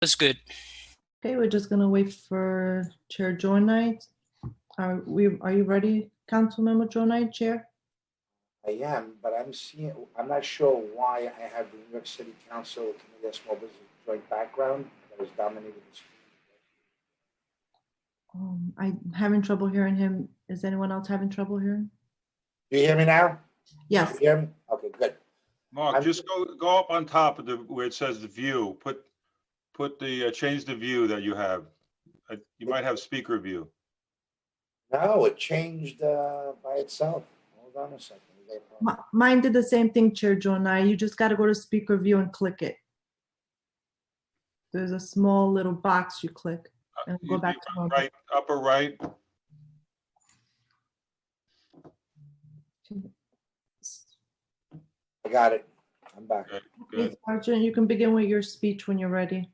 That's good. Okay, we're just gonna wait for Chair Jornite. Are you ready, Councilmember Jornite, Chair? I am, but I'm not sure why I have the New York City Council Committee on Small Business Joint background that was dominated the screen. I'm having trouble hearing him. Is anyone else having trouble hearing? Do you hear me now? Yes. You hear me? Okay, good. Mark, just go up on top of where it says the view. Change the view that you have. You might have speaker view. No, it changed by itself. Hold on a second. Mine did the same thing, Chair Jornite. You just got to go to speaker view and click it. There's a small little box you click and go back to right, upper right. I got it. I'm back. Good. Sergeant, you can begin with your speech when you're ready.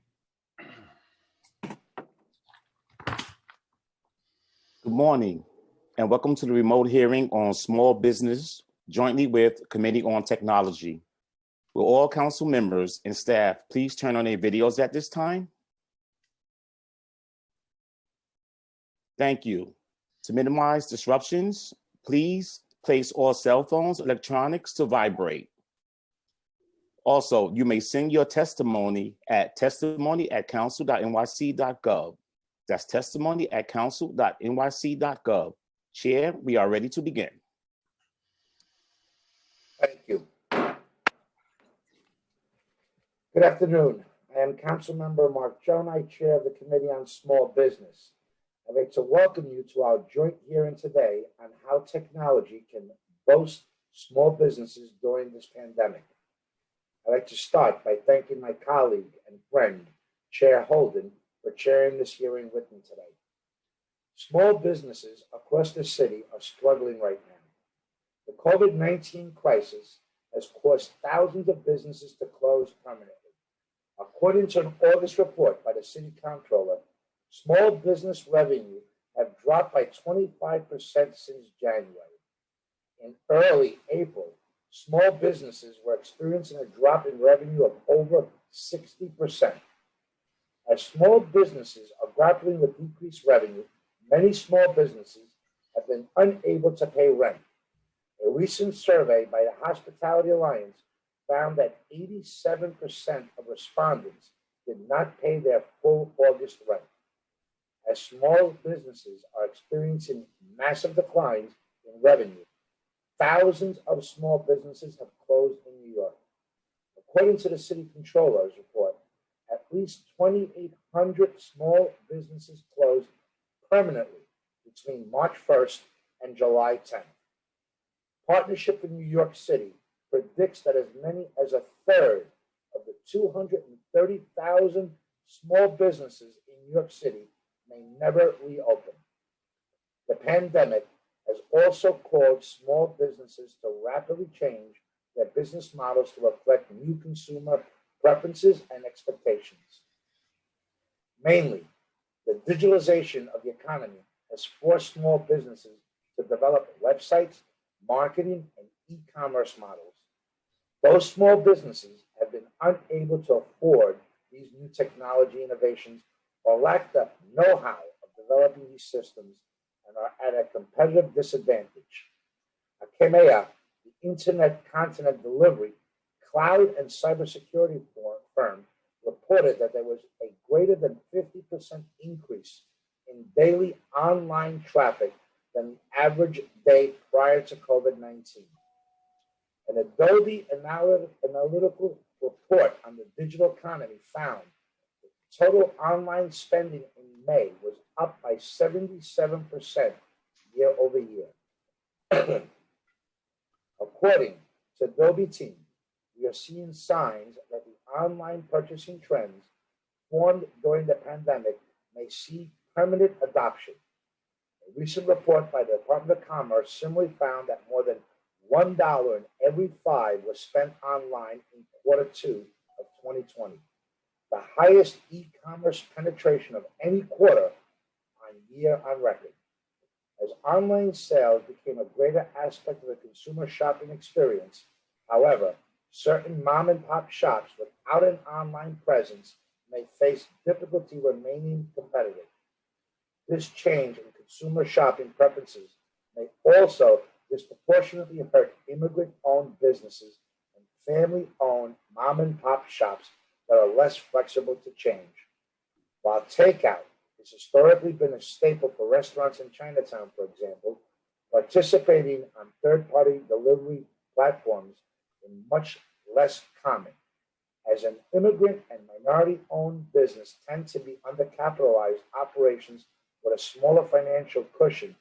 Good morning, and welcome to the remote hearing on small business jointly with Committee on Technology. Will all council members and staff please turn on their videos at this time? Thank you. To minimize disruptions, please place all cell phones, electronics to vibrate. Also, you may send your testimony at testimony@council.nyc.gov. That's testimony@council.nyc.gov. Chair, we are ready to begin. Thank you. Good afternoon. I am Councilmember Mark Jornite, Chair of the Committee on Small Business. I'd like to welcome you to our joint hearing today on how technology can boost small businesses during this pandemic. I'd like to start by thanking my colleague and friend, Chair Holden, for chairing this hearing with me today. Small businesses across the city are struggling right now. The COVID-19 crisis has caused thousands of businesses to close permanently. According to an August report by the City Comptroller, small business revenue have dropped by 25% since January. In early April, small businesses were experiencing a drop in revenue of over 60%. As small businesses are grappling with decreased revenue, many small businesses have been unable to pay rent. A recent survey by the Hospitality Alliance found that 87% of respondents did not pay their full August rent. As small businesses are experiencing massive declines in revenue, thousands of small businesses have closed in New York. According to the City Comptroller's report, at least 2,800 small businesses closed permanently between March 1st and July 10th. Partnership in New York City predicts that as many as a third of the 230,000 small businesses in New York City may never reopen. The pandemic has also caused small businesses to rapidly change their business models to reflect new consumer preferences and expectations. Mainly, the digitalization of the economy has forced small businesses to develop websites, marketing, and e-commerce models. Those small businesses have been unable to afford these new technology innovations or lack the know-how of developing these systems and are at a competitive disadvantage. Akamea, the internet content delivery, cloud and cybersecurity firm, reported that there was a greater than 50% increase in daily online traffic than the average day prior to COVID-19. An Adobe analytical report on the digital economy found that total online spending in May was up by 77% year over year. According to Adobe team, we are seeing signs that the online purchasing trends formed during the pandemic may see permanent adoption. A recent report by the Department of Commerce similarly found that more than $1 in every 5 was spent online in Q2 of 2020, the highest e-commerce penetration of any quarter on record. As online sales became a greater aspect of the consumer shopping experience, however, certain mom and pop shops without an online presence may face difficulty remaining competitive. This change in consumer shopping preferences may also disproportionately hurt immigrant-owned businesses and family-owned mom-and-pop shops that are less flexible to change. While takeout has historically been a staple for restaurants in Chinatown, for example, participating on third-party delivery platforms is much less common. As an immigrant and minority-owned business tend to be undercapitalized operations with a smaller financial cushion,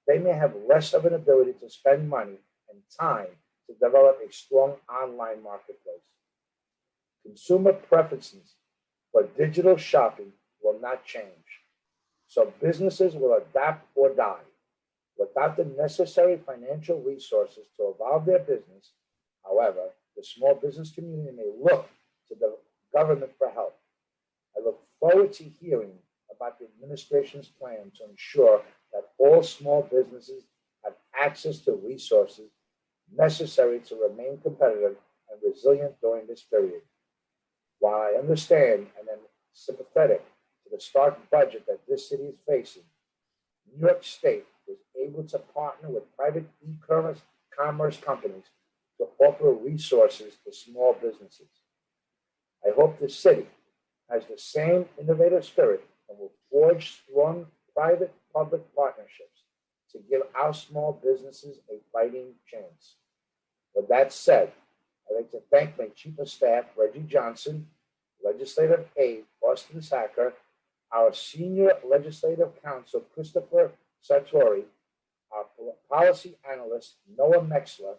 they may have less of an ability to spend money and time to develop a strong online marketplace. Consumer preferences for digital shopping will not change, so businesses will adapt or die. Without the necessary financial resources to evolve their business, however, the small business community may look to the government for help. I look forward to hearing about the administration's plan to ensure that all small businesses have access to resources necessary to remain competitive and resilient during this period. While I understand and am sympathetic to the stark budget that this city is facing, New York State was able to partner with private e-commerce companies to offer resources to small businesses. I hope the city has the same innovative spirit and will forge strong private-public partnerships to give our small businesses a fighting chance. With that said, I'd like to thank my Chief of Staff, Reggie Johnson, Legislative Aide, Austin Sacker, our Senior Legislative Counsel, Christopher Sartori, our Policy Analyst, Noah Mexler,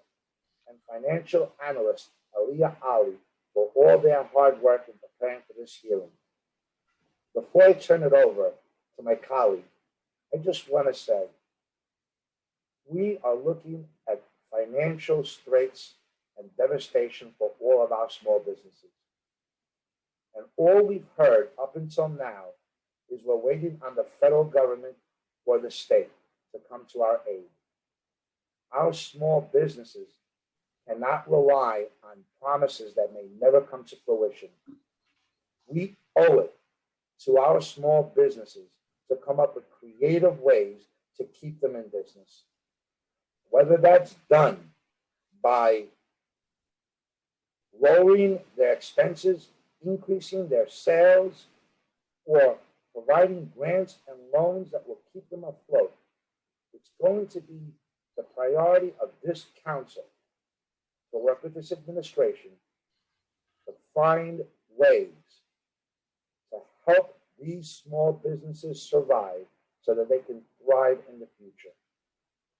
and Financial Analyst, Aliyah Ali, for all their hard work in preparing for this hearing. Before I turn it over to my colleague, I just want to say, we are looking at financial straits and devastation for all of our small businesses. And all we've heard up until now is we're waiting on the federal government or the state to come to our aid. Our small businesses cannot rely on promises that may never come to fruition. We owe it to our small businesses to come up with creative ways to keep them in business. Whether that's done by lowering their expenses, increasing their sales, or providing grants and loans that will keep them afloat, it's going to be the priority of this council to work with this administration to find ways to help these small businesses survive so that they can thrive in the future.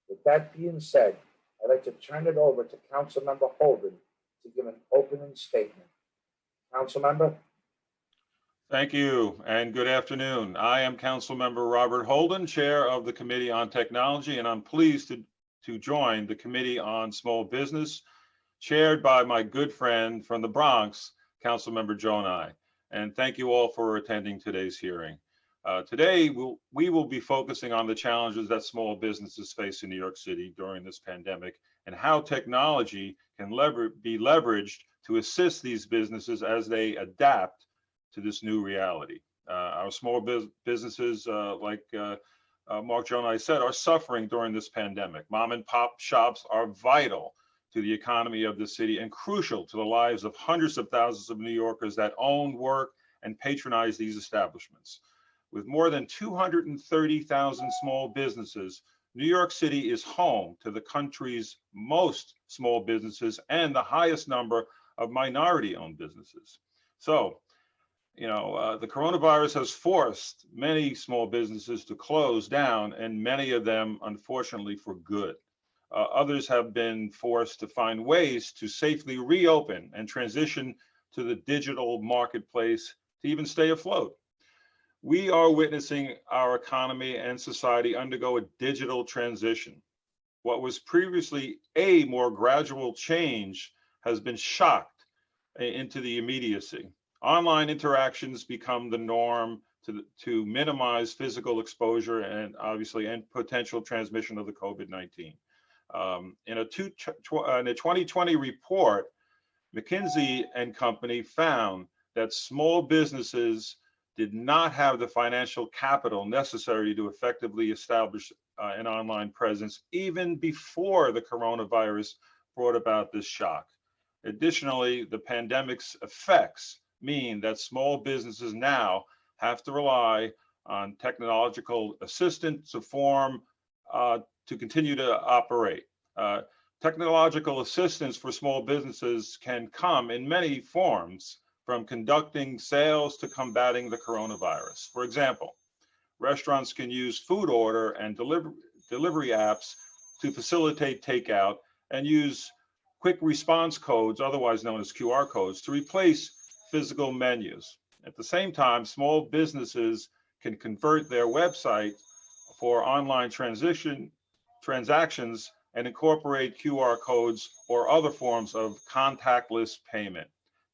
With that being said, I'd like to turn it over to Councilmember Holden to give an opening statement. Councilmember? Thank you and good afternoon. I am Councilmember Robert Holden, Chair of the Committee on Technology, and I'm pleased to join the Committee on Small Business, chaired by my good friend from the Bronx, Councilmember Gjonaj. And thank you all for attending today's hearing. Today, we will be focusing on the challenges that small businesses face in New York City during this pandemic and how technology can be leveraged to assist these businesses as they adapt to this new reality. Our small businesses, like Mark Gjonaj said, are suffering during this pandemic. Mom and pop shops are vital to the economy of the city and crucial to the lives of hundreds of thousands of New Yorkers that own, work, and patronize these establishments. With more than 230,000 small businesses, New York City is home to the country's most small businesses and the highest number of minority-owned businesses. So, the coronavirus has forced many small businesses to close down, and many of them, unfortunately, for good. Others have been forced to find ways to safely reopen and transition to the digital marketplace to even stay afloat. We are witnessing our economy and society undergo a digital transition. What was previously a more gradual change has been shocked into the immediacy. Online interactions become the norm to minimize physical exposure and obviously and potential transmission of the COVID-19. In a 2020 report, McKinsey & Company found that small businesses did not have the financial capital necessary to effectively establish an online presence even before the coronavirus brought about this shock. Additionally, the pandemic's effects mean that small businesses now have to rely on technological assistance to continue to operate. Technological assistance for small businesses can come in many forms, from conducting sales to combating the coronavirus. For example, restaurants can use food order and delivery apps to facilitate takeout and use quick response codes, otherwise known as QR codes, to replace physical menus. At the same time, small businesses can convert their website for online transactions and incorporate QR codes or other forms of contactless payment.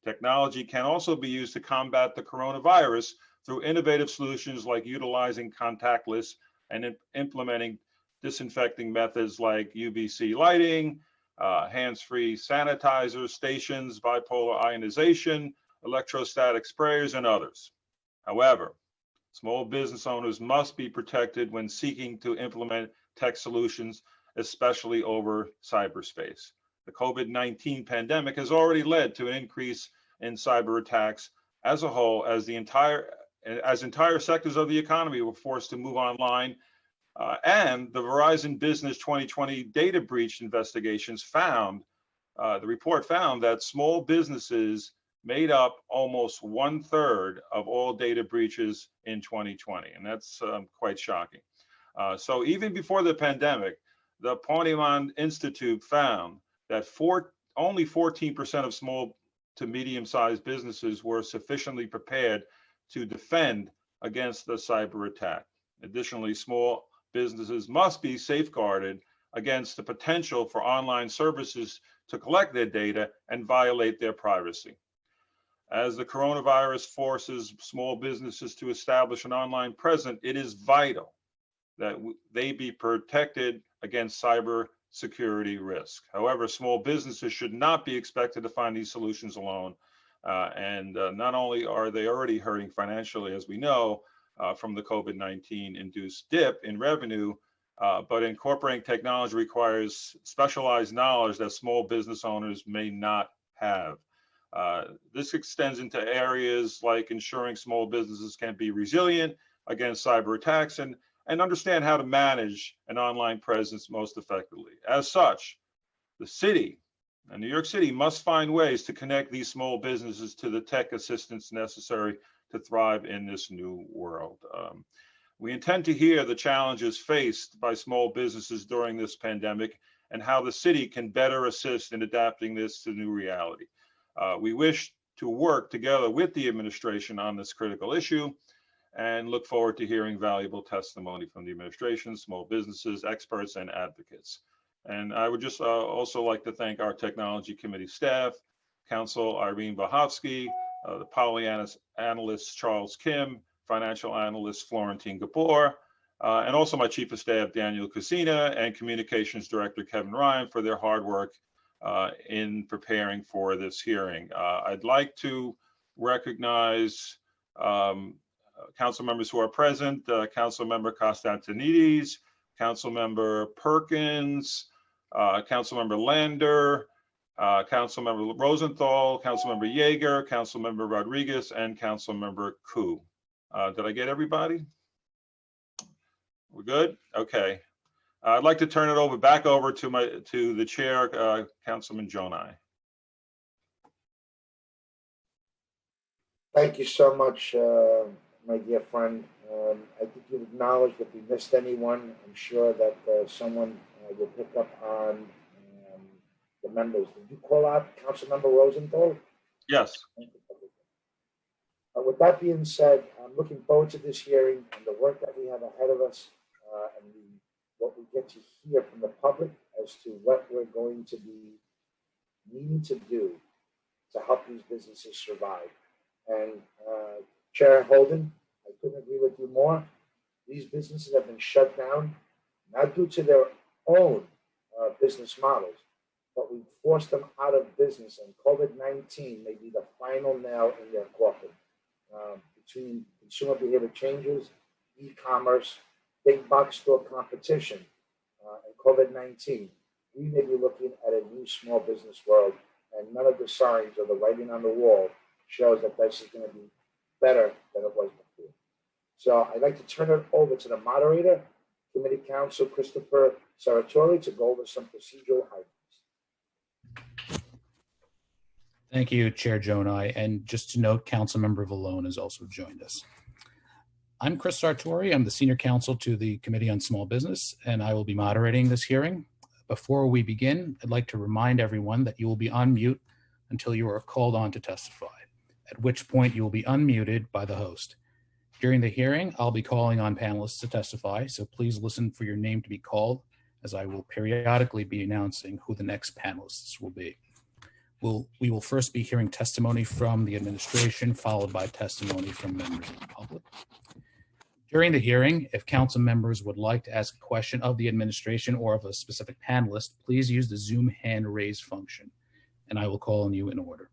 Technology can also be used to combat the coronavirus through innovative solutions like utilizing contactless and implementing disinfecting methods like UVC lighting, hands-free sanitizer stations, bipolar ionization, electrostatic sprayers, and others. However, small business owners must be protected when seeking to implement tech solutions, especially over cyberspace. The COVID-19 pandemic has already led to an increase in cyber attacks as a whole, as entire sectors of the economy were forced to move online. And the Verizon Business 2020 data breach investigations the report found that small businesses made up almost 1/3 of all data breaches in 2020. And that's quite shocking. So even before the pandemic, the Ponemon Institute found that only 14% of small to medium-sized businesses were sufficiently prepared to defend against the cyber attack. Additionally, small businesses must be safeguarded against the potential for online services to collect their data and violate their privacy. As the coronavirus forces small businesses to establish an online presence, it is vital that they be protected against cyber security risk. However, small businesses should not be expected to find these solutions alone. Not only are they already hurting financially, as we know, from the COVID-19 induced dip in revenue, but incorporating technology requires specialized knowledge that small business owners may not have. This extends into areas like ensuring small businesses can be resilient against cyber attacks and understand how to manage an online presence most effectively. As such, the city, and New York City, must find ways to connect these small businesses to the tech assistance necessary to thrive in this new world. We intend to hear the challenges faced by small businesses during this pandemic and how the city can better assist in adapting this to new reality. We wish to work together with the administration on this critical issue and look forward to hearing valuable testimony from the administration, small businesses, experts, and advocates. And I would just also like to thank our technology committee staff, Council Irene Bahovsky, the Poly analyst Charles Kim, financial analyst Florentine Gabor, and also my chief of staff, Daniel Kusina, and communications director, Kevin Ryan, for their hard work in preparing for this hearing. I'd like to recognize council members who are present, Council Member Constantinides, Council Member Perkins, Council Member Lander, Council Member Rosenthal, Council Member Yeager, Council Member Rodriguez, and Council Member Koo. Did I get everybody? We're good? Okay. I'd like to turn it back over to the chair, Councilman Jonai. Thank you so much, my dear friend. I think you've acknowledged if we missed anyone. I'm sure that someone will pick up on the members. Did you call out Councilmember Rosenthal? Yes. With that being said, I'm looking forward to this hearing and the work that we have ahead of us, and what we get to hear from the public as to what we're going to be needing to do to help these businesses survive. And Chair Holden, I couldn't agree with you more. These businesses have been shut down, not due to their own business models, but we forced them out of business, and COVID-19 may be the final nail in their coffin. Between consumer behavior changes, e-commerce, big box store competition, and COVID-19, we may be looking at a new small business world, and none of the signs or the writing on the wall shows that this is going to be better than it was before. So I'd like to turn it over to the moderator, Committee Counsel Christopher Saratori, to go over some procedural items. Thank you, Chair Jonai. And just to note, Councilmember Vallone has also joined us. I'm Chris Sartori. I'm the Senior Counsel to the Committee on Small Business, and I will be moderating this hearing. Before we begin, I'd like to remind everyone that you will be on mute until you are called on to testify, at which point you will be unmuted by the host. During the hearing, I'll be calling on panelists to testify, so please listen for your name to be called, as I will periodically be announcing who the next panelists will be. We will first be hearing testimony from the administration, followed by testimony from members of the public. During the hearing, if council members would like to ask a question of the administration or of a specific panelist, please use the Zoom hand raise function, and I will call on you in order.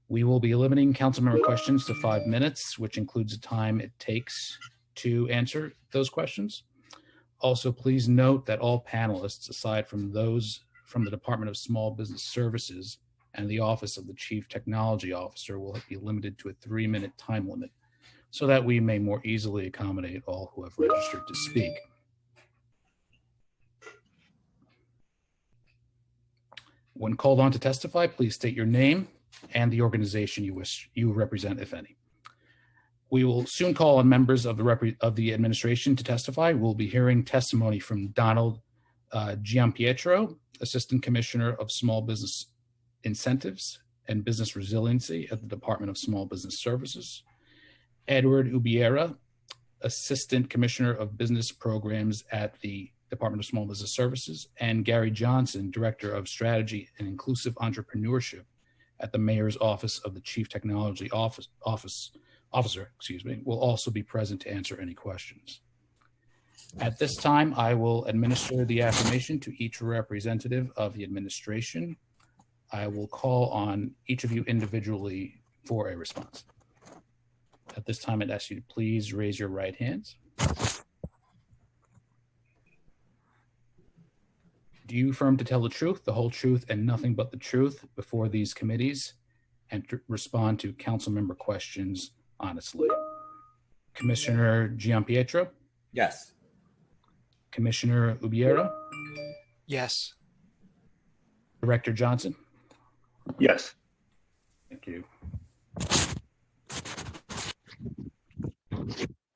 We will be limiting council member questions to 5 minutes, which includes the time it takes to answer those questions. Also, please note that all panelists, aside from those from the Department of Small Business Services and the Office of the Chief Technology Officer, will be limited to a 3-minute time limit so that we may more easily accommodate all who have registered to speak. When called on to testify, please state your name and the organization you represent, if any. We will soon call on members of the administration to testify. We'll be hearing testimony from Donald Giampietro, Assistant Commissioner of Small Business Incentives and Business Resiliency at the Department of Small Business Services, Edward Ubiera, Assistant Commissioner of Business Programs at the Department of Small Business Services, and Gary Johnson, Director of Strategy and Inclusive Entrepreneurship at the Mayor's Office of the Chief Technology Officer, will also be present to answer any questions. At this time, I will administer the affirmation to each representative of the administration. I will call on each of you individually for a response. At this time, I'd ask you to please raise your right hands. Do you affirm to tell the truth, the whole truth, and nothing but the truth before these committees, and to respond to council member questions honestly? Commissioner Giampietro? Yes. Commissioner Ubiera? Yes. Director Johnson? Yes. Thank you.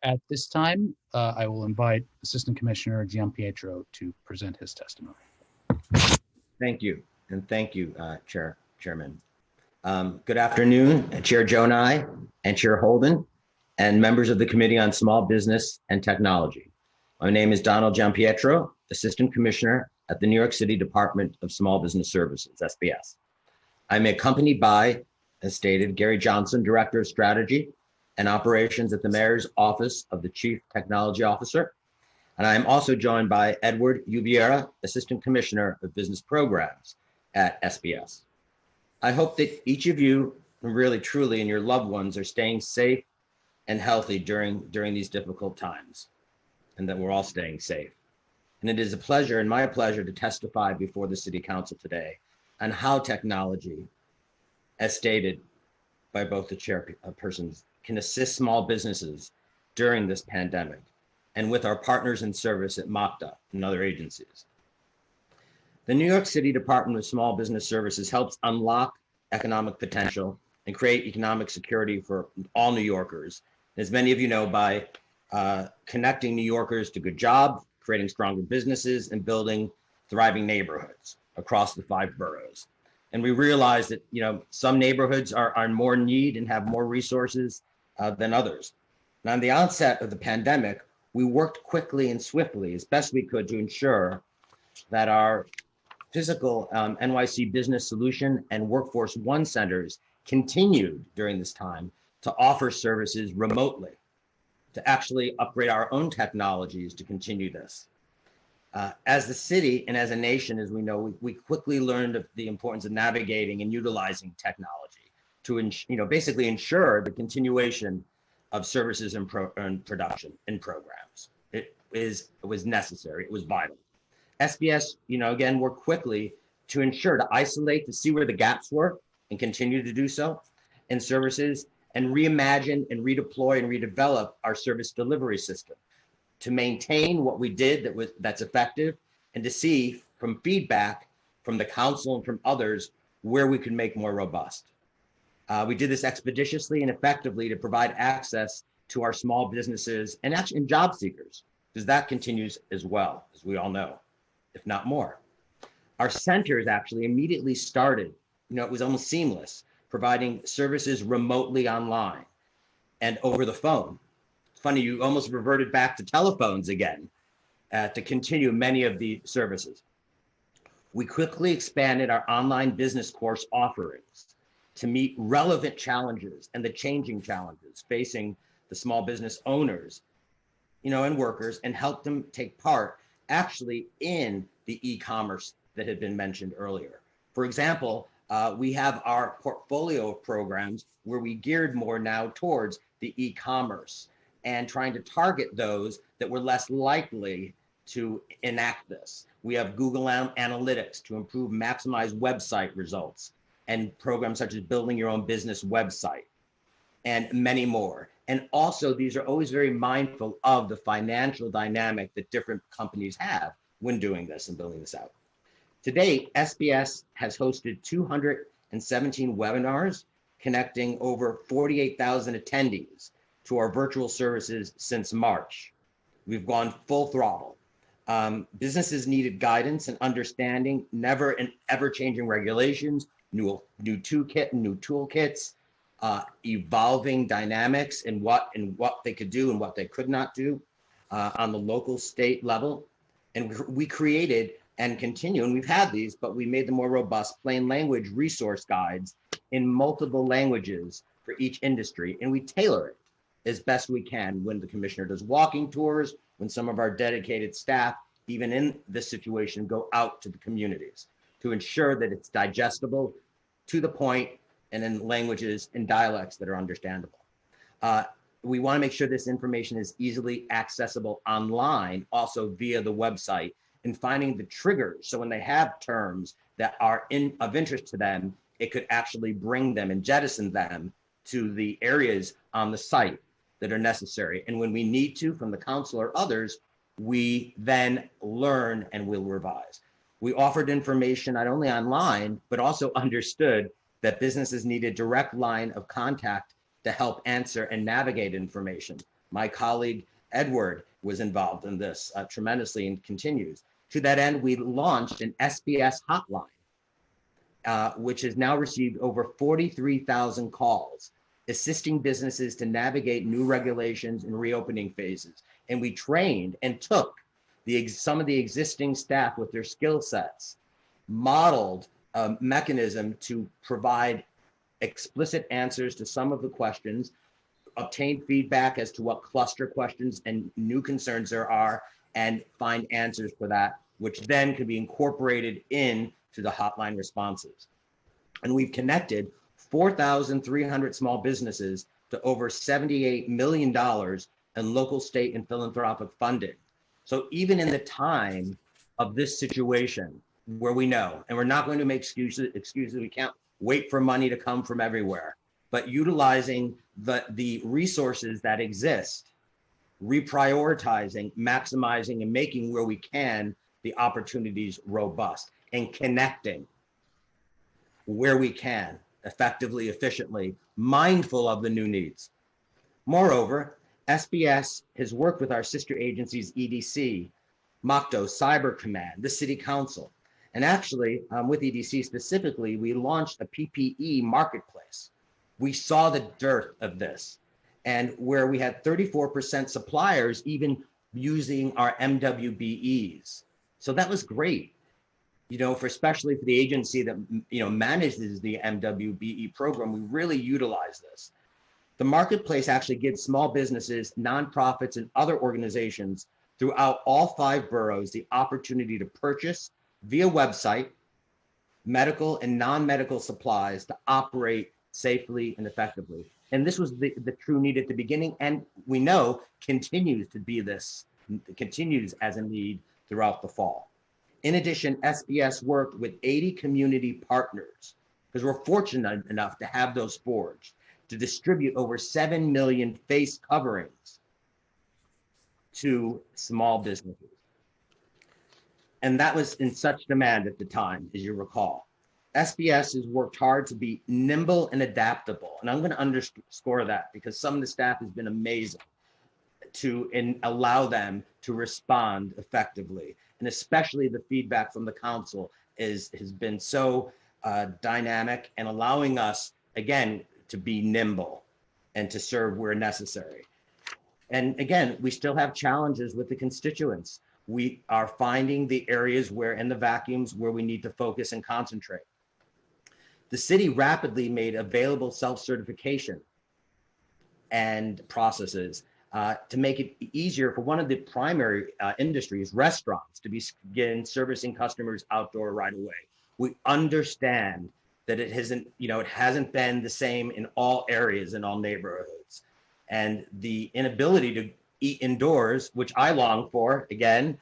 At this time, I will invite Assistant Commissioner Giampietro to present his testimony. Thank you. And thank you, Chairman. Good afternoon, Chair Jonai and Chair Holden, and members of the Committee on Small Business and Technology. My name is Donald Giampietro, Assistant Commissioner at the New York City Department of Small Business Services, SBS. I'm accompanied by, as stated, Gary Johnson, Director of Strategy and Operations at the Mayor's Office of the Chief Technology Officer. And I'm also joined by Edward Ubiera, Assistant Commissioner of Business Programs at SBS. I hope that each of you, really truly, and your loved ones are staying safe and healthy during these difficult times, and that we're all staying safe. And it is a pleasure and my pleasure to testify before the City Council today on how technology, as stated by both the chairpersons, can assist small businesses during this pandemic, and with our partners in service at MOCTA and other agencies. The New York City Department of Small Business Services helps unlock economic potential and create economic security for all New Yorkers. As many of you know, by connecting New Yorkers to good jobs, creating stronger businesses, and building thriving neighborhoods across the 5 boroughs. And we realize that some neighborhoods are in more need and have more resources than others. And on the onset of the pandemic, we worked quickly and swiftly as best we could to ensure that our physical NYC Business Solution and Workforce One centers continued during this time to offer services remotely, to actually upgrade our own technologies to continue this. As the city and as a nation, as we know, we quickly learned of the importance of navigating and utilizing technology to basically ensure the continuation of services and production and programs. It was necessary. It was vital. SBS, again, worked quickly to ensure to isolate, to see where the gaps were and continue to do so in services, and reimagine and redeploy and redevelop our service delivery system to maintain what we did that's effective, and to see from feedback from the council and from others where we could make more robust. We did this expeditiously and effectively to provide access to our small businesses and job seekers, because that continues as well, as we all know, if not more. Our centers actually immediately started, it was almost seamless, providing services remotely online and over the phone. It's funny, you almost reverted back to telephones again to continue many of the services. We quickly expanded our online business course offerings to meet relevant challenges and the changing challenges facing the small business owners, and workers, and help them take part actually in the e-commerce that had been mentioned earlier. For example, we have our portfolio of programs where we geared more now towards the e-commerce and trying to target those that were less likely to enact this. We have Google Analytics to improve, maximize website results, and programs such as building your own business website, and many more. And also, these are always very mindful of the financial dynamic that different companies have when doing this and building this out. To date, SBS has hosted 217 webinars, connecting over 48,000 attendees to our virtual services since March. We've gone full throttle. Businesses needed guidance and understanding, never and ever changing regulations, new toolkits, evolving dynamics in what they could do and what they could not do on the local state level. And we created and continue, and we've had these, but we made them more robust, plain language resource guides in multiple languages for each industry. And we tailor it as best we can when the commissioner does walking tours, when some of our dedicated staff, even in this situation, go out to the communities to ensure that it's digestible, to the point, and in languages and dialects that are understandable. We want to make sure this information is easily accessible online, also via the website, and finding the triggers. So when they have terms that are of interest to them, it could actually bring them and jettison them to the areas on the site that are necessary. And when we need to, from the council or others, we then learn and will revise. We offered information not only online, but also understood that businesses need a direct line of contact to help answer and navigate information. My colleague, Edward, was involved in this tremendously and continues. To that end, we launched an SBS hotline, which has now received over 43,000 calls, assisting businesses to navigate new regulations and reopening phases. And we trained and took some of the existing staff with their skill sets, modeled a mechanism to provide explicit answers to some of the questions, obtain feedback as to what cluster questions and new concerns there are, and find answers for that, which then could be incorporated into the hotline responses. And we've connected 4,300 small businesses to over $78 million in local, state, and philanthropic funding. So even in the time of this situation, where we know, and we're not going to make excuses, we can't wait for money to come from everywhere, but utilizing the resources that exist, reprioritizing, maximizing, and making where we can the opportunities robust, and connecting where we can effectively, efficiently, mindful of the new needs. Moreover, SBS has worked with our sister agencies, EDC, MOCTO, Cyber Command, the City Council. And actually, with EDC specifically, we launched a PPE marketplace. We saw the dearth of this, and where we had 34% suppliers even using our MWBEs. So that was great, especially for the agency that manages the MWBE program. We really utilize this. The marketplace actually gives small businesses, nonprofits, and other organizations throughout all 5 boroughs the opportunity to purchase via website medical and non-medical supplies to operate safely and effectively. And this was the true need at the beginning, and we know continues as a need throughout the fall. In addition, SBS worked with 80 community partners, because we're fortunate enough to have those forged, to distribute over 7 million face coverings to small businesses. And that was in such demand at the time, as you recall. SBS has worked hard to be nimble and adaptable. And I'm going to underscore that because some of the staff has been amazing to allow them to respond effectively. And especially the feedback from the council has been so dynamic and allowing us, again, to be nimble and to serve where necessary. And again, we still have challenges with the constituents. We are finding the areas where, in the vacuums, where we need to focus and concentrate. The city rapidly made available self-certification and processes to make it easier for one of the primary industries, restaurants, to begin servicing customers outdoor right away. We understand that it hasn't been the same in all areas, in all neighborhoods. And the inability to eat indoors, which I long for, again,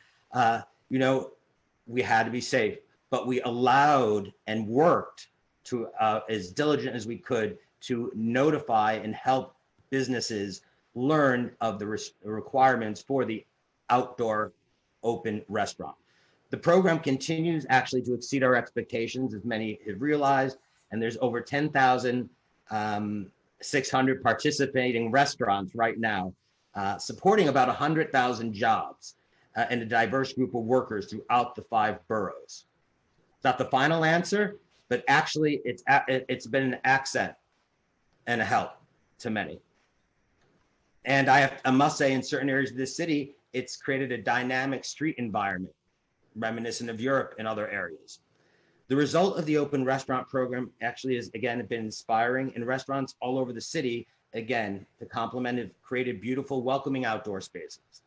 we had to be safe, but we allowed and worked to as diligent as we could to notify and help businesses learn of the requirements for the outdoor open restaurant. The program continues actually to exceed our expectations, as many have realized, and there's over 10,600 participating restaurants right now, supporting about 100,000 jobs and a diverse group of workers throughout the 5 boroughs. It's not the final answer, but actually it's been an accent and a help to many. And I must say, in certain areas of the city, it's created a dynamic street environment, reminiscent of Europe and other areas. The result of the open restaurant program actually has, again, been inspiring, and restaurants all over the city, again, to complement, have created beautiful, welcoming outdoor spaces,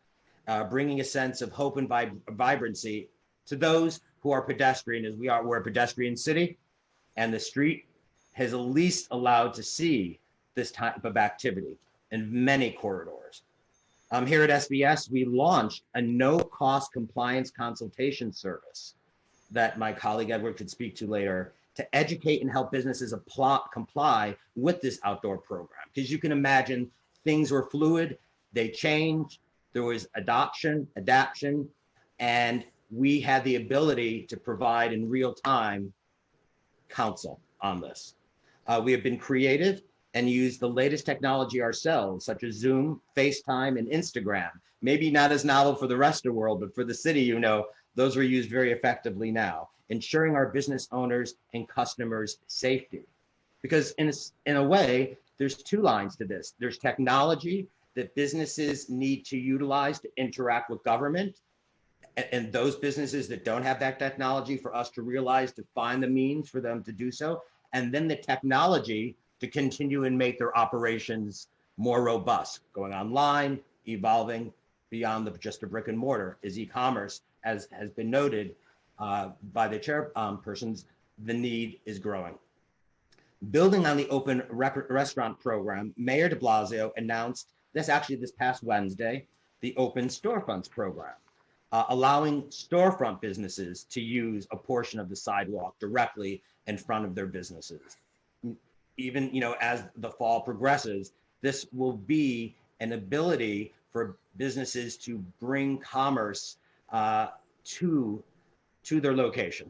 bringing a sense of hope and vibrancy to those who are pedestrian, as we're a pedestrian city, and the street has at least allowed to see this type of activity in many corridors. Here at SBS, we launched a no-cost compliance consultation service that my colleague Edward could speak to later, to educate and help businesses comply with this outdoor program. Because you can imagine things were fluid, they changed, there was adaptation, and we had the ability to provide in real time counsel on this. We have been creative and used the latest technology ourselves, such as Zoom, FaceTime, and Instagram. Maybe not as novel for the rest of the world, but for the city, those are used very effectively now, ensuring our business owners and customers' safety. Because in a way, there's 2 lines to this. There's technology that businesses need to utilize to interact with government, and those businesses that don't have that technology, for us to realize, to find the means for them to do so. And then the technology to continue and make their operations more robust, going online, evolving beyond just a brick and mortar, is e-commerce, as has been noted by the chairpersons. The need is growing. Building on the open restaurant program, Mayor de Blasio announced this past Wednesday, the Open Storefronts program, allowing storefront businesses to use a portion of the sidewalk directly in front of their businesses. Even, as the fall progresses, this will be an ability for businesses to bring commerce to their location.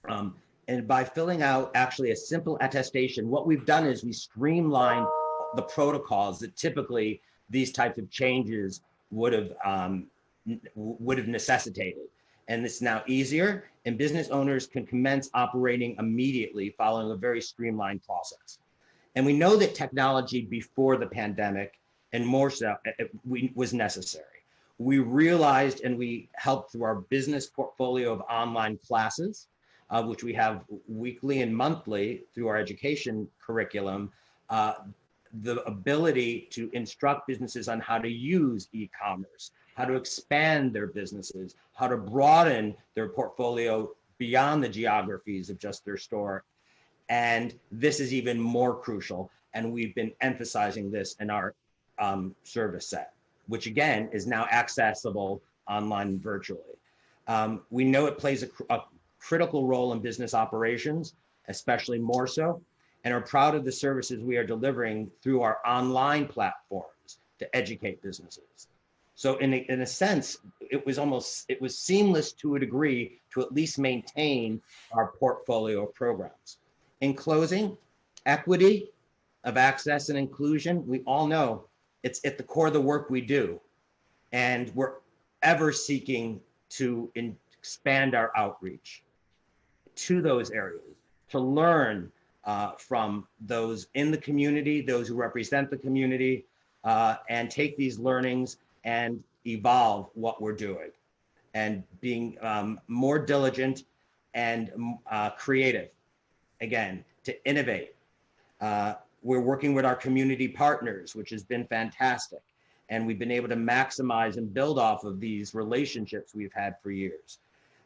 And by filling out actually a simple attestation, what we've done is we streamline the protocols that typically these types of changes would have necessitated. And it's now easier, and business owners can commence operating immediately following a very streamlined process. And we know that technology before the pandemic, and more so, was necessary. We realized, and we helped through our business portfolio of online classes, which we have weekly and monthly through our education curriculum, the ability to instruct businesses on how to use e-commerce, how to expand their businesses, how to broaden their portfolio beyond the geographies of just their store. And this is even more crucial. And we've been emphasizing this in our service set, which again is now accessible online and virtually. We know it plays a critical role in business operations, especially more so, and are proud of the services we are delivering through our online platforms to educate businesses. So in a sense, it was seamless to a degree to at least maintain our portfolio of programs. In closing, equity of access and inclusion, we all know it's at the core of the work we do. And we're ever seeking to expand our outreach to those areas, to learn from those in the community, those who represent the community, and take these learnings and evolve what we're doing, and being more diligent and creative, again, to innovate. We're working with our community partners, which has been fantastic. And we've been able to maximize and build off of these relationships we've had for years.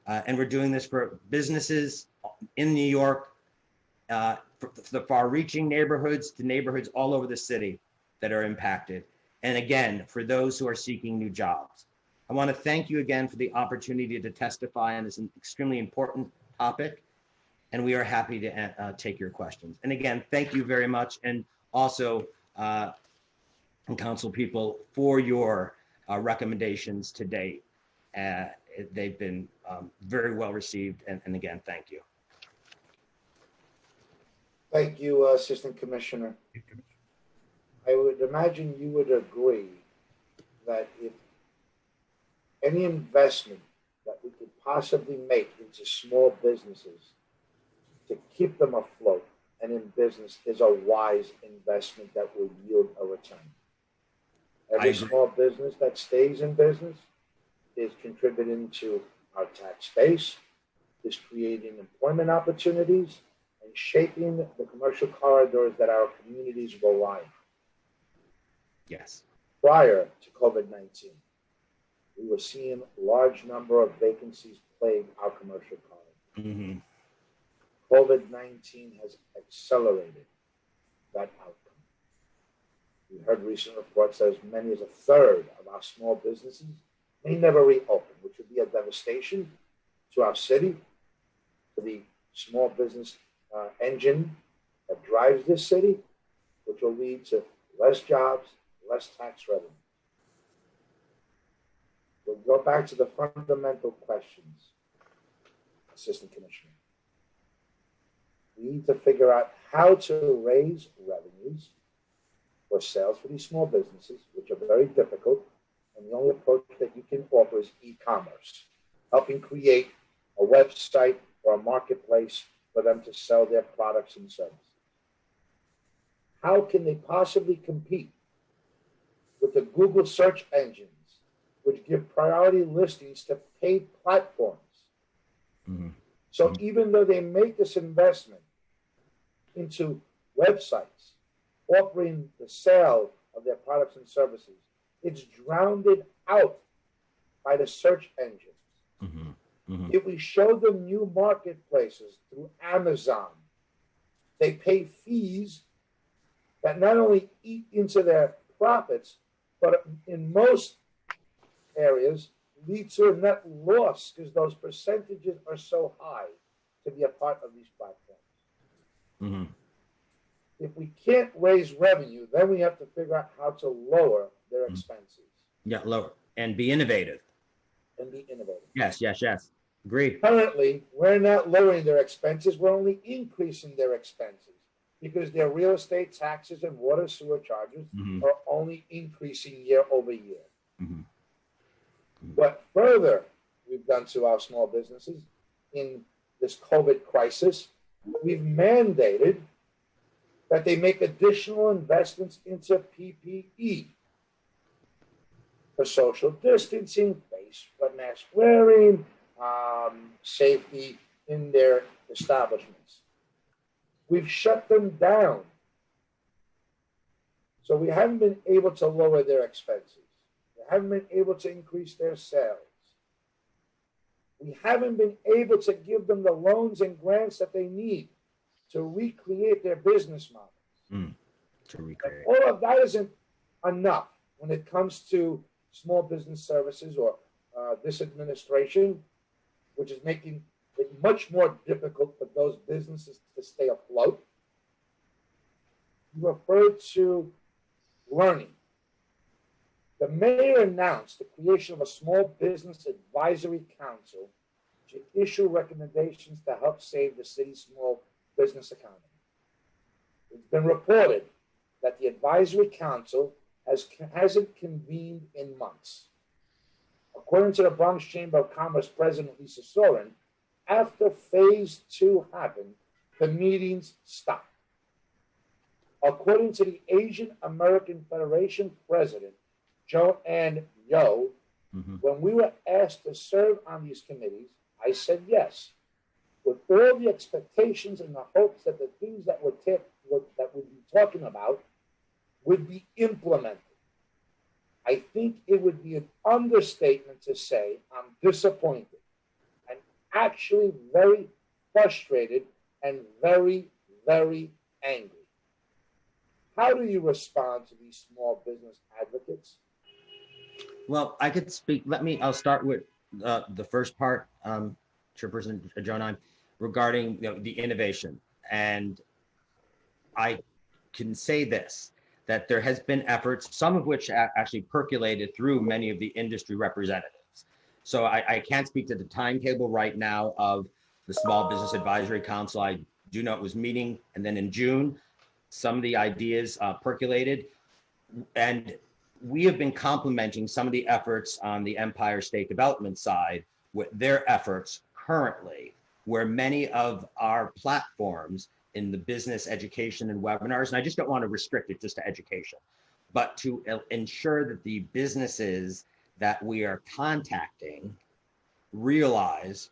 And we're doing this for businesses in New York, for the far-reaching neighborhoods to neighborhoods all over the city that are impacted. And again, for those who are seeking new jobs. I want to thank you again for the opportunity to testify on this extremely important topic. And we are happy to take your questions. And again, thank you very much. And also, council people, for your recommendations to date. They've been very well received. And again, thank you. Thank you, Assistant Commissioner. I would imagine you would agree that if any investment that we could possibly make into small businesses to keep them afloat and in business is a wise investment that will yield a return. Every small business that stays in business is contributing to our tax base, is creating employment opportunities, and shaping the commercial corridors that our communities rely on. Yes. Prior to COVID-19, we were seeing a large number of vacancies plague our commercial corridors. Mm-hmm. COVID-19 has accelerated that outcome. We heard recent reports that as many as a third of our small businesses may never reopen, which would be a devastation to our city, to the small business engine that drives this city, which will lead to less jobs, less tax revenue. We'll go back to the fundamental questions, Assistant Commissioner. We need to figure out how to raise revenues for sales for these small businesses, which are very difficult. And the only approach that you can offer is e-commerce, helping create a website or a marketplace for them to sell their products and services. How can they possibly compete with the Google search engines, which give priority listings to paid platforms? Mm-hmm. So even though they make this investment into websites, offering the sale of their products and services, it's drowned out by the search engines. Mm-hmm. Mm-hmm. If we show them new marketplaces through Amazon, they pay fees that not only eat into their profits, but in most areas lead to a net loss because those percentages are so high to be a part of these platforms. Mm-hmm. If we can't raise revenue, then we have to figure out how to lower their expenses. Yeah, lower and be innovative. And be innovative. Yes, yes, yes. Agreed. Currently, we're not lowering their expenses, we're only increasing their expenses because their real estate taxes and water sewer charges Mm-hmm. are only increasing year over year. Mm-hmm. What further we've done to our small businesses in this COVID crisis, we've mandated that they make additional investments into PPE for social distancing, face mask wearing, safety in their establishments. We've shut them down So we haven't been able to lower their expenses. We haven't been able to increase their sales. We haven't been able to give them the loans and grants that they need to recreate their business models. To recreate. All of that isn't enough when it comes to small business services or this administration, which is making it much more difficult for those businesses to stay afloat. You referred to learning. The mayor announced the creation of a small business advisory council to issue recommendations to help save the city's small business economy. It's been reported that the advisory council hasn't convened in months. According to the Bronx Chamber of Commerce President Lisa Soren, after phase 2 happened, the meetings stopped. According to the Asian American Federation President, Joanne Yo, when we were asked to serve on these committees, I said yes, with all the expectations and the hopes that the things that we'd be talking about would be implemented. I think it would be an understatement to say I'm disappointed and actually very frustrated and very, very angry. How do you respond to these small business advocates? Well, I could speak. I'll start with the first part, Chairperson Gjonaj, regarding the innovation. And I can say this, that there has been efforts, some of which actually percolated through many of the industry representatives. So I can't speak to the timetable right now of the Small Business Advisory Council. I do know it was meeting, and then in June, some of the ideas percolated. And we have been complementing some of the efforts on the Empire State Development side with their efforts currently, where many of our platforms in the business education and webinars, and I just don't want to restrict it just to education, but to ensure that the businesses that we are contacting realize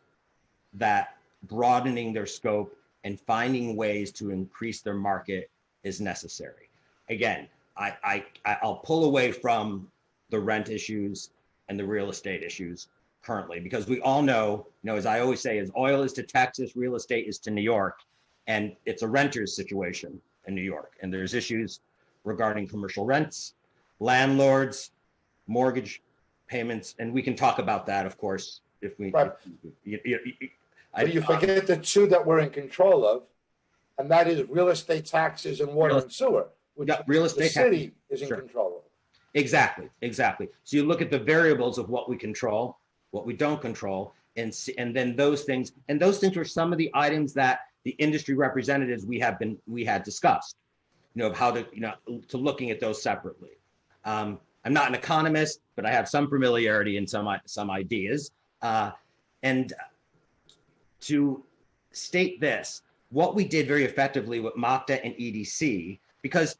that broadening their scope and finding ways to increase their market is necessary. Again, I'll pull away from the rent issues and the real estate issues currently, because we all know, as I always say, as oil is to Texas, real estate is to New York, and it's a renter's situation in New York. And there's issues regarding commercial rents, landlords, mortgage payments, and we can talk about that, of course, if we. Right. But you forget the two that we're in control of, and that is real estate taxes and water and sewer, which real estate the city is in Sure. control of. Exactly. So you look at the variables of what we control, what we don't control, and then those things were some of the items that the industry representatives we had discussed, of how to looking at those separately. I'm not an economist, but I have some familiarity in some ideas. And to state this, what we did very effectively with MOCTA and EDC, because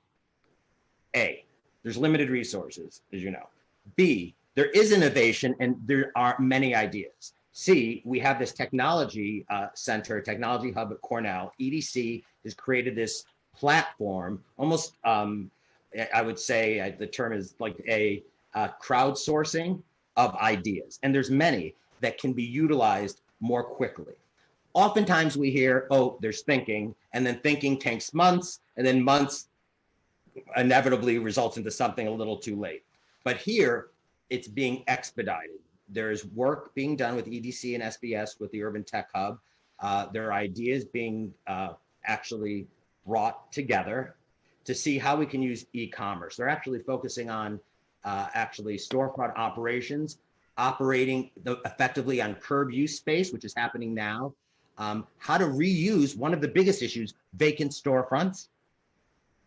A, there's limited resources, as you know. B, there is innovation and there are many ideas. C, we have this technology center, technology hub at Cornell. EDC has created this platform, almost, I would say the term is like a crowdsourcing of ideas. And there's many that can be utilized more quickly. Oftentimes we hear, oh, there's thinking, and then thinking takes months, and then months inevitably results into something a little too late. But here, it's being expedited. There's work being done with EDC and SBS with the Urban Tech Hub. There are ideas being actually brought together to see how we can use e-commerce. They're actually focusing on actually storefront operations, operating effectively on curb use space, which is happening now. How to reuse one of the biggest issues, vacant storefronts,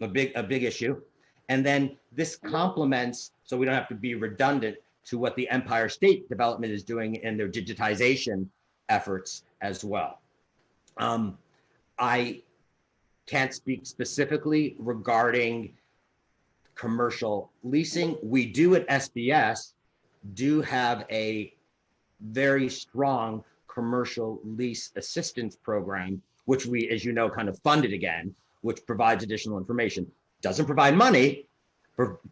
a big issue. And then this complements, so we don't have to be redundant, to what the Empire State Development is doing in their digitization efforts as well. I can't speak specifically regarding commercial leasing. We do at SBS do have a very strong commercial lease assistance program, which we, as you know, kind of funded again, which provides additional information. Doesn't provide money,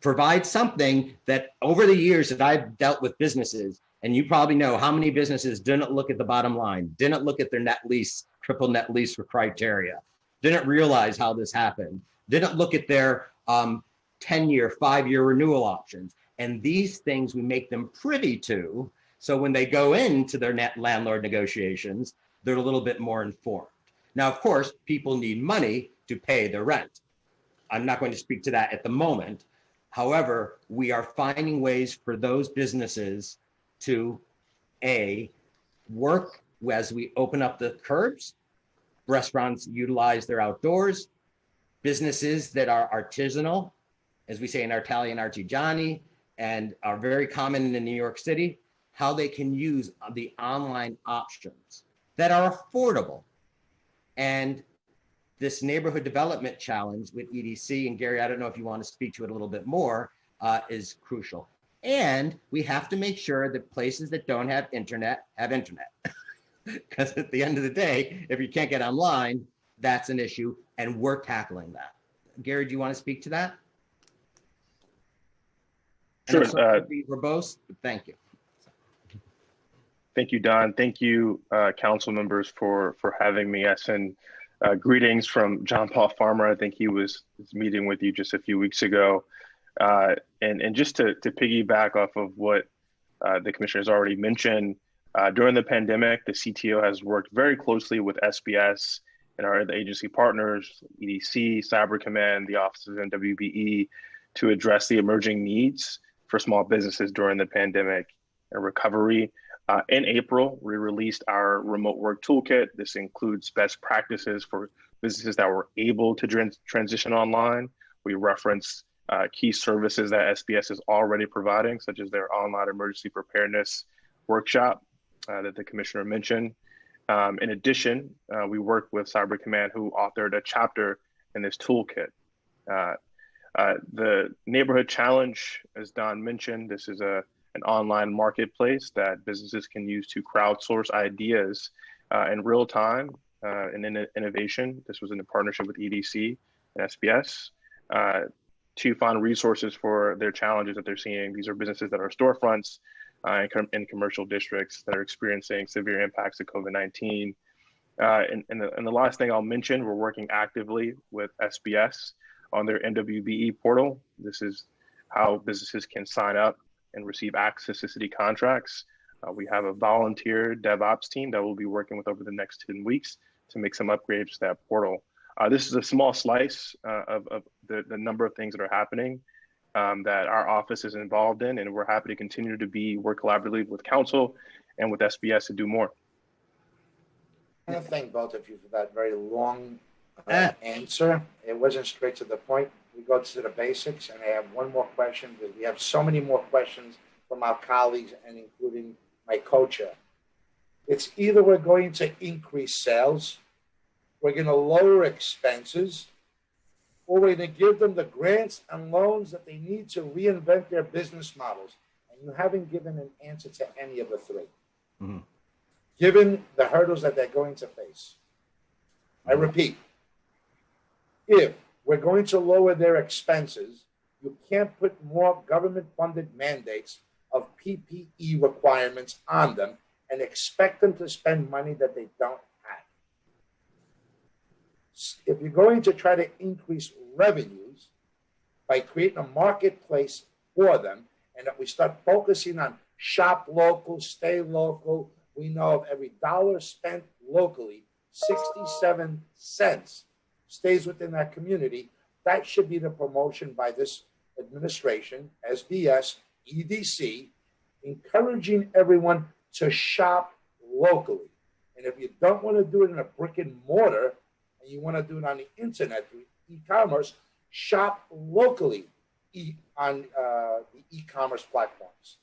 Provide something that over the years that I've dealt with businesses, and you probably know how many businesses didn't look at the bottom line, didn't look at their net lease, triple net lease for criteria, didn't realize how this happened, didn't look at their 10-year, 5-year renewal options. And these things we make them privy to. So when they go into their net landlord negotiations, they're a little bit more informed. Now, of course, people need money to pay their rent. I'm not going to speak to that at the moment. However, we are finding ways for those businesses to work as we open up the curbs, restaurants utilize their outdoors, businesses that are artisanal, as we say in our Italian artigiani, and are very common in New York City, how they can use the online options that are affordable. And this neighborhood development challenge with EDC, and Gary, I don't know if you want to speak to it a little bit more, is crucial. And we have to make sure that places that don't have internet have internet. Because at the end of the day, if you can't get online, that's an issue, and we're tackling that. Gary, do you want to speak to that? Sure. Verbose, thank you. Thank you, Don. Thank you, council members, for having me. Yes, and greetings from John Paul Farmer. I think he was meeting with you just a few weeks ago. And just to piggyback off of what the commissioner has already mentioned, during the pandemic, the CTO has worked very closely with SBS and our other agency partners, EDC, Cyber Command, the offices in WBE, to address the emerging needs for small businesses during the pandemic and recovery. In April, we released our remote work toolkit. This includes best practices for businesses that were able to transition online. We reference key services that SBS is already providing, such as their online emergency preparedness workshop that the commissioner mentioned. In addition, we worked with Cyber Command, who authored a chapter in this toolkit. The Neighborhood Challenge, as Don mentioned, this is an online marketplace that businesses can use to crowdsource ideas in real time and in innovation. This was in a partnership with EDC and SBS to find resources for their challenges that they're seeing. These are businesses that are storefronts in commercial districts that are experiencing severe impacts of COVID-19. And the last thing I'll mention, we're working actively with SBS on their NWBE portal. This is how businesses can sign up and receive access to city contracts. We have a volunteer DevOps team that we'll be working with over the next 10 weeks to make some upgrades to that portal. This is a small slice of the number of things that are happening that our office is involved in, and we're happy to continue to work collaboratively with council and with SBS to do more. I want to thank both of you for that very long answer. It wasn't straight to the point. We go to the basics, and I have one more question, because we have so many more questions from our colleagues and including my co-chair. It's either we're going to increase sales, we're going to lower expenses, or we're going to give them the grants and loans that they need to reinvent their business models. And you haven't given an answer to any of the three. Mm-hmm. Given the hurdles that they're going to face. I repeat, if we're going to lower their expenses, you can't put more government-funded mandates of PPE requirements on them and expect them to spend money that they don't have. If you're going to try to increase revenues by creating a marketplace for them, and that we start focusing on shop local, stay local, we know of every dollar spent locally, 67 cents stays within that community. That should be the promotion by this administration, SBS, EDC, encouraging everyone to shop locally. And if you don't want to do it in a brick and mortar, and you want to do it on the internet through e-commerce, shop locally on the e-commerce platforms.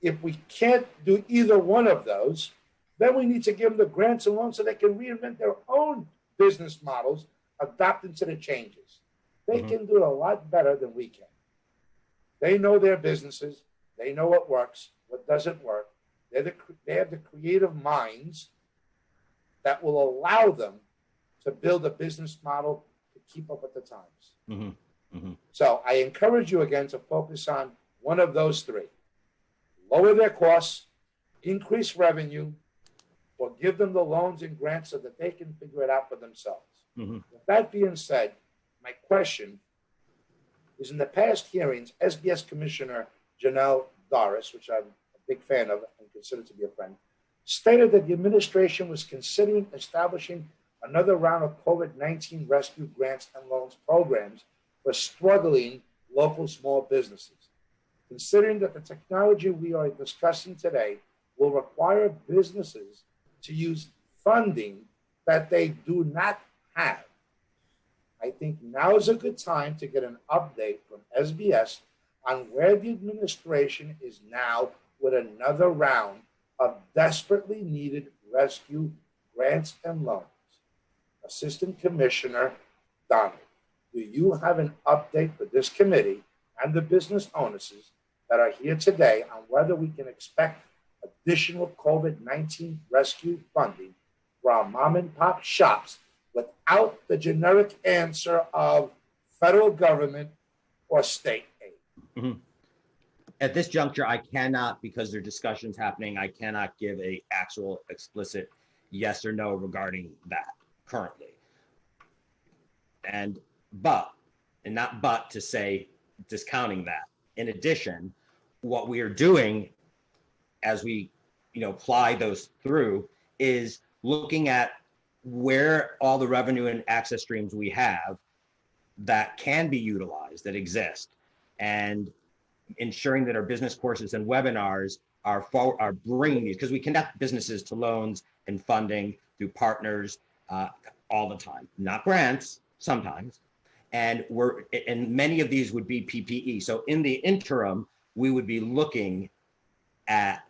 If we can't do either one of those, then we need to give them the grants and loans so they can reinvent their own business models, adapting to the changes. They can do it a lot better than we can. They know their businesses. They know what works, what doesn't work. They have the creative minds that will allow them to build a business model to keep up with the times. Mhm. So I encourage you again to focus on one of those three. Lower their costs, increase revenue, or give them the loans and grants so that they can figure it out for themselves. Mhm. With that being said, my question is, in the past hearings, SBS Commissioner Janelle Doris, which I'm a big fan of and consider to be a friend, stated that the administration was considering establishing another round of COVID-19 rescue grants and loans programs for struggling local small businesses. Considering that the technology we are discussing today will require businesses to use funding that they do not have, I think now is a good time to get an update from SBS on where the administration is now with another round of desperately needed rescue grants and loans. Assistant Commissioner Donald, do you have an update for this committee and the business owners that are here today on whether we can expect additional COVID-19 rescue funding for our mom and pop shops without the generic answer of federal government or state aid? Mhm. At this juncture, I cannot, because there are discussions happening, I cannot give a actual explicit yes or no regarding that currently. And not but to say discounting that. In addition, what we are doing as we apply those through is looking at where all the revenue and access streams we have that can be utilized, that exist, and ensuring that our business courses and webinars are bringing these, because we connect businesses to loans and funding through partners all the time, not grants sometimes. And many of these would be PPE. So in the interim, we would be looking at,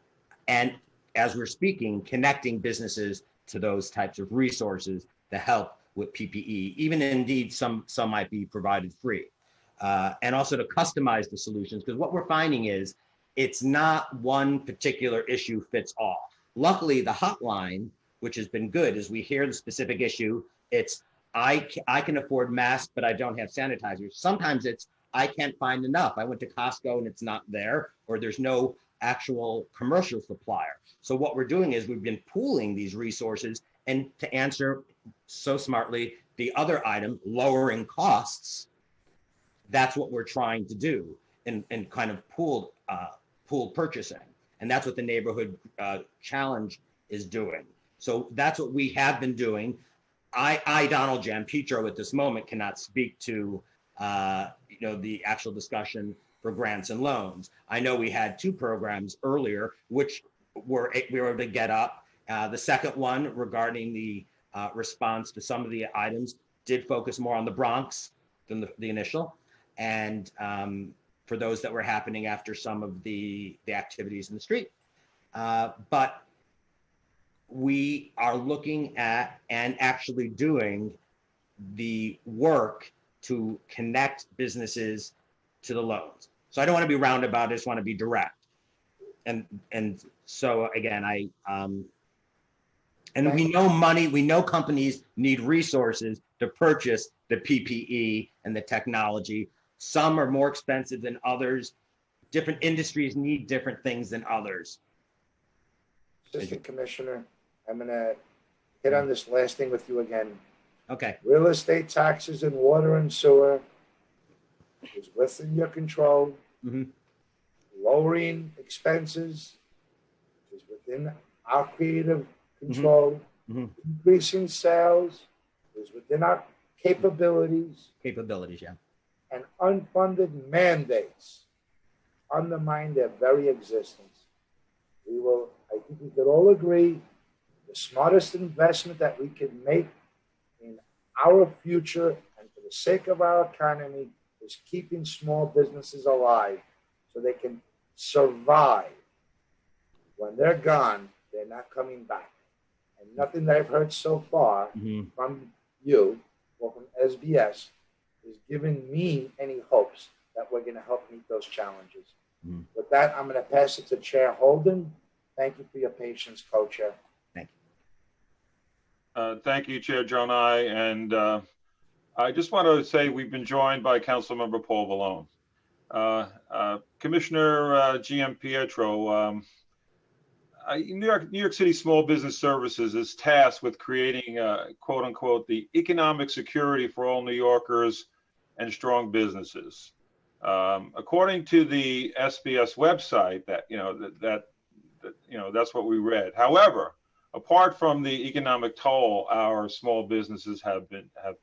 and as we're speaking, connecting businesses to those types of resources to help with PPE. Even indeed, some might be provided free. And also to customize the solutions, because what we're finding is it's not one particular issue fits all. Luckily, the hotline, which has been good, as we hear the specific issue, it's I can afford masks, but I don't have sanitizers. Sometimes it's I can't find enough. I went to Costco and it's not there, or there's no actual commercial supplier. So what we're doing is we've been pooling these resources, and to answer so smartly the other item, lowering costs, that's what we're trying to do in kind of pooled purchasing. And that's what the neighborhood challenge is doing. So that's what we have been doing. I Donald Gianpietro, at this moment cannot speak to the actual discussion for grants and loans. I know we had two programs earlier, which we were able to get up. The second one regarding the response to some of the items did focus more on the Bronx than the initial. And for those that were happening after some of the activities in the street. But we are looking at and actually doing the work to connect businesses to the loans. So I don't want to be roundabout, I just want to be direct. And so again, and we know companies need resources to purchase the PPE and the technology. Some are more expensive than others. Different industries need different things than others. Assistant Commissioner, I'm going to hit on this last thing with you again. Okay. Real estate taxes and water and sewer is within your control. Mm-hmm. Lowering expenses is within our creative control. Mm-hmm. Increasing sales is within our capabilities. Capabilities, yeah. And unfunded mandates undermine their very existence. I think we could all agree, the smartest investment that we can make in our future and for the sake of our economy is keeping small businesses alive so they can survive. When they're gone, they're not coming back. And nothing that I've heard so far from you or from SBS is giving me any hopes that we're going to help meet those challenges. With that, I'm going to pass it to Chair Holden. Thank you for your patience, Co-Chair. Thank you. Thank you, Chair Jonai. And I just want to say we've been joined by Councilmember Paul Vallone. Commissioner GM Pietro, New York City Small Business Services is tasked with creating, quote unquote, the economic security for all New Yorkers and strong businesses. According to the SBS website, that's what we read. However, apart from the economic toll our small businesses have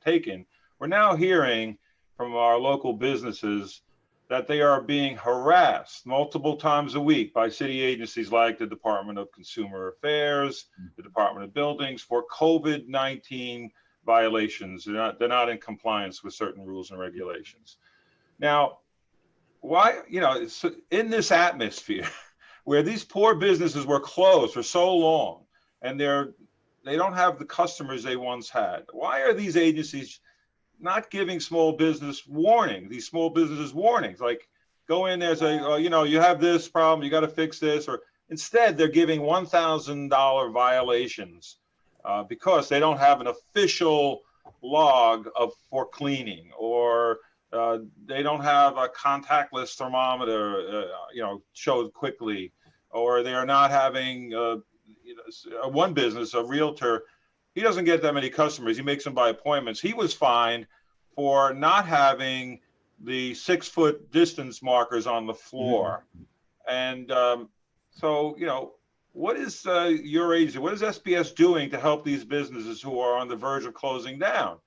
taken, we're now hearing from our local businesses that they are being harassed multiple times a week by city agencies like the Department of Consumer Affairs, the Department of Buildings, for COVID-19 violations. They're not in compliance with certain rules and regulations. Now, why, in this atmosphere where these poor businesses were closed for so long and they don't have the customers they once had, why are these agencies not giving small businesses warnings, like go in there and say, oh, you have this problem, you got to fix this, or instead they're giving $1,000 violations because they don't have an official log for cleaning, or they don't have a contactless thermometer, showed quickly, or they are not having one business, a realtor. He doesn't get that many customers. He makes them by appointments. He was fined for not having the 6-foot distance markers on the floor. And so, what is your agency, what is SBS doing to help these businesses who are on the verge of closing down?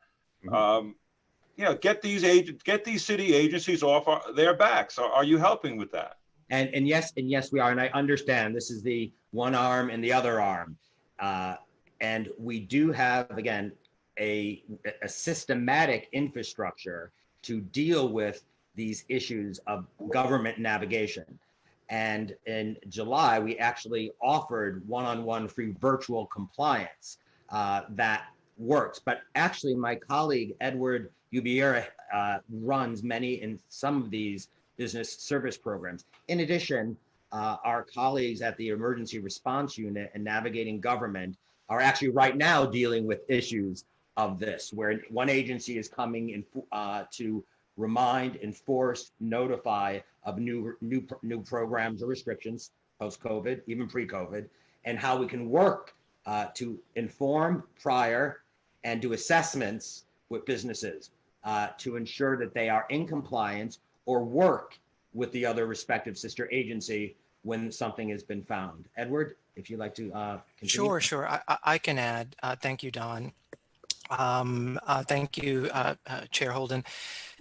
Get these city agencies off their backs. Are you helping with that? And yes, we are. And I understand this is the one arm and the other arm. And we do have, again, a systematic infrastructure to deal with these issues of government navigation. And in July, we actually offered one-on-one free virtual compliance that works. But actually, my colleague, Edward Ubiera, runs many in some of these business service programs. In addition, our colleagues at the Emergency Response Unit and Navigating Government are actually right now dealing with issues of this, where one agency is coming in to remind, enforce, notify of new programs or restrictions post-COVID, even pre-COVID, and how we can work to inform prior and do assessments with businesses to ensure that they are in compliance or work with the other respective sister agency when something has been found. Edward, if you'd like to continue. Sure. I can add. Thank you, Don. Thank you, Chair Holden.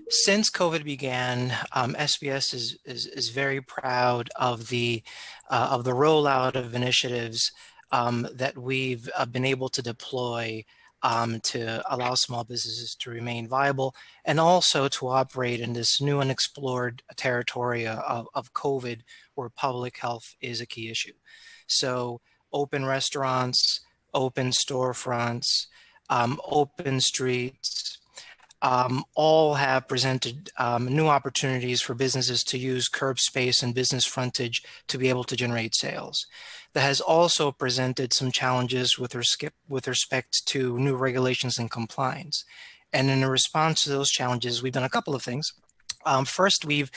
Since COVID began, SBS is very proud of the rollout of initiatives that we've been able to deploy to allow small businesses to remain viable and also to operate in this new and explored territory of COVID, where public health is a key issue. So open restaurants, open storefronts, open streets, all have presented new opportunities for businesses to use curb space and business frontage to be able to generate sales. That has also presented some challenges with respect to new regulations and compliance. And in response to those challenges, we've done a couple of things. First, we've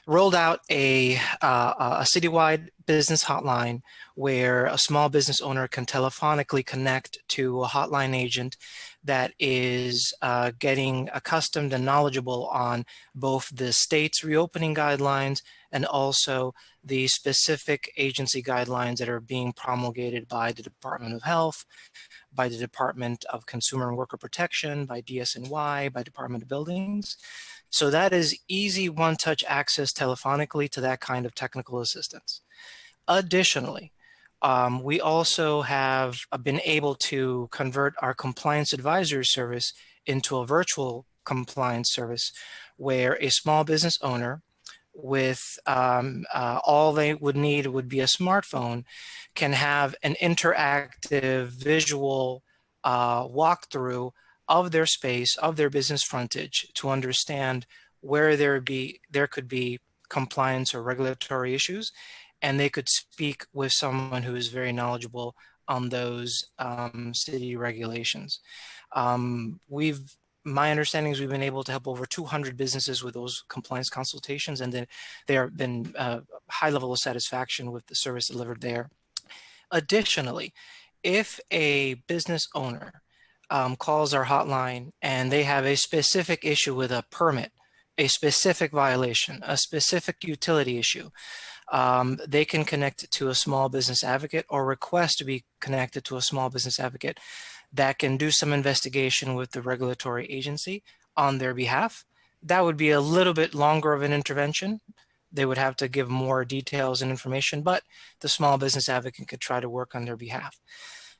rolled out a citywide business hotline where a small business owner can telephonically connect to a hotline agent that is getting accustomed and knowledgeable on both the state's reopening guidelines and also the specific agency guidelines that are being promulgated by the Department of Health, by the Department of Consumer and Worker Protection, by DSNY, by Department of Buildings. So that is easy one-touch access telephonically to that kind of technical assistance. Additionally, we also have been able to convert our compliance advisory service into a virtual compliance service where a small business owner with all they would need would be a smartphone can have an interactive visual walkthrough of their space, of their business frontage, to understand where there could be compliance or regulatory issues, and they could speak with someone who is very knowledgeable on those city regulations. We've my understanding is we've been able to help over 200 businesses with those compliance consultations, and then there have been high level of satisfaction with the service delivered there. Additionally, if a business owner calls our hotline and they have a specific issue with a permit, a specific violation, a specific utility issue, they can connect it to a small business advocate or request to be connected to a small business advocate that can do some investigation with the regulatory agency on their behalf. That would be a little bit longer of an intervention. They would have to give more details and information, but the small business advocate could try to work on their behalf.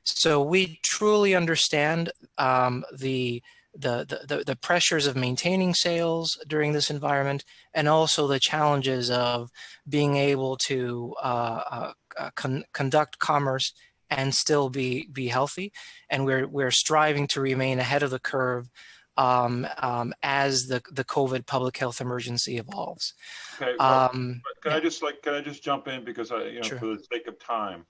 So we truly understand the pressures of maintaining sales during this environment, and also the challenges of being able to conduct commerce and still be healthy. And we're striving to remain ahead of the curve as the COVID public health emergency evolves. Okay, but can I just jump in, because Sure. for the sake of time,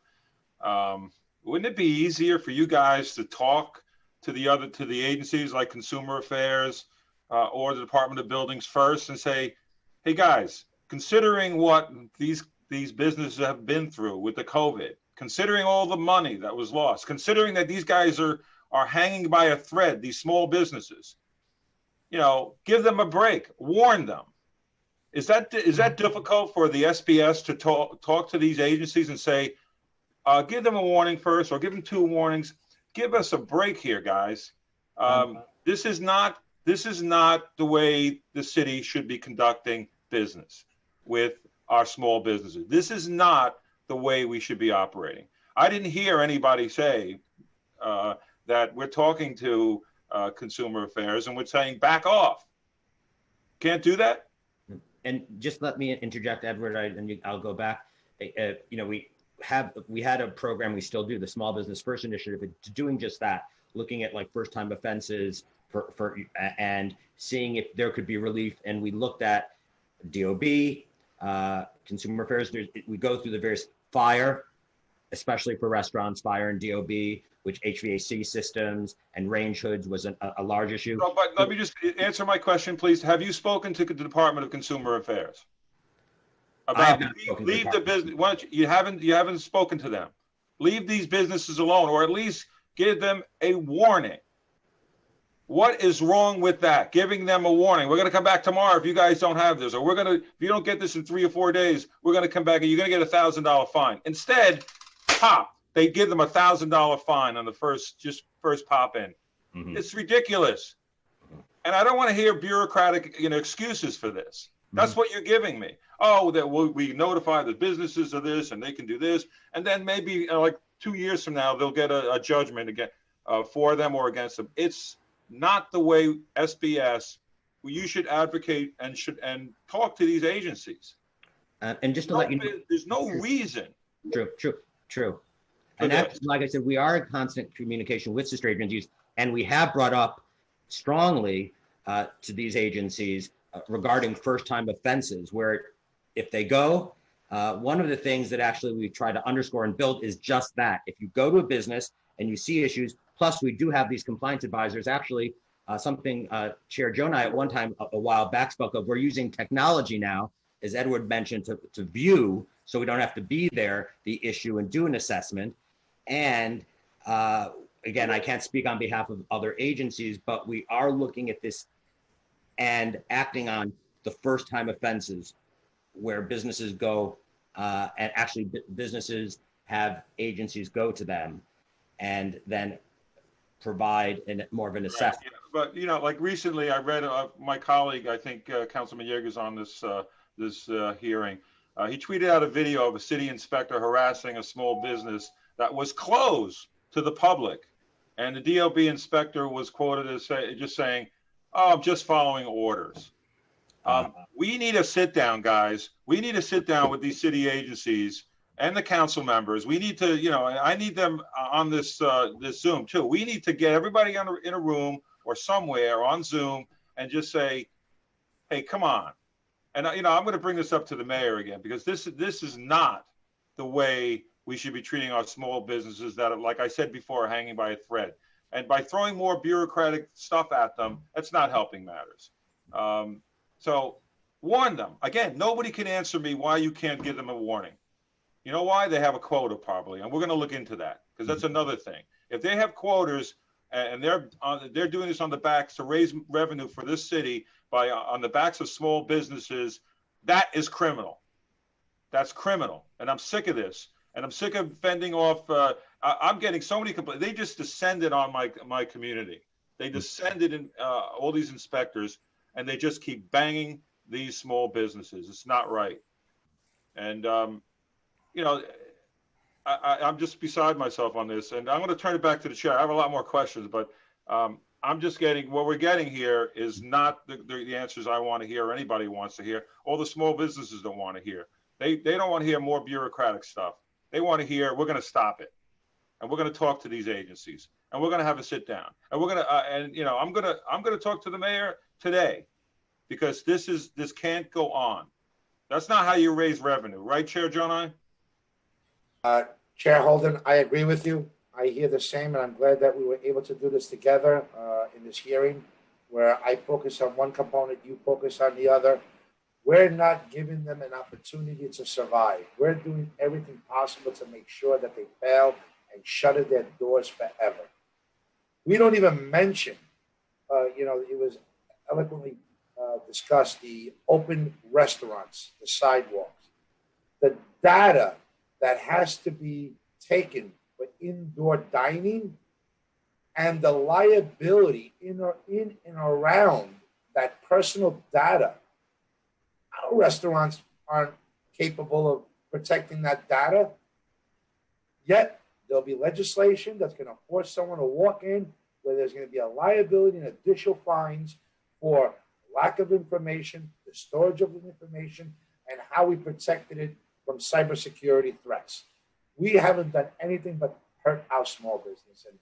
wouldn't it be easier for you guys to talk to the agencies like Consumer Affairs or the Department of Buildings first and say, hey guys, considering what these businesses have been through with the COVID, considering all the money that was lost, considering that these guys are hanging by a thread, these small businesses, give them a break, warn them. Is that difficult for the SBS to talk to these agencies and say, give them a warning first, or give them 2 warnings? Give us a break here, guys. This is not the way the city should be conducting business with our small businesses. This is not the way we should be operating. I didn't hear anybody say that we're talking to Consumer Affairs and we're saying back off. Can't do that. And just let me interject, Edward, and I'll go back. We had a program, we still do, the Small Business First Initiative, doing just that, looking at like first-time offenses and seeing if there could be relief. And we looked at DOB, Consumer Affairs. We go through the various fire, especially for restaurants, fire and DOB, which HVAC systems and range hoods was a large issue. No, but let me just answer my question, please. Have you spoken to the Department of Consumer Affairs about leave the business? Why don't you haven't spoken to them? Leave these businesses alone, or at least give them a warning. What is wrong with that? Giving them a warning. We're going to come back tomorrow if you guys don't have this, or if you don't get this in 3 or 4 days, we're going to come back and you're going to get $1,000 fine. Instead, they give them $1,000 fine on the first pop in. Mm-hmm. It's ridiculous. And I don't want to hear bureaucratic excuses for this. That's what you're giving me. Oh, that we notify the businesses of this and they can do this. And then maybe like 2 years from now, they'll get a judgment again for them or against them. It's not the way SBS, you should advocate and talk to these agencies. And just to let you know, there's no reason. True. And that's, like I said, we are in constant communication with sister agencies, and we have brought up strongly to these agencies regarding first-time offenses, where if they go, one of the things that actually we try to underscore and build is just that. If you go to a business and you see issues, plus we do have these compliance advisors, actually something Chair Joe and I at one time a while back spoke of, we're using technology now, as Edward mentioned, to view, so we don't have to be there, the issue and do an assessment. And again, I can't speak on behalf of other agencies, but we are looking at this and acting on the first-time offenses where businesses go and actually businesses have agencies go to them and then provide more of an assessment. Right. Yeah. But like recently, I read my colleague, I think Councilman Yeager's on this hearing. He tweeted out a video of a city inspector harassing a small business that was closed to the public, and the DOB inspector was quoted as just saying, "Oh, I'm just following orders." We need to sit down, guys. We need to sit down with these city agencies and the council members. We need to, I need them on this Zoom too. We need to get everybody in a room or somewhere on Zoom and just say, "Hey, come on." And I'm going to bring this up to the mayor again, because this is not the way we should be treating our small businesses that, like I said before, are hanging by a thread. And by throwing more bureaucratic stuff at them, that's not helping matters. So warn them. Again, nobody can answer me why you can't give them a warning. You know why? They have a quota probably, and we're going to look into that because that's another thing. If they have quotas and they're doing this on the backs to raise revenue for this city by on the backs of small businesses, that is criminal. That's criminal, and I'm sick of this. And I'm sick of fending off. I'm getting so many complaints. They just descended on my community. They descended in all these inspectors, and they just keep banging these small businesses. It's not right. And you know, I'm just beside myself on this. And I'm going to turn it back to the chair. I have a lot more questions, but I'm just getting what we're getting here is not the answers I want to hear or anybody wants to hear. All the small businesses don't want to hear. They don't want to hear more bureaucratic stuff. They want to hear we're going to stop it, and we're going to talk to these agencies, and we're going to have a sit down, and we're going to and you know I'm going to talk to the mayor today, because this can't go on. That's not how you raise revenue, right, Chair Jonai? Chair Holden, I agree with you. I hear the same, and I'm glad that we were able to do this together in this hearing, where I focus on one component, you focus on the other. We're not giving them an opportunity to survive. We're doing everything possible to make sure that they fail and shutter their doors forever. We don't even mention, you know, it was eloquently discussed, the open restaurants, the sidewalks, the data that has to be taken for indoor dining, and the liability in and around that personal data. Our restaurants aren't capable of protecting that data. Yet there'll be legislation that's going to force someone to walk in where there's going to be a liability and additional fines for lack of information, the storage of the information, and how we protected it from cybersecurity threats. We haven't done anything but hurt our small business. And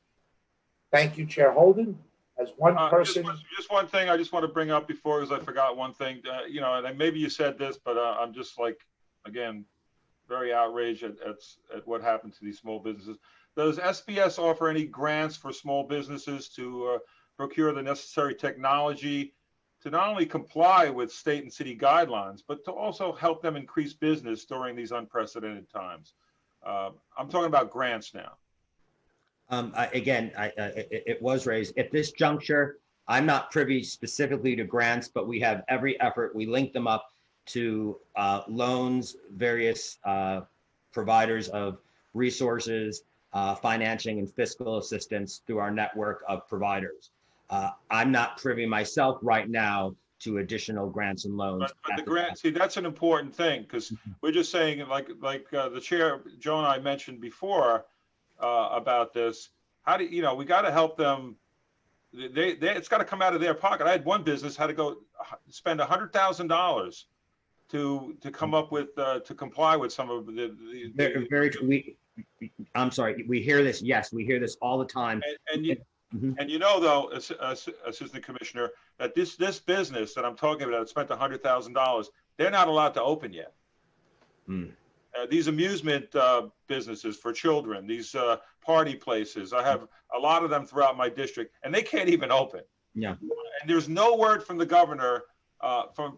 thank you, Chair Holden. As one person, just one thing I just want to bring up before, because I forgot one thing. You know, and maybe you said this, but I'm just like, again, very outraged at what happened to these small businesses. Does SBS offer any grants for small businesses to procure the necessary technology to not only comply with state and city guidelines, but to also help them increase business during these unprecedented times? I'm talking about grants now. It was raised. At this juncture, I'm not privy specifically to grants, but we have every effort. We link them up to loans, various providers of resources, financing and fiscal assistance through our network of providers. I'm not privy myself right now to additional grants and loans. But the grant, see, that's an important thing, because we're just saying, like the chair, Joe and I mentioned before, about this. How do you know? We got to help them. It's got to come out of their pocket. I had one business had to go spend $100,000 to come up with to comply with some of the I'm sorry. We hear this. Yes, we hear this all the time. And you know, though, Assistant Commissioner, that this business that I'm talking about spent $100,000. They're not allowed to open yet. These amusement businesses for children, these party places, I have a lot of them throughout my district, and they can't even open. Yeah. And there's no word from the governor,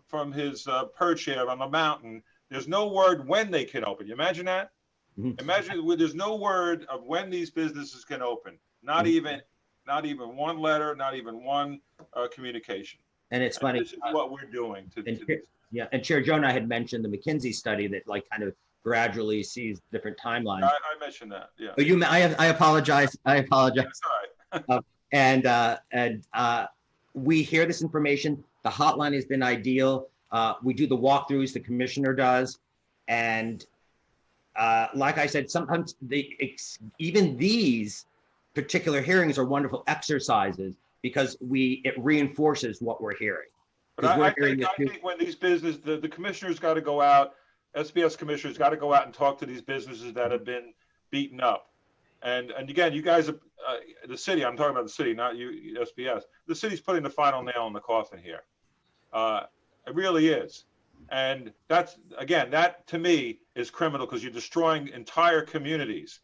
from his perch here on the mountain. There's no word when they can open. You imagine that? Imagine there's no word of when these businesses can open. Not even one letter, not even one communication. And it's funny. This is what we're doing yeah. And Chair Joe and I had mentioned the McKinsey study that like kind of gradually sees different timelines. I mentioned that. Yeah. But I apologize. I apologize. That's all right. We hear this information. The hotline has been ideal. We do the walkthroughs, the commissioner does. And like I said, sometimes even these particular hearings are wonderful exercises because it reinforces what we're hearing. But I think when these businesses, the commissioners got to go out, SBS commissioners got to go out and talk to these businesses that have been beaten up. And again, you guys, the city, I'm talking about the city, not you, SBS. The city's putting the final nail in the coffin here. It really is. And that's, again, that to me is criminal because you're destroying entire communities.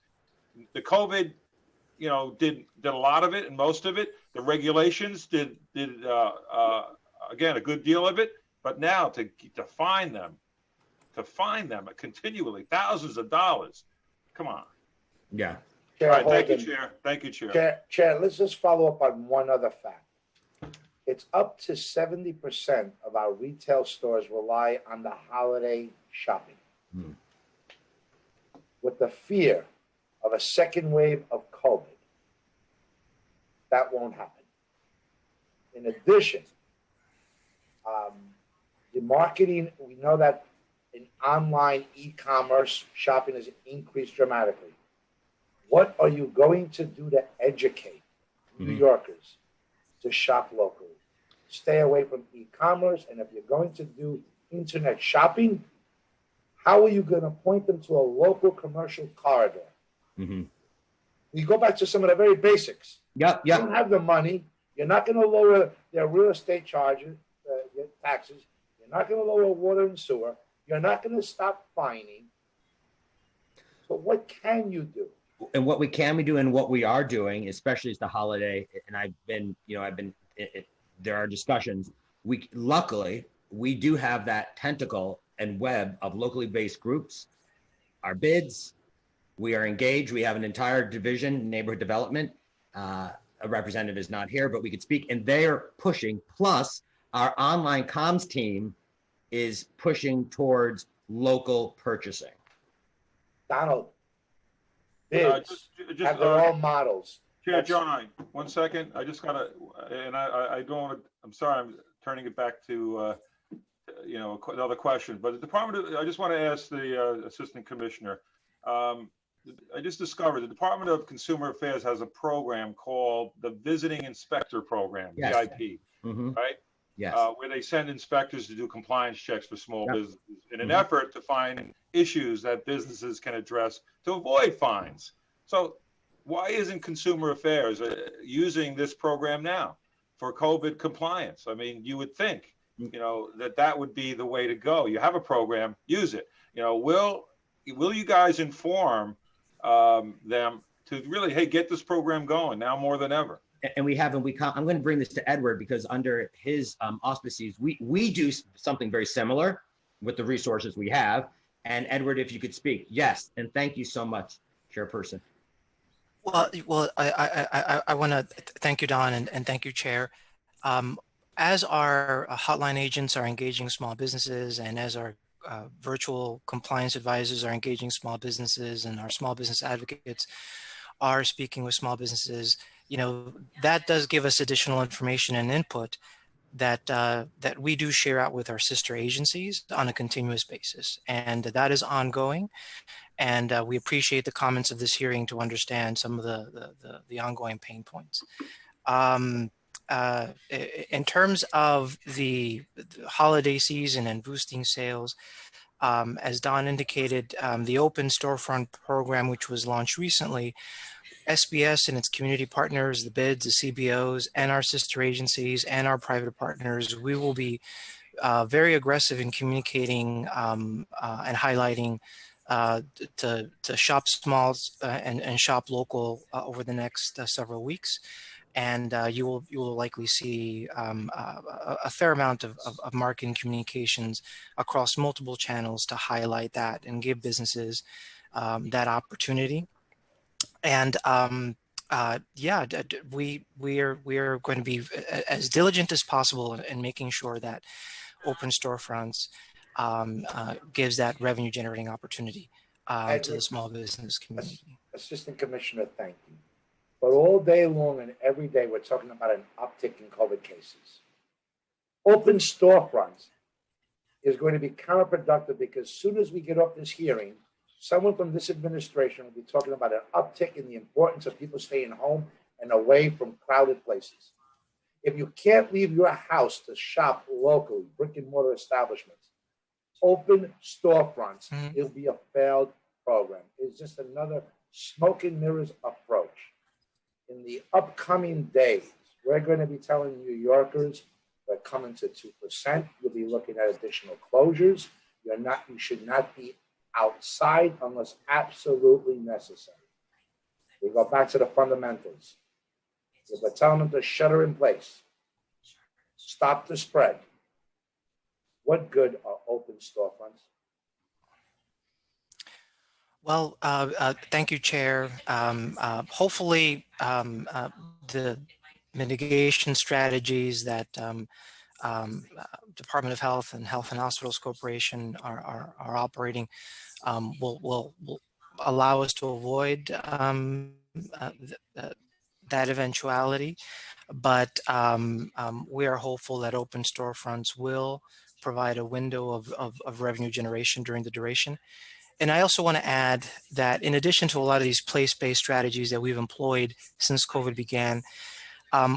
The COVID you know, did a lot of it and most of it. The regulations did again, a good deal of it, but now to find them continually, thousands of dollars. Come on. Yeah. Chair All right, thank you, Holden, Chair. Thank you, Chair. Chair, let's just follow up on one other fact. It's up to 70% of our retail stores rely on the holiday shopping. Hmm. With the fear of a second wave of COVID, that won't happen. In addition, the marketing, we know that in online e-commerce, shopping has increased dramatically. What are you going to do to educate New Yorkers to shop locally? Stay away from e-commerce, and if you're going to do internet shopping, how are you going to point them to a local commercial corridor? Mm-hmm. We go back to some of the very basics. Yep. You don't have the money. You're not going to lower their real estate charges, taxes. You're not going to lower water and sewer. You're not going to stop fining. So what can you do? And what we can do and what we are doing, especially as the holiday, and there are discussions. Luckily, we do have that tentacle and web of locally based groups. Our bids, we are engaged. We have an entire division, neighborhood development. A representative is not here, but we could speak, and they are pushing. Plus, our online comms team is pushing towards local purchasing. Donald, bids have their own models. Chair John, 1 second. I just gotta, and I don't want to. I'm sorry. I'm turning it back to another question. But the Department, I just want to ask the Assistant Commissioner. I just discovered the Department of Consumer Affairs has a program called the Visiting Inspector Program, Yes. VIP, Mm-hmm. right? Yes. Where they send inspectors to do compliance checks for small Yep. businesses in an effort to find issues that businesses can address to avoid fines. So why isn't Consumer Affairs using this program now for COVID compliance? I mean, you would think, that would be the way to go. You have a program, use it. Will you guys inform them to really, hey, get this program going now more than ever? And we have, I'm going to bring this to Edward because under his auspices, we do something very similar with the resources we have. And Edward, if you could speak. Yes. And thank you so much, Chairperson. Well, I want to thank you, Don, and thank you, Chair. As our hotline agents are engaging small businesses, and as our virtual compliance advisors are engaging small businesses, and our small business advocates are speaking with small businesses, that does give us additional information and input that we do share out with our sister agencies on a continuous basis, and that is ongoing. And we appreciate the comments of this hearing to understand some of the ongoing pain points. In terms of the holiday season and boosting sales, as Don indicated, the Open Storefront program, which was launched recently, SBS and its community partners, the BIDs, the CBOs, and our sister agencies and our private partners, we will be very aggressive in communicating and highlighting to shop small and shop local over the next several weeks. And you will likely see a fair amount of marketing communications across multiple channels to highlight that and give businesses that opportunity. And we are going to be as diligent as possible in making sure that Open Storefronts gives that revenue generating opportunity to the small business community. Assistant Commissioner, thank you. But all day long and every day, we're talking about an uptick in COVID cases. Open Storefronts is going to be counterproductive because as soon as we get off this hearing, someone from this administration will be talking about an uptick in the importance of people staying home and away from crowded places. If you can't leave your house to shop locally, brick and mortar establishments, Open Storefronts, it'll be a failed program. It's just another smoke and mirrors approach. In the upcoming days, we're going to be telling New Yorkers we're coming to 2%. You'll be looking at additional closures. You should not be outside unless absolutely necessary. We go back to the fundamentals. We're telling them to shutter in place. Stop the spread. What good are open storefronts? Well, thank you, Chair. Hopefully, the mitigation strategies that Department of Health and Hospitals Corporation are operating will allow us to avoid that eventuality. But we are hopeful that open storefronts will provide a window of revenue generation during the duration. And I also want to add that in addition to a lot of these place-based strategies that we've employed since COVID began,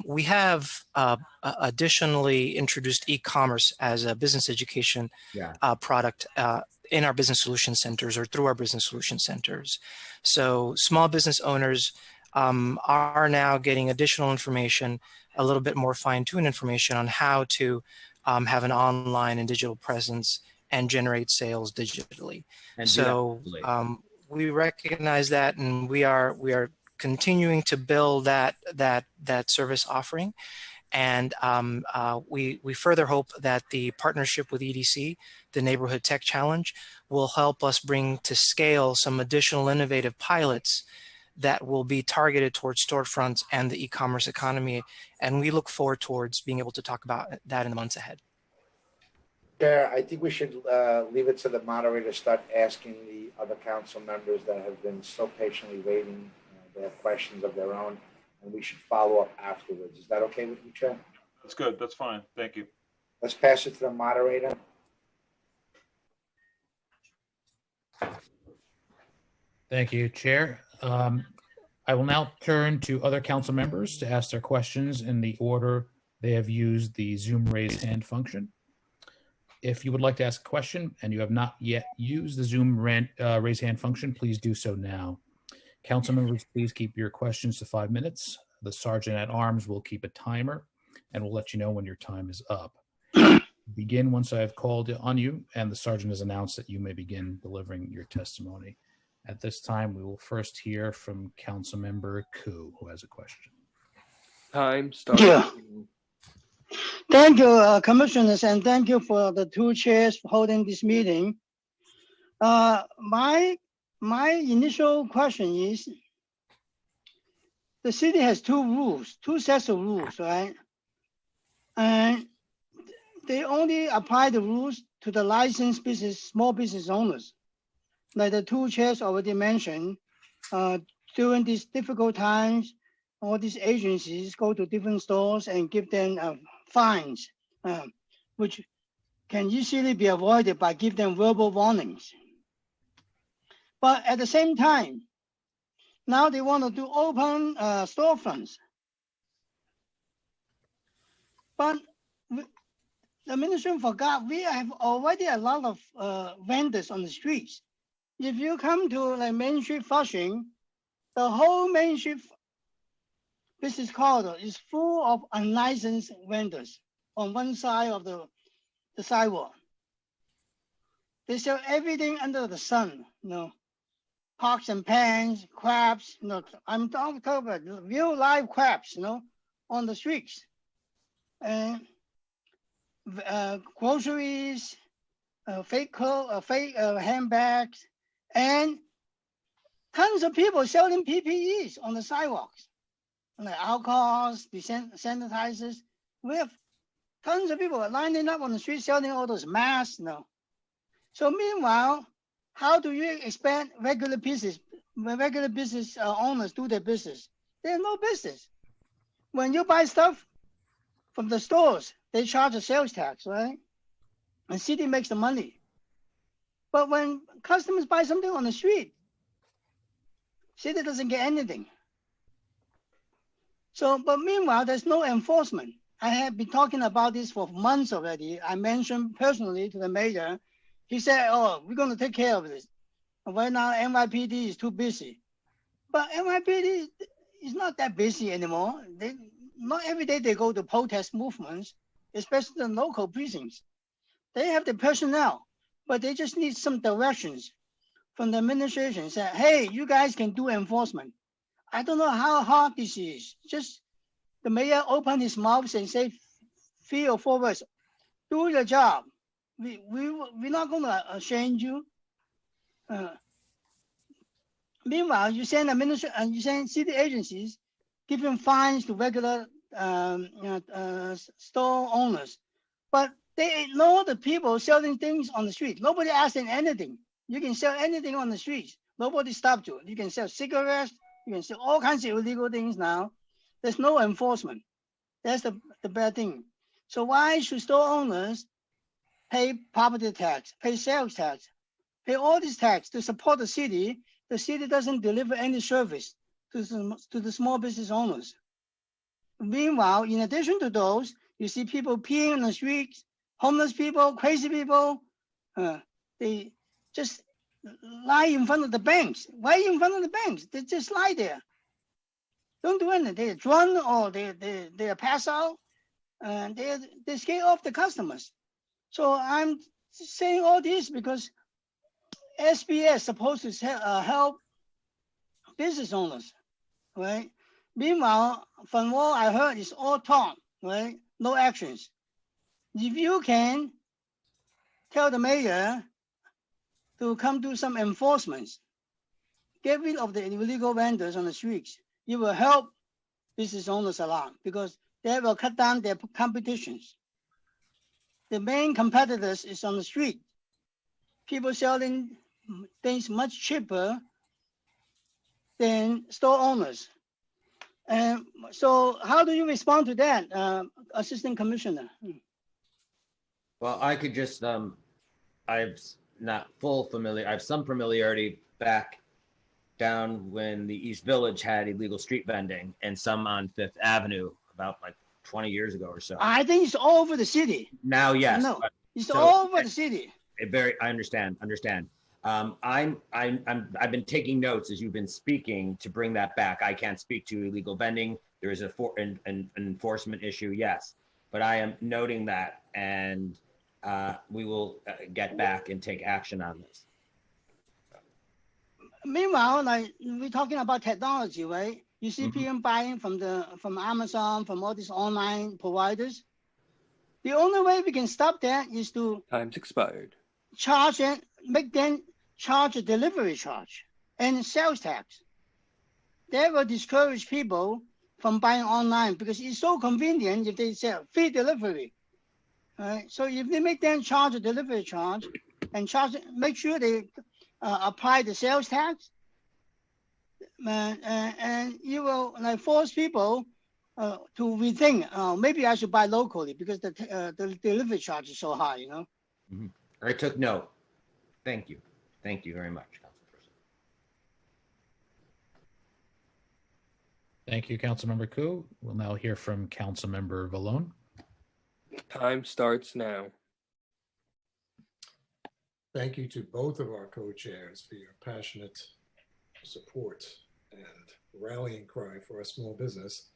we have additionally introduced e-commerce as a business education product in our business solution centers or through our business solution centers. So small business owners are now getting additional information, a little bit more fine-tuned information on how to have an online and digital presence and generate sales digitally. And so we recognize that, and we are continuing to build that service offering. And we further hope that the partnership with EDC, the Neighborhood Tech Challenge, will help us bring to scale some additional innovative pilots that will be targeted towards storefronts and the e-commerce economy. And we look forward towards being able to talk about that in the months ahead. Chair, I think we should leave it to the moderator to start asking the other council members that have been so patiently waiting. They have questions of their own, and we should follow up afterwards. Is that okay with you, Chair? That's good. That's fine. Thank you. Let's pass it to the moderator. Thank you, Chair. I will now turn to other council members to ask their questions in the order they have used the Zoom raise hand function. If you would like to ask a question and you have not yet used the Zoom raise hand function, please do so now. Council members, please keep your questions to 5 minutes. The Sergeant at Arms will keep a timer and will let you know when your time is up. Begin once I have called on you and the Sergeant has announced that you may begin delivering your testimony. At this time, we will first hear from Council Member Koo, who has a question. Time starts. Yeah. Thank you, Commissioners, and thank you for the two chairs for holding this meeting. My initial question is, the city has two sets of rules, right? And they only apply the rules to the licensed small business owners. Like the two chairs already mentioned, during these difficult times, all these agencies go to different stores and give them fines, which can easily be avoided by giving them verbal warnings. But at the same time, now they want to do open storefronts. But the administration forgot we have already a lot of vendors on the streets. If you come to like Main Street Flushing, the whole Main Street business corridor is full of unlicensed vendors on one side of the sidewalk. They sell everything under the sun, pots and pans, crabs, I'm talking about real live crabs, on the streets. And groceries, fake clothes, fake handbags, and tons of people selling PPEs on the sidewalks, like alcohols, sanitizers. We have tons of people lining up on the street selling all those masks. So meanwhile, how do you expect regular business owners do their business? They have no business. When you buy stuff from the stores, they charge a sales tax, right? And city makes the money. But when customers buy something on the street, city doesn't get anything. So, but meanwhile, there's no enforcement. I have been talking about this for months already. I mentioned personally to the mayor. He said, oh, we're going to take care of this. Right now, NYPD is too busy. But NYPD is not that busy anymore. Not every day they go to protest movements, especially the local precincts. They have the personnel, but they just need some directions from the administration. Say, hey, you guys can do enforcement. I don't know how hard this is. Just the mayor opened his mouth and say 3 or 4 words, do your job. We're not going to change you. Meanwhile, you send you send city agencies giving fines to regular store owners, but they ignore the people selling things on the street. Nobody asking anything. You can sell anything on the streets. Nobody stopped you. You can sell cigarettes. You can sell all kinds of illegal things now. There's no enforcement. That's the bad thing. So why should store owners pay property tax, pay sales tax, pay all this tax to support the city? The city doesn't deliver any service to the small business owners. Meanwhile, in addition to those, you see people peeing on the streets, homeless people, crazy people. They just lie in front of the banks. Why in front of the banks? They just lie there. Don't do anything. They're drunk or they pass out, and they scare off the customers. So I'm saying all this because SBS supposed to help business owners, right? Meanwhile, from what I heard, it's all talk, right? No actions. If you can tell the mayor to come do some enforcements, get rid of the illegal vendors on the streets, it will help business owners a lot because they will cut down their competitions. The main competitors is on the street. People selling things much cheaper than store owners. And so how do you respond to that, Assistant Commissioner? Well, I could just, I've not full familiar, I have some familiarity back down when the East Village had illegal street vending and some on Fifth Avenue about like 20 years ago or so. I think it's all over the city. Now, yes. No, it's all over the city. I understand. I've been taking notes as you've been speaking to bring that back. I can't speak to illegal vending. There is an enforcement issue, yes, but I am noting that, and we will get back and take action on this. Meanwhile, like we're talking about technology, right? You see people buying from Amazon, from all these online providers. The only way we can stop that is to Time's expired. charge and make them charge a delivery charge and sales tax. That will discourage people from buying online because it's so convenient if they sell free delivery. Right? So if they make them charge a delivery charge and make sure they apply the sales tax, and you will like force people to rethink. Maybe I should buy locally because the delivery charge is so high. You know. Mm-hmm. I took note. Thank you. Thank you very much, Councilperson. Thank you, Councilmember Koo. We'll now hear from Councilmember Vallone. Time starts now. Thank you to both of our co-chairs for your passionate support and rallying cry for our small business.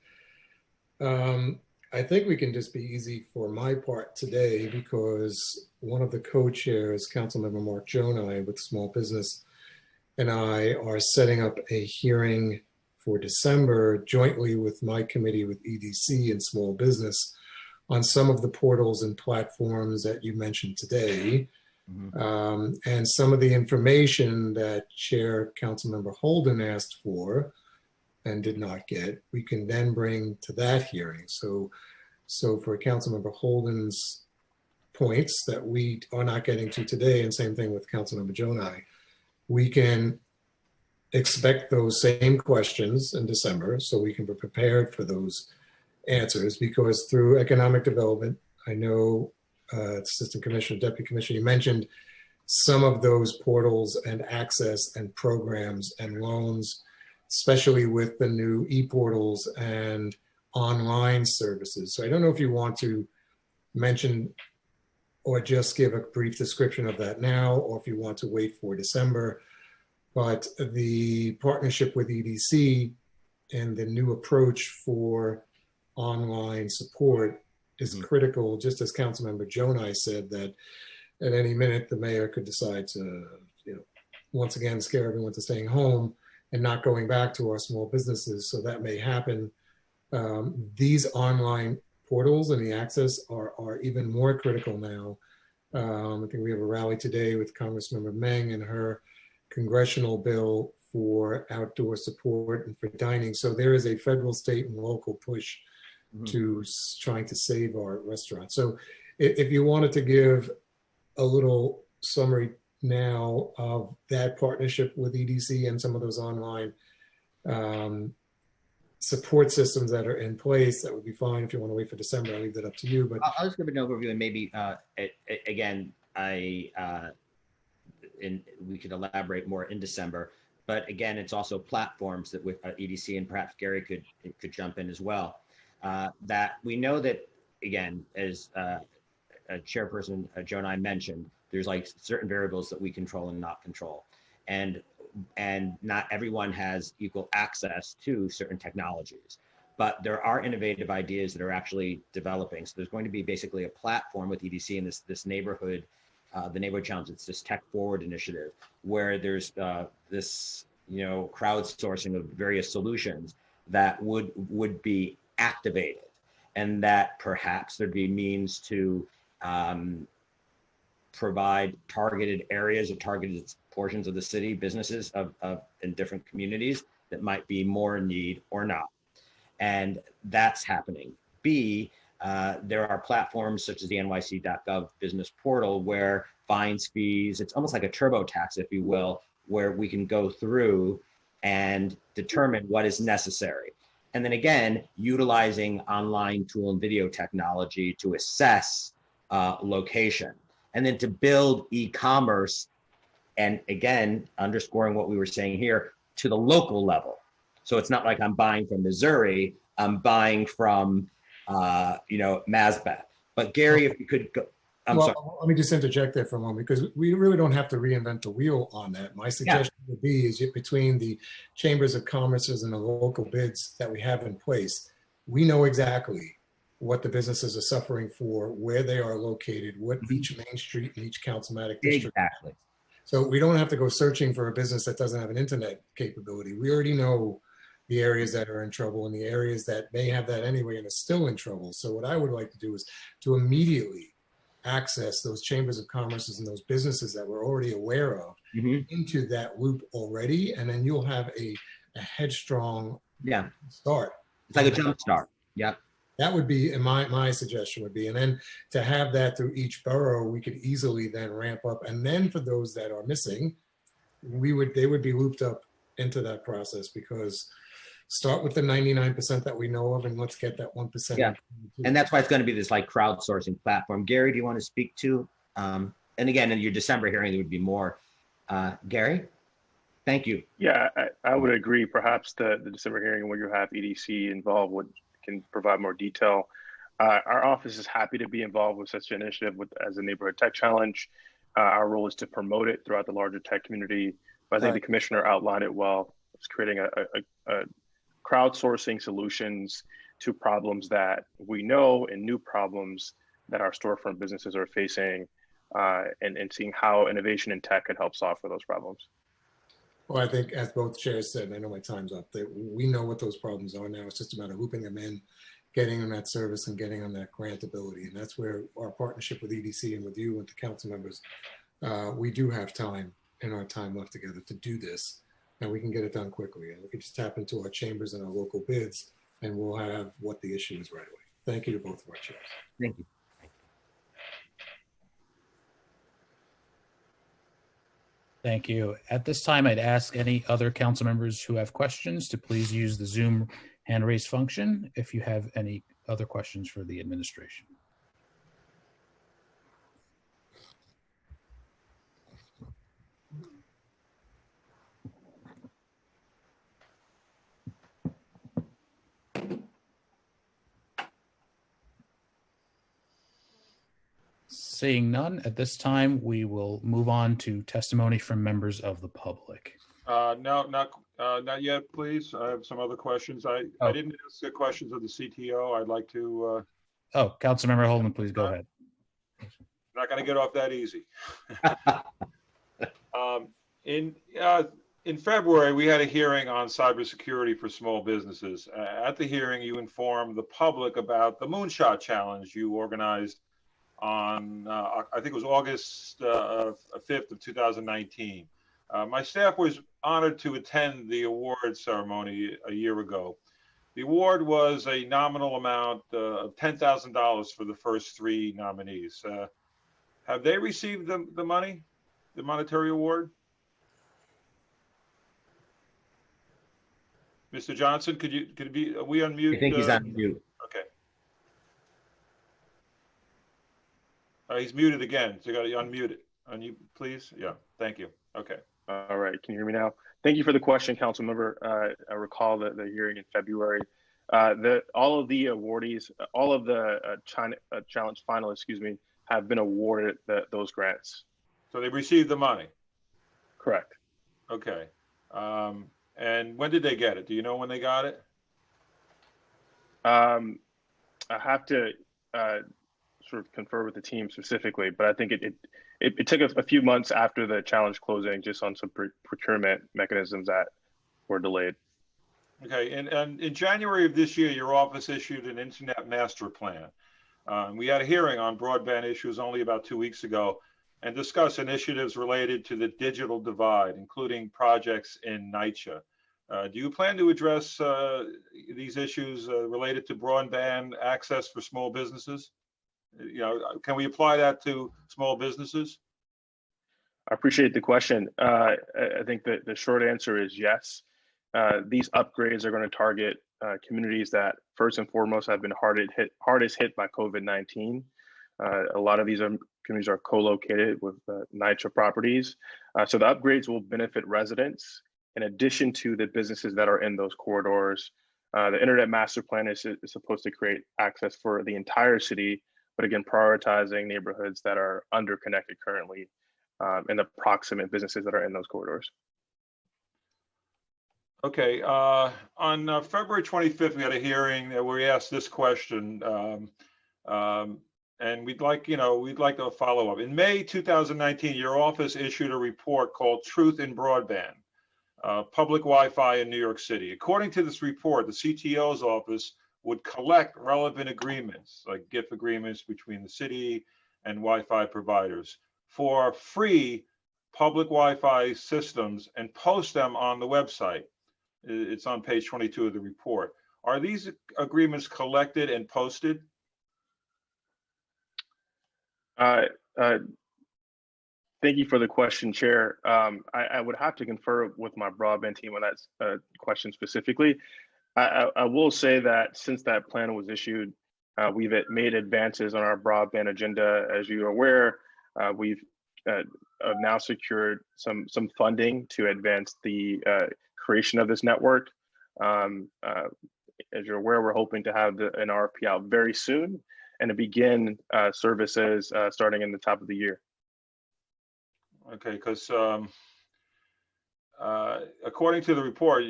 I think we can just be easy for my part today because one of the co-chairs, Councilmember Mark Gjonaj with Small Business, and I are setting up a hearing for December jointly with my committee with EDC and Small Business on some of the portals and platforms that you mentioned today. And some of the information that Chair Councilmember Holden asked for and did not get, we can then bring to that hearing. So for Councilmember Holden's points that we are not getting to today, and same thing with Councilmember Gjonaj, we can expect those same questions in December so we can be prepared for those answers, because through economic development, I know Assistant Commissioner, Deputy Commissioner, you mentioned some of those portals and access and programs and loans, especially with the new e-portals and online services. So I don't know if you want to mention or just give a brief description of that now, or if you want to wait for December. But the partnership with EDC and the new approach for online support is critical, just as Councilmember Gjonaj said, that at any minute the mayor could decide to, once again, scare everyone to staying home and not going back to our small businesses. So that may happen. These online portals and the access are even more critical now. I think we have a rally today with Congressmember Meng and her congressional bill for outdoor support and for dining. So there is a federal, state, and local push to trying to save our restaurants. So if you wanted to give a little summary now of that partnership with EDC and some of those online support systems that are in place, that would be fine. If you want to wait for December, I'll leave that up to you. But I'll just give an overview, and maybe again, we could elaborate more in December. But again, it's also platforms that with EDC, and perhaps Gary could jump in as well. That we know that, again, as Chairperson Joe and I mentioned, there's like certain variables that we control and not control, and not everyone has equal access to certain technologies. But there are innovative ideas that are actually developing. So there's going to be basically a platform with EDC and this neighborhood, the Neighborhood Challenge. It's this Tech Forward initiative where there's this crowdsourcing of various solutions that would be activated, and that perhaps there'd be means to provide targeted areas or targeted portions of the city, businesses in different communities that might be more in need or not. And that's happening. B, there are platforms such as the nyc.gov business portal where fines, fees, it's almost like a TurboTax, if you will, where we can go through and determine what is necessary. And then again, utilizing online tool and video technology to assess location, and then to build e-commerce, and again, underscoring what we were saying here, to the local level. So it's not like I'm buying from Missouri, I'm buying from, Masbeth. But Gary, if you could go, sorry. Let me just interject there for a moment, because we really don't have to reinvent the wheel on that. My suggestion would be is between the chambers of commerces and the local bids that we have in place, we know exactly what the businesses are suffering for, where they are located, what each main street in each councilmatic district. Exactly. So we don't have to go searching for a business that doesn't have an internet capability. We already know the areas that are in trouble and the areas that may have that anyway and are still in trouble. So what I would like to do is to immediately access those chambers of commerces and those businesses that we're already aware of into that loop already. And then you'll have a headstrong start. It's like a jump start. Yeah. That would be, and my suggestion would be, and then to have that through each borough, we could easily then ramp up. And then for those that are missing, they would be looped up into that process, because start with the 99% that we know of, and let's get that 1%. Yeah, and that's why it's going to be this like crowdsourcing platform. Gary, do you want to speak to, and again, in your December hearing, there would be more. Gary, thank you. Yeah, I would agree. Perhaps the December hearing where you have EDC involved can provide more detail. Our office is happy to be involved with such an initiative as a Neighborhood Tech Challenge. Our role is to promote it throughout the larger tech community. But I think the commissioner outlined it well. It's creating a crowdsourcing solutions to problems that we know and new problems that our storefront businesses are facing, and seeing how innovation in tech can help solve for those problems. Well, I think as both chairs said, and I know my time's up, that we know what those problems are now. It's just about looping them in, getting them that service, and getting them that grantability. And that's where our partnership with EDC and with you and the council members, we do have time and our time left together to do this, and we can get it done quickly. And we can just tap into our chambers and our local bids, and we'll have what the issue is right away. Thank you to both of our chairs. Thank you. Thank you. At this time, I'd ask any other council members who have questions to please use the Zoom hand raise function if you have any other questions for the administration. Seeing none, at this time, we will move on to testimony from members of the public. No, not yet, please. I have some other questions. I didn't ask the questions of the CTO. I'd like to. Councilmember Holden, please go ahead. Not going to get off that easy. In February, we had a hearing on cybersecurity for small businesses. At the hearing, you informed the public about the Moonshot Challenge you organized on, I think it was August 5th of 2019. My staff was honored to attend the award ceremony a year ago. The award was a nominal amount of $10,000 for the first 3 nominees. Have they received the money, the monetary award? Mr. Johnson, could we unmute? I think he's on mute. Okay. He's muted again, so you got to unmute it. Unmute, please. Yeah, thank you. Okay. All right, can you hear me now? Thank you for the question, council member. I recall the hearing in February. All of the awardees, all of the challenge finalists, excuse me, have been awarded those grants. So they received the money? Correct. Okay. And when did they get it? Do you know when they got it? I have to sort of confer with the team specifically, but I think it took a few months after the challenge closing, just on some procurement mechanisms that were delayed. Okay, and in January of this year, your office issued an internet master plan. We had a hearing on broadband issues only about 2 weeks ago and discussed initiatives related to the digital divide, including projects in NYCHA. Do you plan to address these issues related to broadband access for small businesses? You know, can we apply that to small businesses? I appreciate the question. I think that the short answer is yes. These upgrades are going to target communities that first and foremost have been hardest hit by COVID-19. A lot of these communities are co-located with NYCHA properties. So the upgrades will benefit residents in addition to the businesses that are in those corridors. The Internet Master Plan is supposed to create access for the entire city, but again, prioritizing neighborhoods that are underconnected currently and the proximate businesses that are in those corridors. Okay, on February 25th, we had a hearing where we asked this question, and we'd like a follow-up. In May 2019, your office issued a report called Truth in Broadband, Public Wi-Fi in New York City. According to this report, the CTO's office would collect relevant agreements, like GIF agreements between the city and Wi-Fi providers, for free public Wi-Fi systems and post them on the website. It's on page 22 of the report. Are these agreements collected and posted? Thank you for the question, Chair. I would have to confer with my broadband team on that question specifically. I will say that since that plan was issued, we've made advances on our broadband agenda. As you are aware, we've now secured some funding to advance the creation of this network. As you're aware, we're hoping to have an RFP out very soon and to begin services starting in the top of the year. Okay, because according to the report,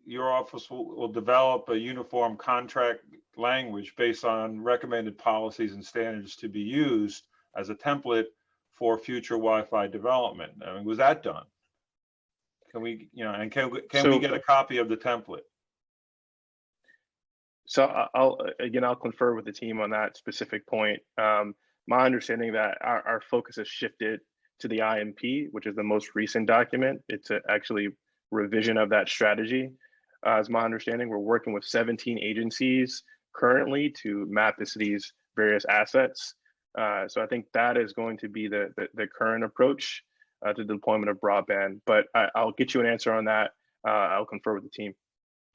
your office will develop a uniform contract language based on recommended policies and standards to be used as a template for future Wi-Fi development. I mean, was that done? Can we, and can we get a copy of the template? So I'll confer with the team on that specific point. My understanding that our focus has shifted to the IMP, which is the most recent document. It's actually revision of that strategy. As my understanding, we're working with 17 agencies currently to map the city's various assets. So I think that is going to be the current approach to the deployment of broadband. But I'll get you an answer on that. I'll confer with the team.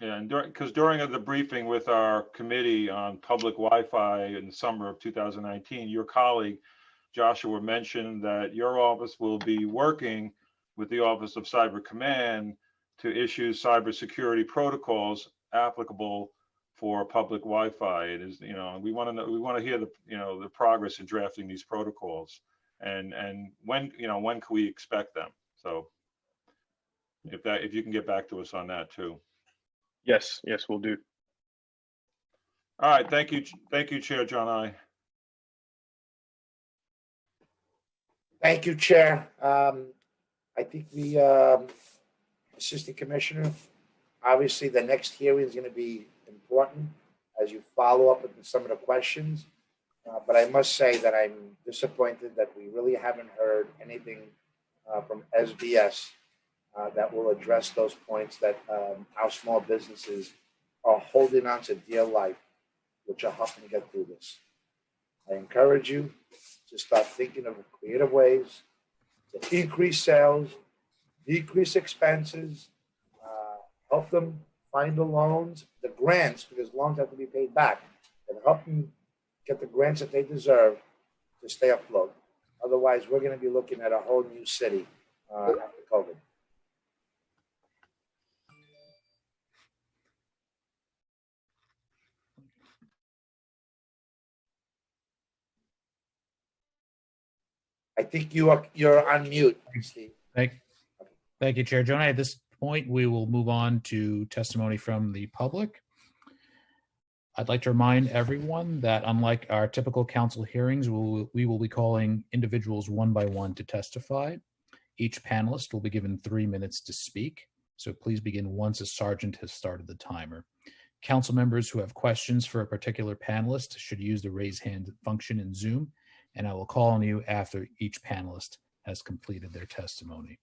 Yeah, and because during the briefing with our committee on public Wi-Fi in the summer of 2019, your colleague Joshua mentioned that your office will be working with the Office of Cyber Command to issue cybersecurity protocols applicable for public Wi-Fi. It is, we want to hear the progress in drafting these protocols, and when can we expect them? So if you can get back to us on that too. Yes, we'll do. All right, thank you, Chair John. Thank you, Chair. I think we Assistant Commissioner, obviously the next hearing is going to be important as you follow up with some of the questions. But I must say that I'm disappointed that we really haven't heard anything from SBS that will address those points that our small businesses are holding on to dear life, which are helping to get through this. I encourage you to start thinking of creative ways to increase sales, decrease expenses, help them find the loans, the grants, because loans have to be paid back, and help them get the grants that they deserve to stay afloat. Otherwise, we're going to be looking at a whole new city after COVID. I think you're on mute, Steve. Thank you, Chair Jonah. At this point, we will move on to testimony from the public. I'd like to remind everyone that unlike our typical council hearings, we will be calling individuals one by one to testify. Each panelist will be given 3 minutes to speak, so please begin once a sergeant has started the timer. Council members who have questions for a particular panelist should use the raise hand function in Zoom, and I will call on you after each panelist has completed their testimony.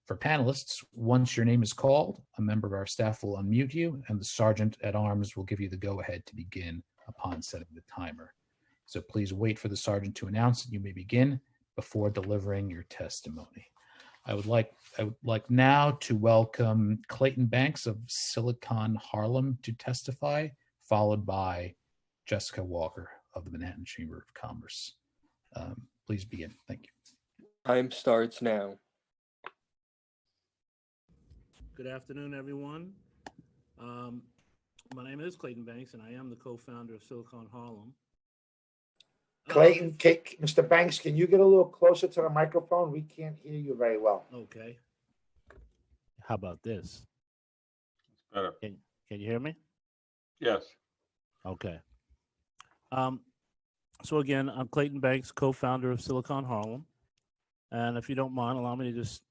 For panelists, once your name is called, a member of our staff will unmute you and the sergeant at arms will give you the go-ahead to begin upon setting the timer. So please wait for the sergeant to announce that you may begin before delivering your testimony. I would like now to welcome Clayton Banks of Silicon Harlem to testify, followed by Jessica Walker of the Manhattan Chamber of Commerce. Please begin. Thank you. Time starts now. Good afternoon, everyone. My name is Clayton Banks, and I am the co-founder of Silicon Harlem. Clayton, Mr. Banks, can you get a little closer to the microphone? We can't hear you very well. Okay. How about this? Better. Can you hear me? Yes. Okay. So again, I'm Clayton Banks, co-founder of Silicon Harlem. And if you don't mind, allow me to just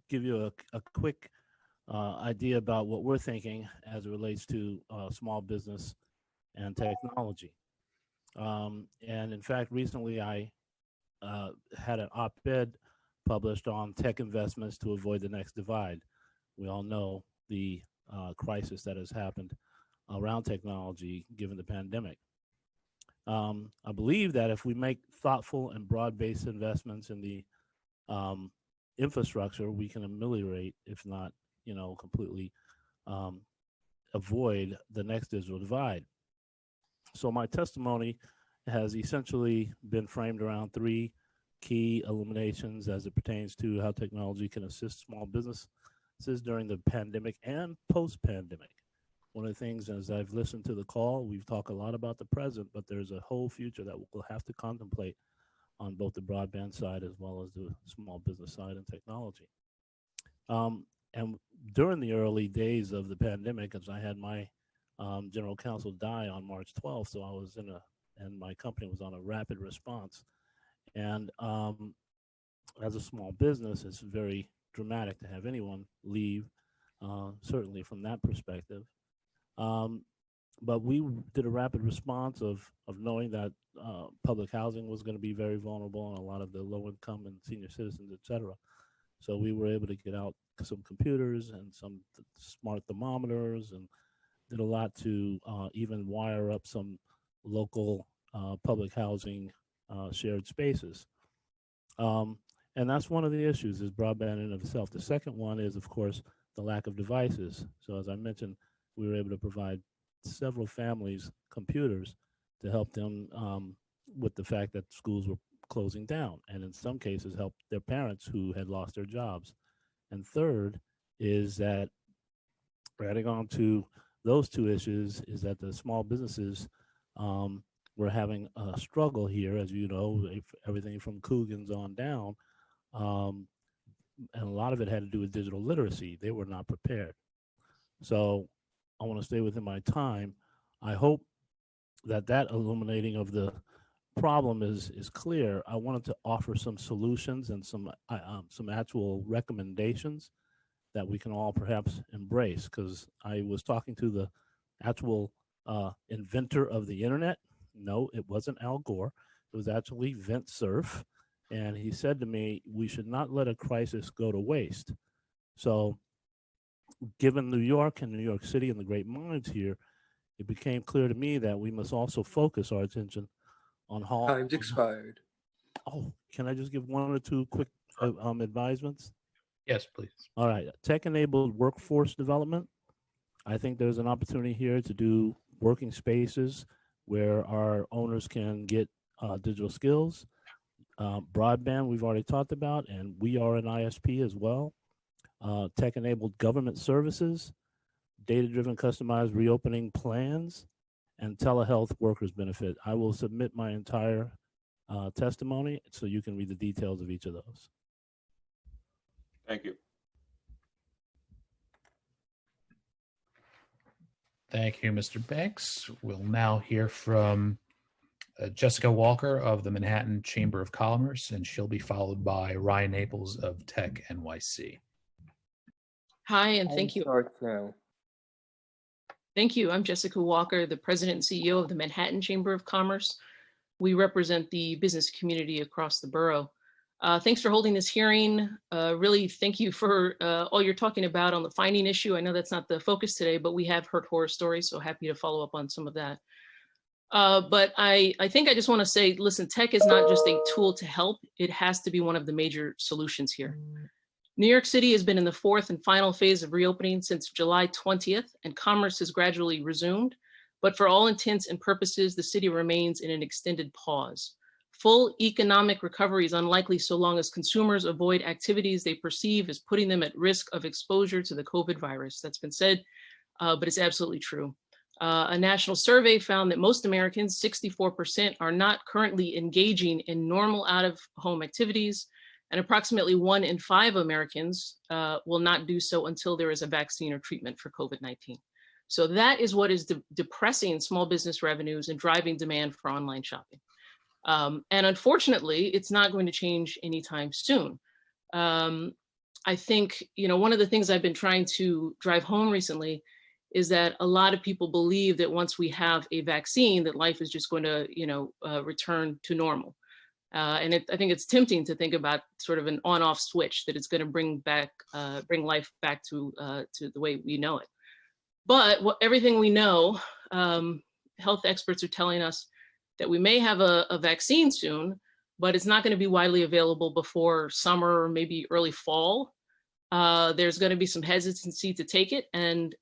give you a quick idea about what we're thinking as it relates to small business and technology. And in fact, recently I had an op-ed published on tech investments to avoid the next divide. We all know the crisis that has happened around technology given the pandemic. I believe that if we make thoughtful and broad-based investments in the infrastructure, we can ameliorate, if not, completely avoid the next digital divide. So my testimony has essentially been framed around 3 key illuminations as it pertains to how technology can assist small businesses during the pandemic and post-pandemic. One of the things, as I've listened to the call, we've talked a lot about the present, but there's a whole future that we'll have to contemplate on both the broadband side as well as the small business side and technology. And during the early days of the pandemic, as I had my general counsel die on March 12th, so I was and my company was on a rapid response. And as a small business, it's very dramatic to have anyone leave, certainly from that perspective. But we did a rapid response of knowing that public housing was going to be very vulnerable and a lot of the low income and senior citizens, et cetera. So we were able to get out some computers and some smart thermometers and did a lot to even wire up some local public housing shared spaces. And that's one of the issues is broadband in of itself. The second one is, of course, the lack of devices. So as I mentioned, we were able to provide several families computers to help them with the fact that schools were closing down, and in some cases help their parents who had lost their jobs. And third is that, adding on to those 2 issues, is that the small businesses were having a struggle here, as you know, everything from Coogan's on down, and a lot of it had to do with digital literacy. They were not prepared. So I want to stay within my time. I hope that illuminating of the problem is clear. I wanted to offer some solutions and some actual recommendations that we can all perhaps embrace. Because I was talking to the actual inventor of the internet. No, it wasn't Al Gore. It was actually Vint Cerf. And he said to me, we should not let a crisis go to waste. So given New York and New York City and the great minds here, it became clear to me that we must also focus our attention on how. Time's expired. Oh, can I just give one or two quick advisements? Yes, please. All right. Tech-enabled workforce development. I think there's an opportunity here to do working spaces where our owners can get digital skills. Broadband, we've already talked about, and we are an ISP as well. Tech-enabled government services, data-driven customized reopening plans, and telehealth workers benefit. I will submit my entire testimony so you can read the details of each of those. Thank you. Thank you, Mr. Banks. We'll now hear from Jessica Walker of the Manhattan Chamber of Commerce, and she'll be followed by Ryan Naples of Tech NYC. Hi, and thank you. Starts now. Thank you. I'm Jessica Walker, the President and CEO of the Manhattan Chamber of Commerce. We represent the business community across the borough. Thanks for holding this hearing. Really, thank you for all you're talking about on the finding issue. I know that's not the focus today, but we have heard horror stories, so happy to follow up on some of that. But I think I just want to say, listen, tech is not just a tool to help. It has to be one of the major solutions here. New York City has been in the fourth and final phase of reopening since July 20th, and commerce has gradually resumed. But for all intents and purposes, the city remains in an extended pause. Full economic recovery is unlikely so long as consumers avoid activities they perceive as putting them at risk of exposure to the COVID virus. That's been said, but it's absolutely true. A national survey found that most Americans, 64%, are not currently engaging in normal out-of-home activities, and approximately 1 in 5 Americans will not do so until there is a vaccine or treatment for COVID-19. So that is what is depressing small business revenues and driving demand for online shopping. And unfortunately, it's not going to change anytime soon. I think, one of the things I've been trying to drive home recently is that a lot of people believe that once we have a vaccine, that life is just going to, return to normal. And I think it's tempting to think about sort of an on-off switch that it's going to bring life back to the way we know it. But everything we know, health experts are telling us that we may have a vaccine soon, but it's not going to be widely available before summer or maybe early fall. There's going to be some hesitancy to take it, and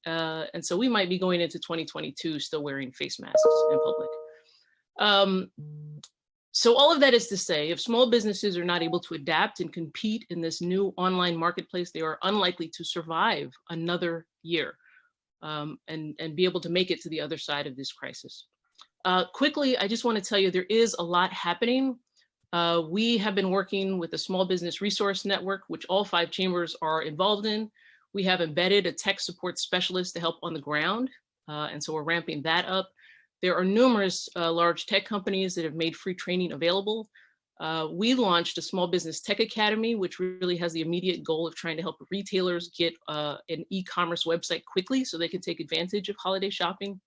so we might be going into 2022 still wearing face masks in public. So all of that is to say, if small businesses are not able to adapt and compete in this new online marketplace, they are unlikely to survive another year and be able to make it to the other side of this crisis. Quickly, I just want to tell you there is a lot happening. We have been working with the Small Business Resource Network, which all 5 chambers are involved in. We have embedded a tech support specialist to help on the ground, and so we're ramping that up. There are numerous large tech companies that have made free training available. We launched a Small Business Tech Academy, which really has the immediate goal of trying to help retailers get an e-commerce website quickly so they can take advantage of holiday shopping.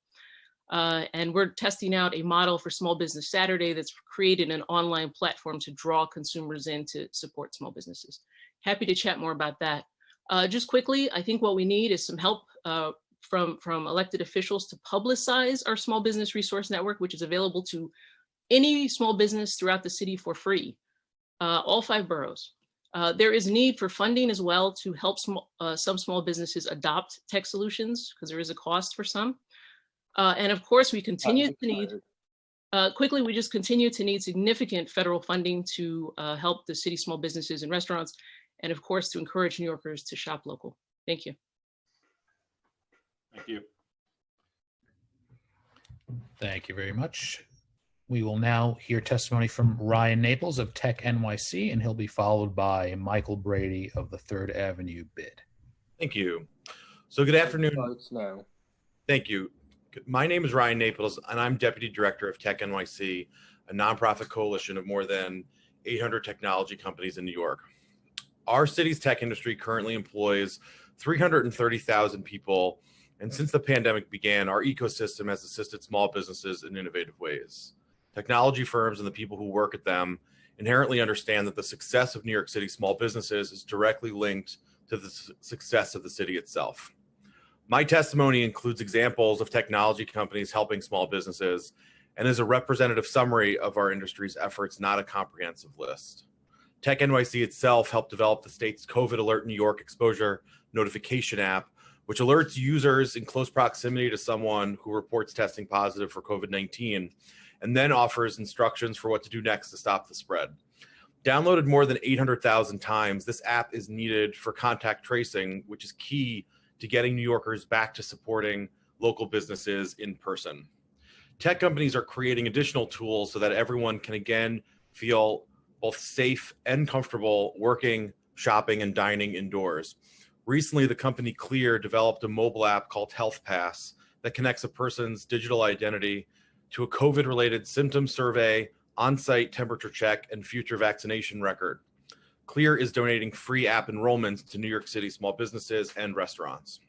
And we're testing out a model for Small Business Saturday that's created an online platform to draw consumers in to support small businesses. Happy to chat more about that. Just quickly, I think what we need is some help from elected officials to publicize our Small Business Resource Network, which is available to any small business throughout the city for free, all 5 boroughs. There is need for funding as well to help some small businesses adopt tech solutions because there is a cost for some. And of course, we continue to need, we just continue to need significant federal funding to help the city small businesses and restaurants, and of course, to encourage New Yorkers to shop local. Thank you. Thank you. Thank you very much. We will now hear testimony from Ryan Naples of Tech NYC, and he'll be followed by Michael Brady of the 3rd Avenue BID. Thank you. So good afternoon. Starts now. Thank you. My name is Ryan Naples, and I'm Deputy Director of Tech NYC, a nonprofit coalition of more than 800 technology companies in New York. Our city's tech industry currently employs 330,000 people. And since the pandemic began, our ecosystem has assisted small businesses in innovative ways. Technology firms and the people who work at them inherently understand that the success of New York City small businesses is directly linked to the success of the city itself. My testimony includes examples of technology companies helping small businesses and is a representative summary of our industry's efforts, not a comprehensive list. Tech NYC itself helped develop the state's COVID Alert New York exposure notification app, which alerts users in close proximity to someone who reports testing positive for COVID-19, and then offers instructions for what to do next to stop the spread. Downloaded more than 800,000 times, this app is needed for contact tracing, which is key to getting New Yorkers back to supporting local businesses in person. Tech companies are creating additional tools so that everyone can again feel both safe and comfortable working, shopping, and dining indoors. Recently, the company Clear developed a mobile app called Health Pass that connects a person's digital identity to a COVID-related symptom survey, on-site temperature check, and future vaccination record. Clear is donating free app enrollments to New York City small businesses and restaurants.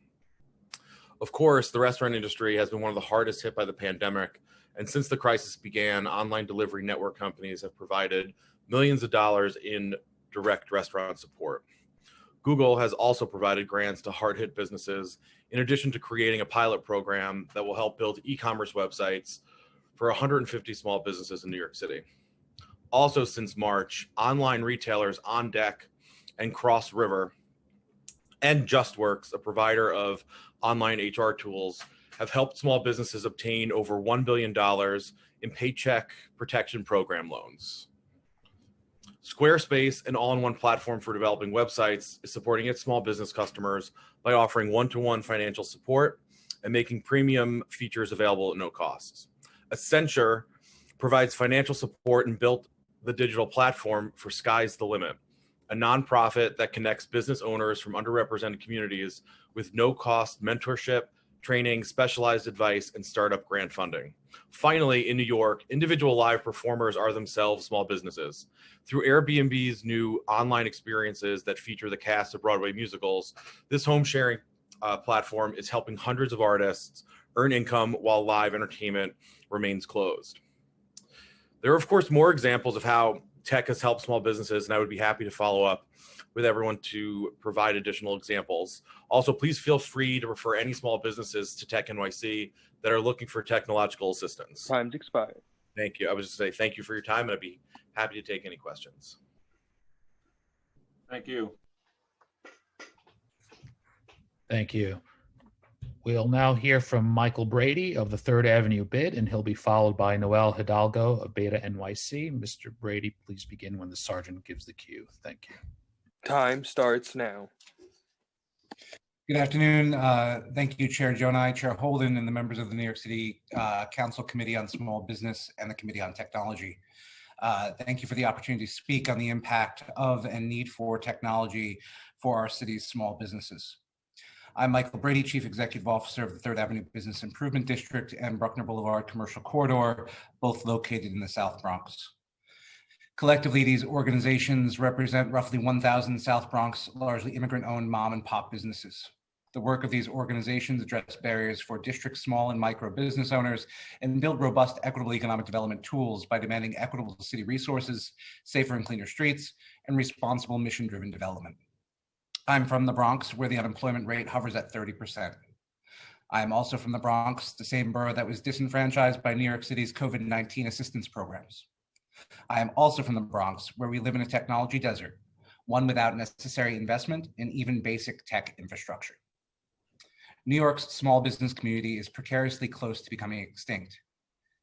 Of course, the restaurant industry has been one of the hardest hit by the pandemic, and since the crisis began, online delivery network companies have provided millions of dollars in direct restaurant support. Google has also provided grants to hard-hit businesses, in addition to creating a pilot program that will help build e-commerce websites for 150 small businesses in New York City. Also, since March, online retailers On Deck and Cross River and JustWorks, a provider of online HR tools, have helped small businesses obtain over $1 billion in Paycheck Protection Program loans. Squarespace, an all-in-one platform for developing websites, is supporting its small business customers by offering one-to-one financial support and making premium features available at no cost. Accenture provides financial support and built the digital platform for Sky's the Limit, a nonprofit that connects business owners from underrepresented communities with no-cost mentorship, training, specialized advice, and startup grant funding. Finally, in New York, individual live performers are themselves small businesses. Through Airbnb's new online experiences that feature the cast of Broadway musicals, this home sharing platform is helping hundreds of artists earn income while live entertainment remains closed. There are, of course, more examples of how tech has helped small businesses, and I would be happy to follow up with everyone to provide additional examples. Also, please feel free to refer any small businesses to Tech NYC that are looking for technological assistance. Time's expired. Thank you. I was just say thank you for your time, and I'd be happy to take any questions. Thank you. Thank you. We'll now hear from Michael Brady of the Third Avenue Bid, and he'll be followed by Noel Hidalgo of Beta NYC. Mr. Brady, please begin when the sergeant gives the cue. Thank you. Time starts now. Good afternoon. Thank you, Chair Jonai, Chair Holden, and the members of the New York City Council Committee on Small Business and the Committee on Technology. Thank you for the opportunity to speak on the impact of and need for technology for our city's small businesses. I'm Michael Brady, Chief Executive Officer of the Third Avenue Business Improvement District and Bruckner Boulevard Commercial Corridor, both located in the South Bronx. Collectively, these organizations represent roughly 1,000 South Bronx, largely immigrant-owned mom and pop businesses. The work of these organizations address barriers for district small and micro business owners and build robust equitable economic development tools by demanding equitable city resources, safer and cleaner streets, and responsible mission-driven development. I'm from the Bronx, where the unemployment rate hovers at 30%. I am also from the Bronx, the same borough that was disenfranchised by New York City's COVID-19 assistance programs. I am also from the Bronx, where we live in a technology desert, one without necessary investment in even basic tech infrastructure. New York's small business community is precariously close to becoming extinct.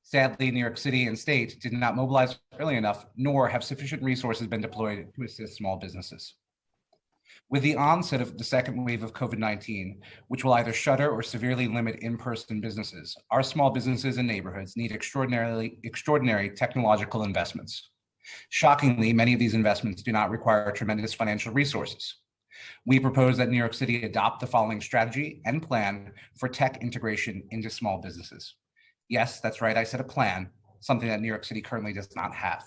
Sadly, New York City and state did not mobilize early enough, nor have sufficient resources been deployed to assist small businesses. With the onset of the second wave of COVID-19, which will either shutter or severely limit in-person businesses, our small businesses and neighborhoods need extraordinary technological investments. Shockingly, many of these investments do not require tremendous financial resources. We propose that New York City adopt the following strategy and plan for tech integration into small businesses. Yes, that's right, I said a plan, something that New York City currently does not have.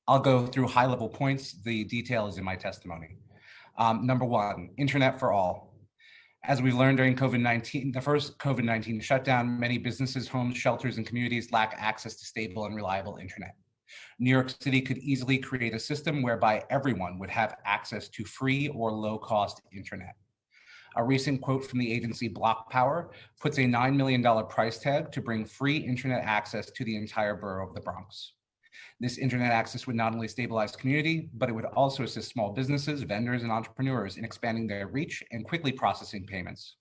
I'll go through high-level points. The detail is in my testimony. Number one, internet for all. As we learned during COVID-19, the first COVID-19 shutdown, many businesses, homes, shelters, and communities lack access to stable and reliable internet. New York City could easily create a system whereby everyone would have access to free or low-cost internet. A recent quote from the agency Block Power puts a $9 million price tag to bring free internet access to the entire borough of the Bronx. This internet access would not only stabilize the community, but it would also assist small businesses, vendors, and entrepreneurs in expanding their reach and quickly processing payments.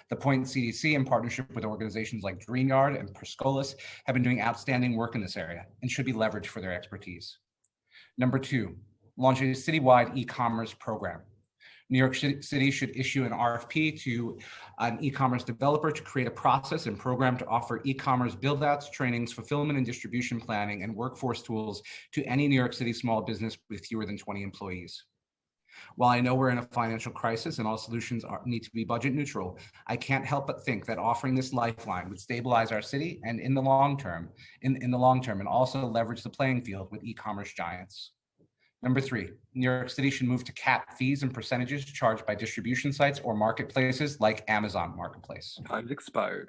The Point CDC, in partnership with organizations like DreamYard and Perscolis, have been doing outstanding work in this area and should be leveraged for their expertise. Number two, launch a citywide e-commerce program. New York City should issue an RFP to an e-commerce developer to create a process and program to offer e-commerce build-outs, trainings, fulfillment and distribution planning, and workforce tools to any New York City small business with fewer than 20 employees. While I know we're in a financial crisis and all solutions need to be budget neutral, I can't help but think that offering this lifeline would stabilize our city and in the long term, and also leverage the playing field with e-commerce giants. Number three, New York City should move to cap fees and percentages charged by distribution sites or marketplaces like Amazon Marketplace. Time's expired.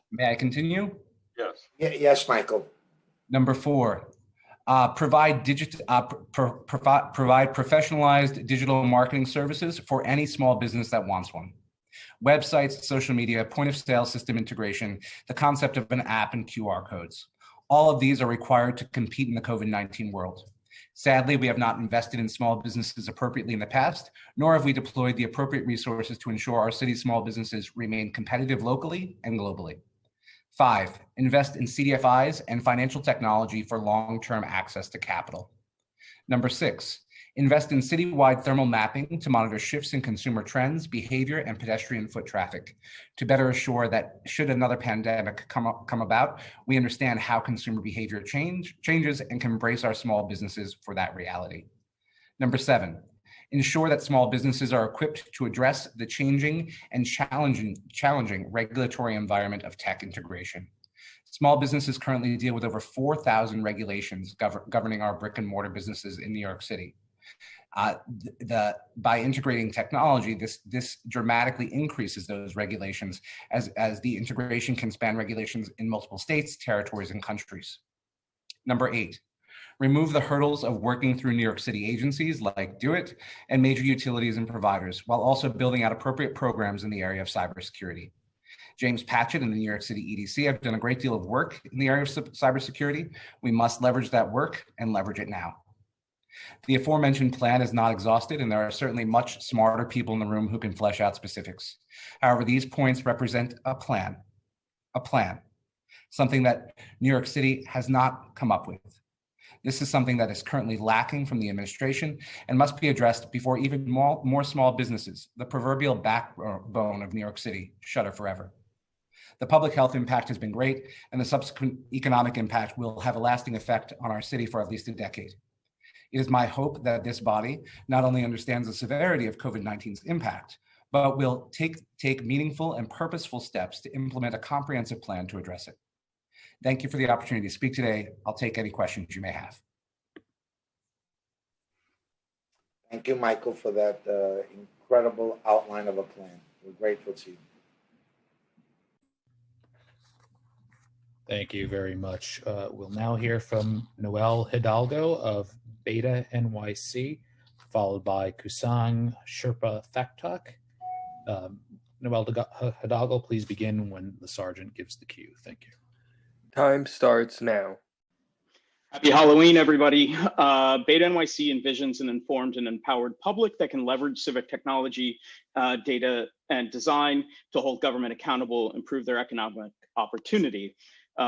May I continue? Yes. Yes, Michael. Number four, provide professionalized digital marketing services for any small business that wants one. Websites, social media, point of sale system integration, the concept of an app, and QR codes. All of these are required to compete in the COVID-19 world. Sadly, we have not invested in small businesses appropriately in the past, nor have we deployed the appropriate resources to ensure our city's small businesses remain competitive locally and globally. 5, invest in CDFIs and financial technology for long-term access to capital. Number 6, invest in citywide thermal mapping to monitor shifts in consumer trends, behavior, and pedestrian foot traffic to better assure that should another pandemic come about, we understand how consumer behavior changes and can embrace our small businesses for that reality. Number 7, ensure that small businesses are equipped to address the changing and challenging regulatory environment of tech integration. Small businesses currently deal with over 4,000 regulations governing our brick and mortar businesses in New York City. By integrating technology, this dramatically increases those regulations as the integration can span regulations in multiple states, territories, and countries. Number 8, remove the hurdles of working through New York City agencies like DoIT and major utilities and providers, while also building out appropriate programs in the area of cybersecurity. James Patchett and the New York City EDC have done a great deal of work in the area of cybersecurity. We must leverage that work and leverage it now. The aforementioned plan is not exhausted, and there are certainly much smarter people in the room who can flesh out specifics. However, these points represent a plan, something that New York City has not come up with. This is something that is currently lacking from the administration and must be addressed before even more small businesses, the proverbial backbone of New York City, shutter forever. The public health impact has been great, and the subsequent economic impact will have a lasting effect on our city for at least a decade. It is my hope that this body not only understands the severity of COVID-19's impact, but will take meaningful and purposeful steps to implement a comprehensive plan to address it. Thank you for the opportunity to speak today. I'll take any questions you may have. Thank you, Michael, for that incredible outline of a plan. We're grateful to you. Thank you very much. We'll now hear from Noel Hidalgo of Beta NYC, followed by Kusang Sherpa Thaktak. Noel Hidalgo, please begin when the sergeant gives the cue. Thank you. Time starts now. Happy Halloween, everybody. Beta NYC envisions an informed and empowered public that can leverage civic technology, data, and design to hold government accountable, improve their economic opportunity.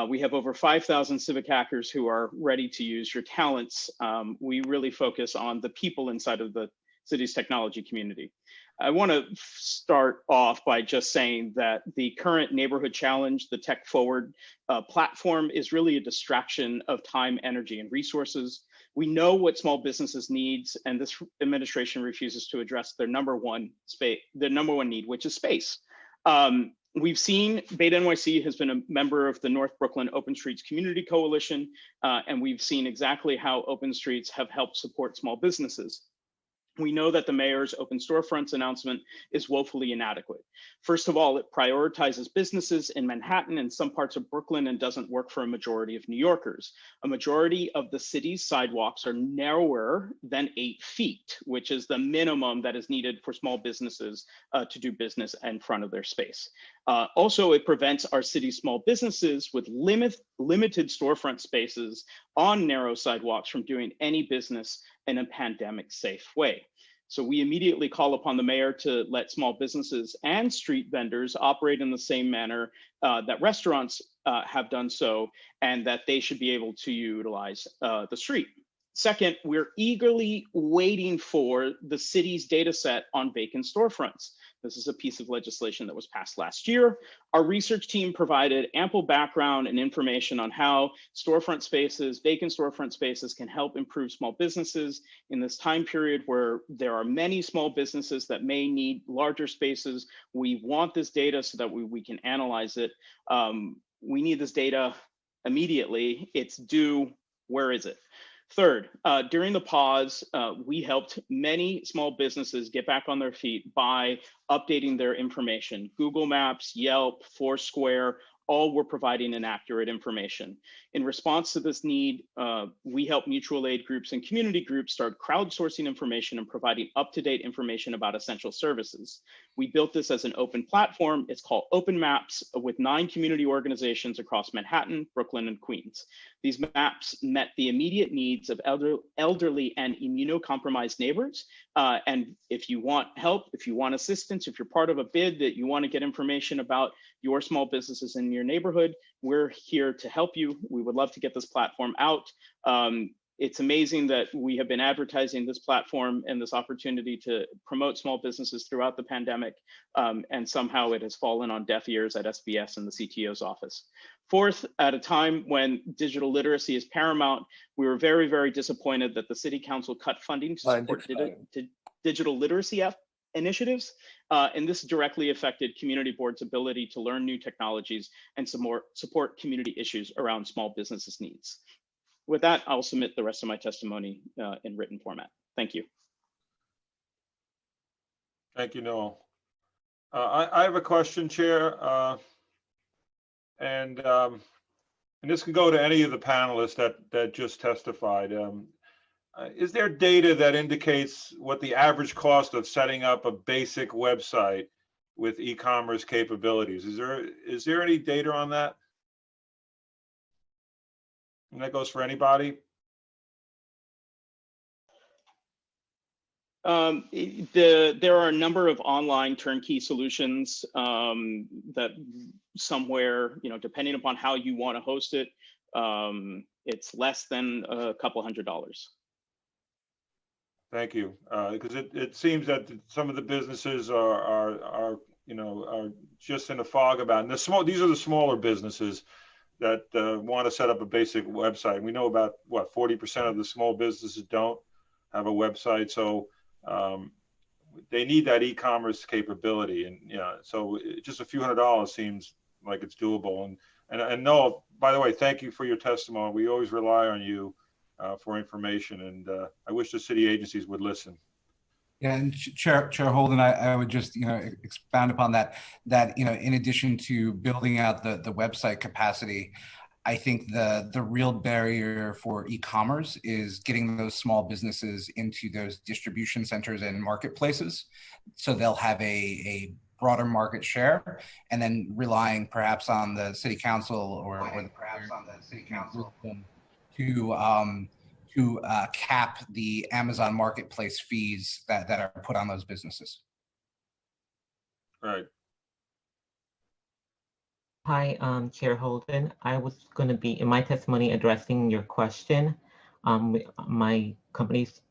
We have over 5,000 civic hackers who are ready to use your talents. We really focus on the people inside of the city's technology community. I want to start off by just saying that the current neighborhood challenge, the Tech Forward platform, is really a distraction of time, energy, and resources. We know what small businesses needs, and this administration refuses to address their number one need, which is space. We've seen Beta NYC has been a member of the North Brooklyn Open Streets Community Coalition, and we've seen exactly how Open Streets have helped support small businesses. We know that the mayor's open storefronts announcement is woefully inadequate. First of all, it prioritizes businesses in Manhattan and some parts of Brooklyn and doesn't work for a majority of New Yorkers. A majority of the city's sidewalks are narrower than 8 feet, which is the minimum that is needed for small businesses to do business in front of their space. Also, it prevents our city's small businesses with limited storefront spaces on narrow sidewalks from doing any business in a pandemic safe way. So we immediately call upon the mayor to let small businesses and street vendors operate in the same manner that restaurants have done so, and that they should be able to utilize the street. Second, we're eagerly waiting for the city's data set on vacant storefronts. This is a piece of legislation that was passed last year. Our research team provided ample background and information on how storefront spaces, vacant storefront spaces, can help improve small businesses in this time period where there are many small businesses that may need larger spaces. We want this data so that we can analyze it. We need this data immediately. It's due. Where is it? Third, during the pause, we helped many small businesses get back on their feet by updating their information. Google Maps, Yelp, Foursquare, all were providing inaccurate information. In response to this need, we helped mutual aid groups and community groups start crowdsourcing information and providing up-to-date information about essential services. We built this as an open platform. It's called Open Maps, with 9 community organizations across Manhattan, Brooklyn, and Queens. These maps met the immediate needs of elderly and immunocompromised neighbors. And if you want help, if you want assistance, if you're part of a bid that you want to get information about your small businesses in your neighborhood, we're here to help you. We would love to get this platform out. It's amazing that we have been advertising this platform and this opportunity to promote small businesses throughout the pandemic, and somehow it has fallen on deaf ears at SBS and the CTO's office. Fourth, at a time when digital literacy is paramount, we were very, very disappointed that the City Council cut funding to support digital literacy initiatives, and this directly affected community boards' ability to learn new technologies and support community issues around small businesses' needs. With that, I'll submit the rest of my testimony in written format. Thank you. Thank you, Noel. I have a question, Chair, and this can go to any of the panelists that just testified. Is there data that indicates what the average cost of setting up a basic website with e-commerce capabilities? Is there any data on that? And that goes for anybody? There are a number of online turnkey solutions that somewhere, depending upon how you want to host it, it's less than a couple $100. Thank you, because it seems that some of the businesses are just in a fog about it. And these are the smaller businesses that want to set up a basic website. We know about 40% of the small businesses don't have a website, so they need that e-commerce capability. And so just a few $100 seems like it's doable. And Noel, by the way, thank you for your testimony. We always rely on you for information, and I wish the city agencies would listen. Yeah, and Chair Holden, I would just expound upon that. In addition to building out the website capacity, I think the real barrier for e-commerce is getting those small businesses into those distribution centers and marketplaces, so they'll have a broader market share, and then relying perhaps on the city council or perhaps on the city council to cap the Amazon marketplace fees that are put on those businesses. Right. Hi, Chair Holden. I was going to be in my testimony addressing your question. My company's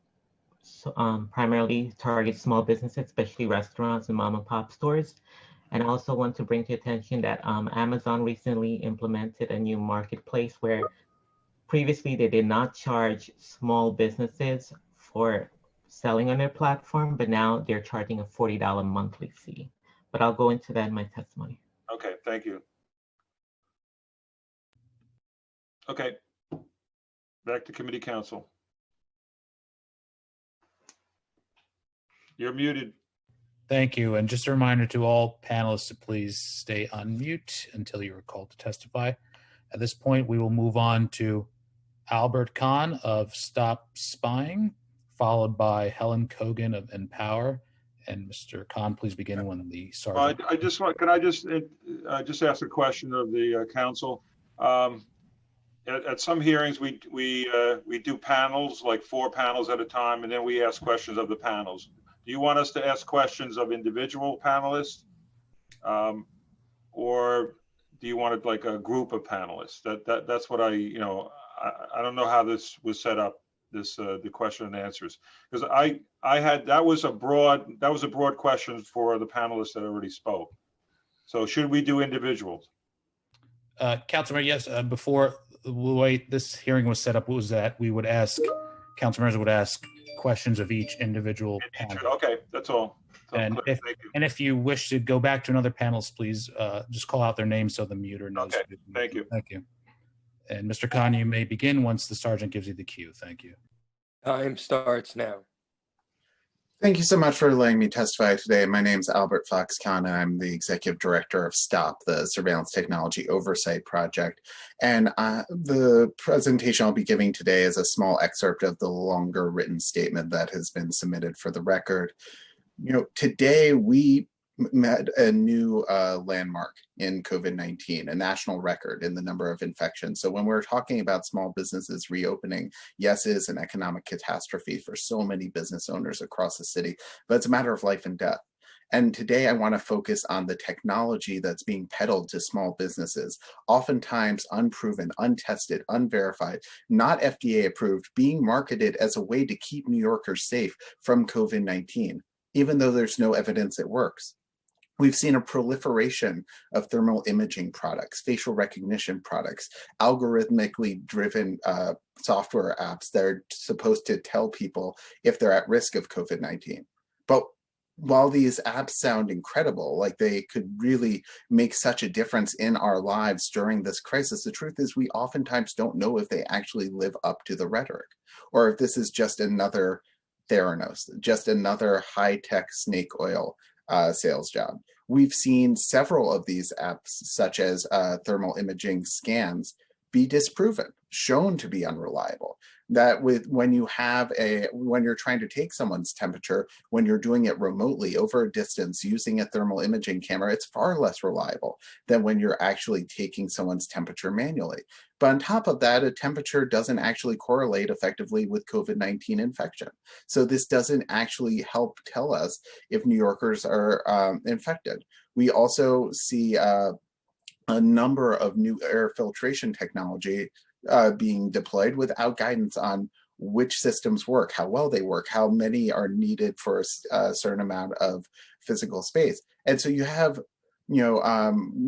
primarily targets small businesses, especially restaurants and mom and pop stores. And I also want to bring to attention that Amazon recently implemented a new marketplace where previously they did not charge small businesses for selling on their platform, but now they're charging a $40 monthly fee. But I'll go into that in my testimony. Okay, thank you. Okay, back to committee council. You're muted. Thank you. And just a reminder to all panelists to please stay on mute until you are called to testify. At this point, we will move on to Albert Kahn of Stop Spying, followed by Helen Kogan of Empower. And Mr. Kahn, please begin when the sergeant. I just want, can I just ask a question of the council? At some hearings, we do panels, like 4 panels at a time, and then we ask questions of the panels. Do you want us to ask questions of individual panelists, or do you want it like a group of panelists? That's what I don't know how this was set up. The question and answers, because that was a broad question for the panelists that already spoke. So should we do individuals? Councilmember, yes. Before the way this hearing was set up, was that we would ask council members would ask questions of each individual panel. Okay, that's all. And if you wish to go back to another panelist, please just call out their name so the muter knows. Okay, thank you. Thank you. And Mr. Kahn, you may begin once the sergeant gives you the cue. Thank you. Time starts now. Thank you so much for letting me testify today. My name is Albert Fox Kahn, and I'm the Executive Director of STOP, the Surveillance Technology Oversight Project. And the presentation I'll be giving today is a small excerpt of the longer written statement that has been submitted for the record. Today we met a new landmark in COVID-19, a national record in the number of infections. So when we're talking about small businesses reopening, yes, it is an economic catastrophe for so many business owners across the city, but it's a matter of life and death. And today I want to focus on the technology that's being peddled to small businesses, oftentimes unproven, untested, unverified, not FDA approved, being marketed as a way to keep New Yorkers safe from COVID-19, even though there's no evidence it works. We've seen a proliferation of thermal imaging products, facial recognition products, algorithmically driven software apps that are supposed to tell people if they're at risk of COVID-19. But while these apps sound incredible, like they could really make such a difference in our lives during this crisis, the truth is we oftentimes don't know if they actually live up to the rhetoric, or if this is just another Theranos, just another high-tech snake oil sales job. We've seen several of these apps, such as thermal imaging scans, be disproven, shown to be unreliable. That when you're trying to take someone's temperature, when you're doing it remotely over a distance using a thermal imaging camera, it's far less reliable than when you're actually taking someone's temperature manually. But on top of that, a temperature doesn't actually correlate effectively with COVID-19 infection. So this doesn't actually help tell us if New Yorkers are infected. We also see a number of new air filtration technology being deployed without guidance on which systems work, how well they work, how many are needed for a certain amount of physical space. And so you have New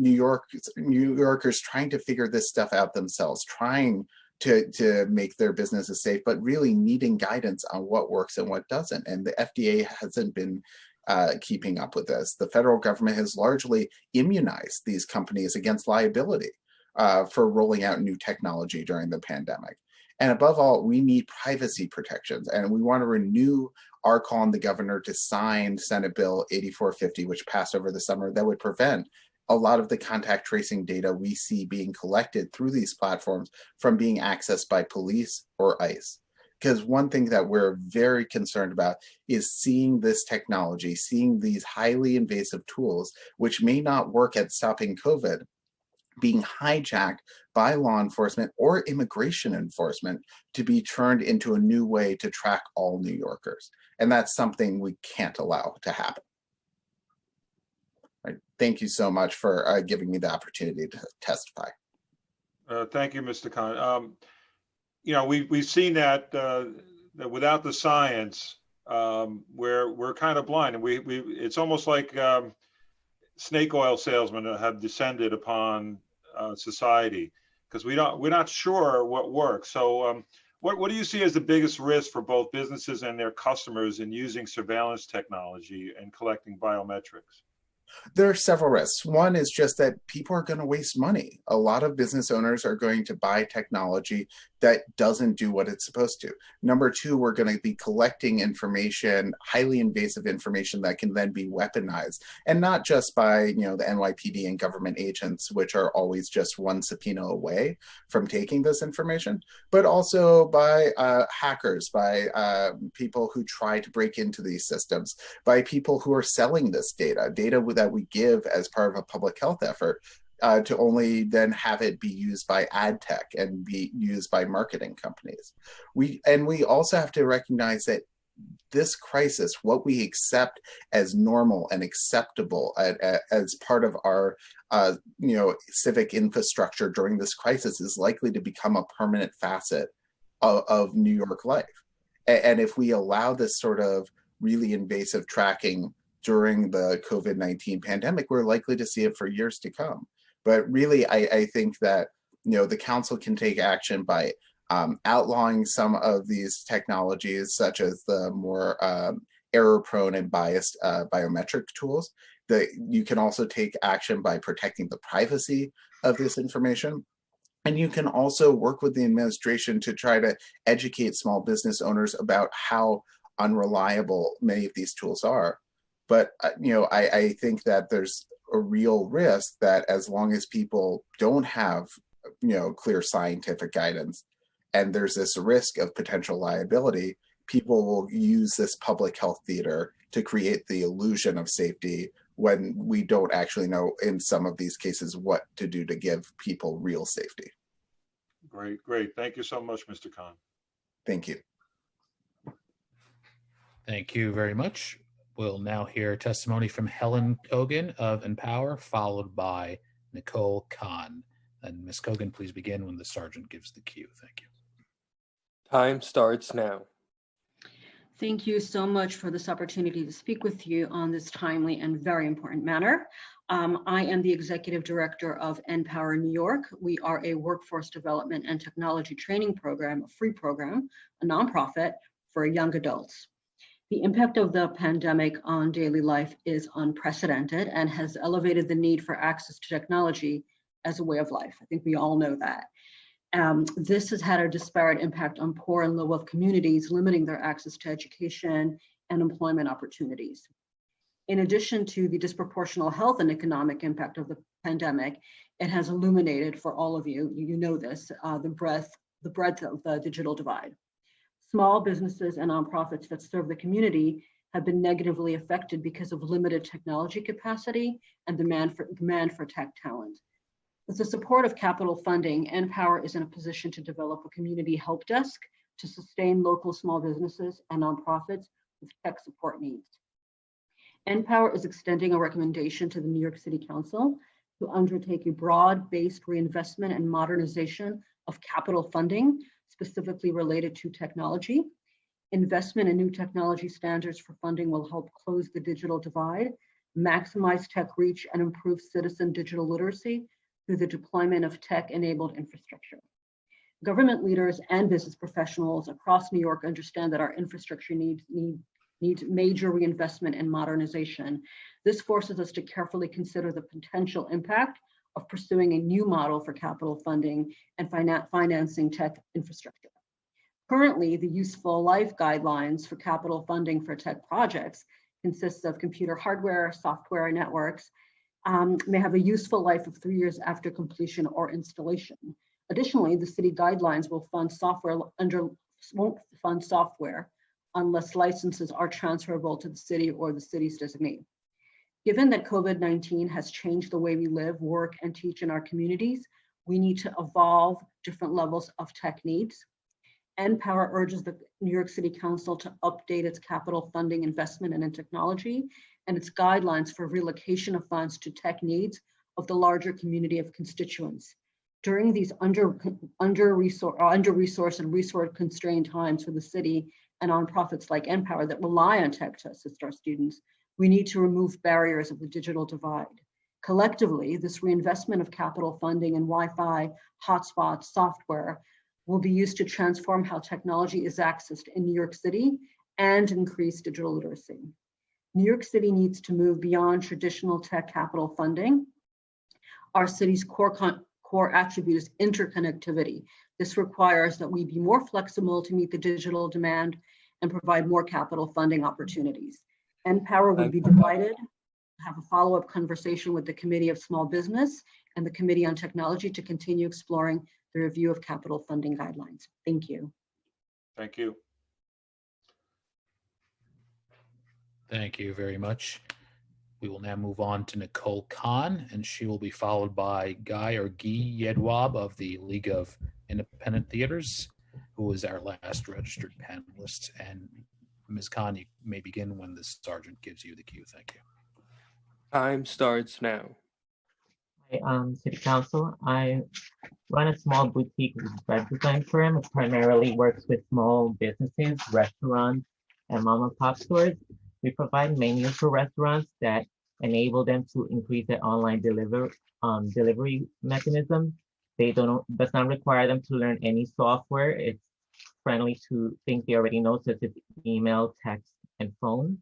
Yorkers trying to figure this stuff out themselves, trying to make their businesses safe, but really needing guidance on what works and what doesn't. And the FDA hasn't been keeping up with this. The federal government has largely immunized these companies against liability for rolling out new technology during the pandemic. And above all, we need privacy protections, and we want to renew our call on the governor to sign Senate Bill 8450, which passed over the summer, that would prevent a lot of the contact tracing data we see being collected through these platforms from being accessed by police or ICE. Because one thing that we're very concerned about is seeing this technology, seeing these highly invasive tools, which may not work at stopping COVID, being hijacked by law enforcement or immigration enforcement to be turned into a new way to track all New Yorkers. And that's something we can't allow to happen. Right. Thank you so much for giving me the opportunity to testify. Thank you, Mr. Kahn. We've seen that without the science, we're kind of blind, and it's almost like snake oil salesmen have descended upon society because we're not sure what works. So what do you see as the biggest risk for both businesses and their customers in using surveillance technology and collecting biometrics? There are several risks. One is just that people are going to waste money. A lot of business owners are going to buy technology that doesn't do what it's supposed to. Number two, we're going to be collecting information, highly invasive information that can then be weaponized, and not just by the NYPD and government agents, which are always just one subpoena away from taking this information, but also by hackers, by people who try to break into these systems, by people who are selling this data that we give as part of a public health effort, to only then have it be used by ad tech and be used by marketing companies. We also have to recognize that this crisis, what we accept as normal and acceptable as part of our civic infrastructure during this crisis, is likely to become a permanent facet of New York life. And if we allow this sort of really invasive tracking during the COVID-19 pandemic, we're likely to see it for years to come. But really, I think that the council can take action by outlawing some of these technologies, such as the more error-prone and biased biometric tools. You can also take action by protecting the privacy of this information. And you can also work with the administration to try to educate small business owners about how unreliable many of these tools are. But I think that there's a real risk that as long as people don't have clear scientific guidance, and there's this risk of potential liability, people will use this public health theater to create the illusion of safety when we don't actually know in some of these cases what to do to give people real safety. Great. Thank you so much, Mr. Khan. Thank you. Thank you very much. We'll now hear testimony from Helen Kogan of Empower, followed by Nicole Khan. And Ms. Kogan, please begin when the sergeant gives the cue. Thank you. Time starts now. Thank you so much for this opportunity to speak with you on this timely and very important matter. I am the Executive Director of Empower New York. We are a workforce development and technology training program, a free program, a nonprofit for young adults. The impact of the pandemic on daily life is unprecedented and has elevated the need for access to technology as a way of life. I think we all know that. This has had a disparate impact on poor and low-wealth communities, limiting their access to education and employment opportunities. In addition to the disproportional health and economic impact of the pandemic, it has illuminated for all of you, you know this, the breadth of the digital divide. Small businesses and nonprofits that serve the community have been negatively affected because of limited technology capacity and demand for tech talent. With the support of capital funding, Empower is in a position to develop a community help desk to sustain local small businesses and nonprofits with tech support needs. Empower is extending a recommendation to the New York City Council to undertake a broad-based reinvestment and modernization of capital funding specifically related to technology. Investment in new technology standards for funding will help close the digital divide, maximize tech reach, and improve citizen digital literacy through the deployment of tech-enabled infrastructure. Government leaders and business professionals across New York understand that our infrastructure needs major reinvestment and modernization. This forces us to carefully consider the potential impact of pursuing a new model for capital funding and financing tech infrastructure. Currently, the useful life guidelines for capital funding for tech projects consists of computer hardware, software, and networks, may have a useful life of 3 years after completion or installation. Additionally, the city guidelines won't fund software unless licenses are transferable to the city or the city's designee. Given that COVID-19 has changed the way we live, work, and teach in our communities, we need to evolve different levels of tech needs. Empower urges the New York City Council to update its capital funding investment and in technology and its guidelines for relocation of funds to tech needs of the larger community of constituents. During these under-resourced and resource-constrained times for the city and nonprofits like Empower that rely on tech to assist our students, we need to remove barriers of the digital divide. Collectively, this reinvestment of capital funding in Wi-Fi, hotspots, software will be used to transform how technology is accessed in New York City and increase digital literacy. New York City needs to move beyond traditional tech capital funding. Our city's core attribute is interconnectivity, This requires that we be more flexible to meet the digital demand and provide more capital funding opportunities. NPower would be delighted to have a follow-up conversation with the Committee of Small Business and the Committee on Technology to continue exploring the review of capital funding guidelines. Thank you. Thank you. Thank you very much. We will now move on to Nicole Khan, and she will be followed by Guy Yedwab of the League of Independent Theaters, who is our last registered panelist. And Ms. Khan, you may begin when the sergeant gives you the cue. Thank you. Time starts now. City Council. I run a small boutique web design firm. It primarily works with small businesses, restaurants, and mom and pop stores. We provide menus for restaurants that enable them to increase their online delivery mechanism. Does not require them to learn any software. It's friendly to things they already know, such as email, text, and phone.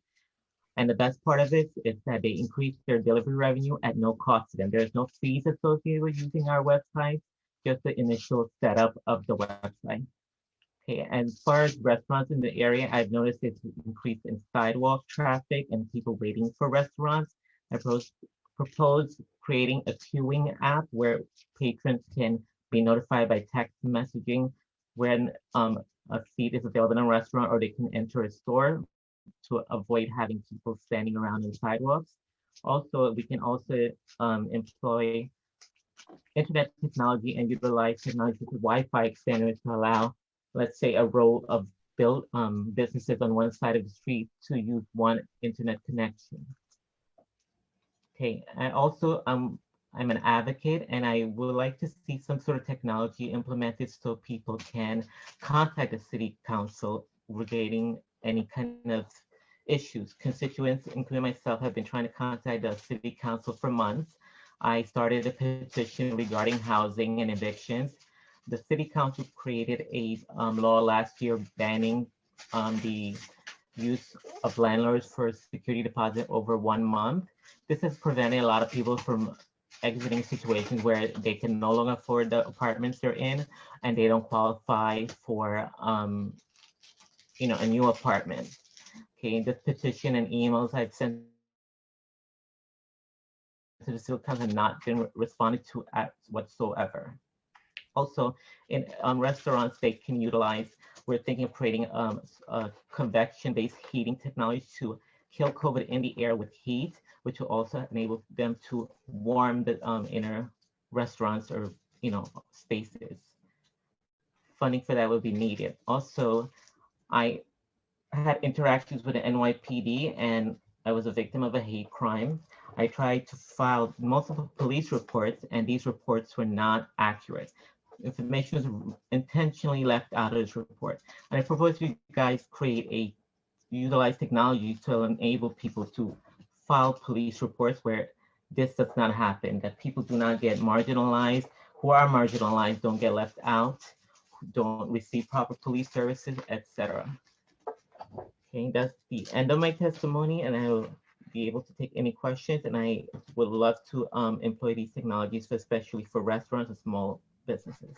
And the best part of it is that they increase their delivery revenue at no cost to them. There's no fees associated with using our website, just the initial setup of the website. Okay, and as far as restaurants in the area, I've noticed it's increase in sidewalk traffic and people waiting for restaurants. I propose creating a queuing app where patrons can be notified by text messaging when a seat is available in a restaurant, or they can enter a store to avoid having people standing around in sidewalks. Also, we can also employ internet technology and utilize technology with Wi-Fi extenders to allow, let's say, a row of businesses on one side of the street to use one internet connection. Okay, and also I'm an advocate, and I would like to see some sort of technology implemented so people can contact the city council regarding any kind of issues. Constituents, including myself, have been trying to contact the city council for months. I started a petition regarding housing and evictions. The city council created a law last year banning the use of landlords for security deposit over 1 month. This has prevented a lot of people from exiting situations where they can no longer afford the apartments they're in and they don't qualify for a new apartment. Okay, this petition and emails I've sent to the city council have not been responded to whatsoever. Also, in restaurants, they can utilize, we're thinking of creating a convection-based heating technology to kill COVID in the air with heat, which will also enable them to warm the inner restaurants or spaces. Funding for that will be needed. Also, I had interactions with the NYPD, and I was a victim of a hate crime. I tried to file multiple police reports, and these reports were not accurate. Information was intentionally left out of this report. And I propose you guys utilize technology to enable people to file police reports where this does not happen, that people do not get marginalized, who are marginalized don't get left out, who don't receive proper police services, etc. Okay, that's the end of my testimony, and I will be able to take any questions, and I would love to employ these technologies, especially for restaurants and small businesses.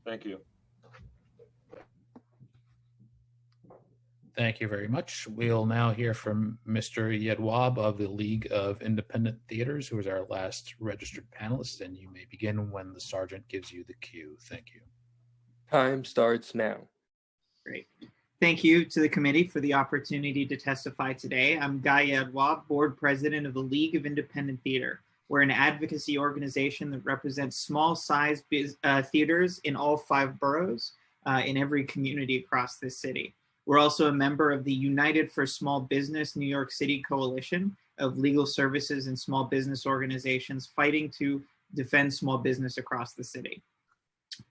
Thank you. Thank you very much. We'll now hear from Mr. Yedwab of the League of Independent Theaters, who is our last registered panelist, and you may begin when the sergeant gives you the cue. Thank you. Time starts now. Great. Thank you to the committee for the opportunity to testify today. I'm Guy Yedwab, board president of the League of Independent Theater. We're an advocacy organization that represents small-sized theaters in all 5 boroughs in every community across this city. We're also a member of the United for Small Business New York City Coalition of legal services and small business organizations fighting to defend small business across the city.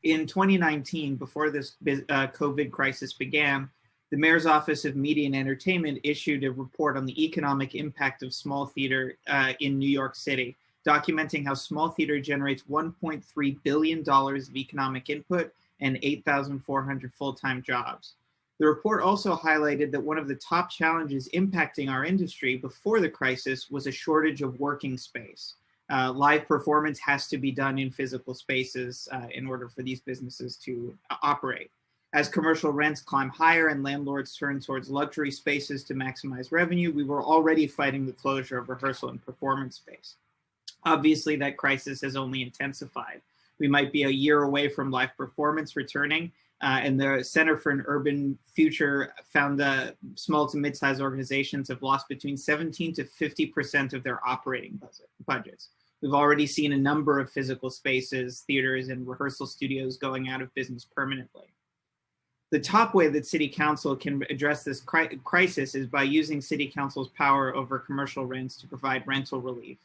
In 2019, before this COVID crisis began, the Mayor's Office of Media and Entertainment issued a report on the economic impact of small theater in New York City, documenting how small theater generates $1.3 billion of economic input and 8,400 full-time jobs. The report also highlighted that one of the top challenges impacting our industry before the crisis was a shortage of working space. Live performance has to be done in physical spaces in order for these businesses to operate. As commercial rents climb higher and landlords turn towards luxury spaces to maximize revenue, we were already fighting the closure of rehearsal and performance space. Obviously, that crisis has only intensified. We might be a year away from live performance returning, and the Center for an Urban Future found that small to mid-sized organizations have lost between 17 to 50% of their operating budgets. We've already seen a number of physical spaces, theaters, and rehearsal studios going out of business permanently. The top way that City Council can address this crisis is by using City Council's power over commercial rents to provide rental relief.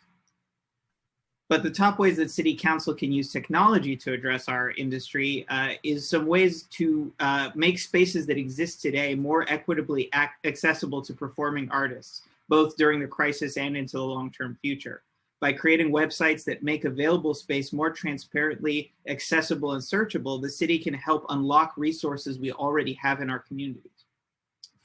But the top ways that City Council can use technology to address our industry is some ways to make spaces that exist today more equitably accessible to performing artists, both during the crisis and into the long-term future. By creating websites that make available space more transparently accessible and searchable, the city can help unlock resources we already have in our communities.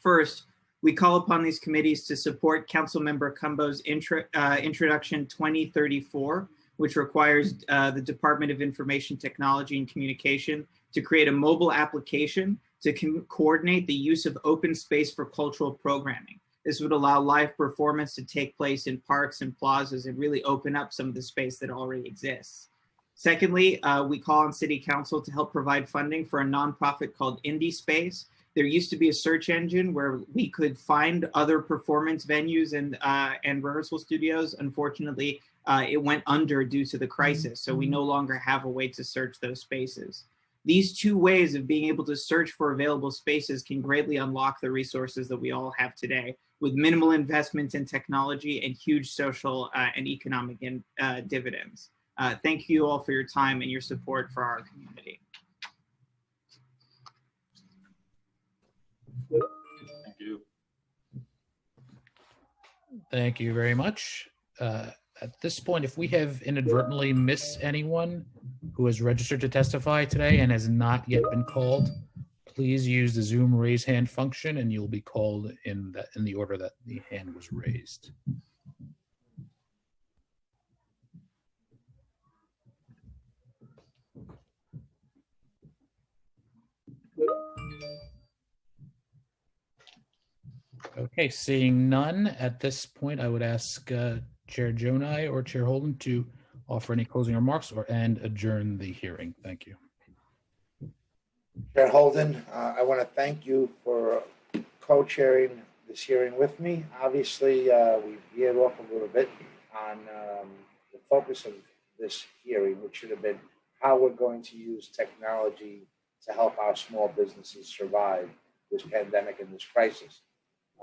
First, we call upon these committees to support Councilmember Cumbo's Introduction 2034, which requires the Department of Information Technology and Communication to create a mobile application to coordinate the use of open space for cultural programming. This would allow live performance to take place in parks and plazas and really open up some of the space that already exists. Secondly, we call on City Council to help provide funding for a nonprofit called Indie Space. There used to be a search engine where we could find other performance venues and rehearsal studios. Unfortunately, it went under due to the crisis, so we no longer have a way to search those spaces. These two ways of being able to search for available spaces can greatly unlock the resources that we all have today, with minimal investment in technology and huge social and economic dividends. Thank you all for your time and your support for our community. Thank you. Thank you very much. At this point, if we have inadvertently missed anyone who has registered to testify today and has not yet been called, please use the Zoom raise hand function and you'll be called in the order that the hand was raised. Okay, seeing none, at this point, I would ask Chair Jonai or Chair Holden to offer any closing remarks and adjourn the hearing. Thank you. Chair Holden, I want to thank you for co-chairing this hearing with me. Obviously, we veered off a little bit on the focus of this hearing, which should have been how we're going to use technology to help our small businesses survive this pandemic and this crisis.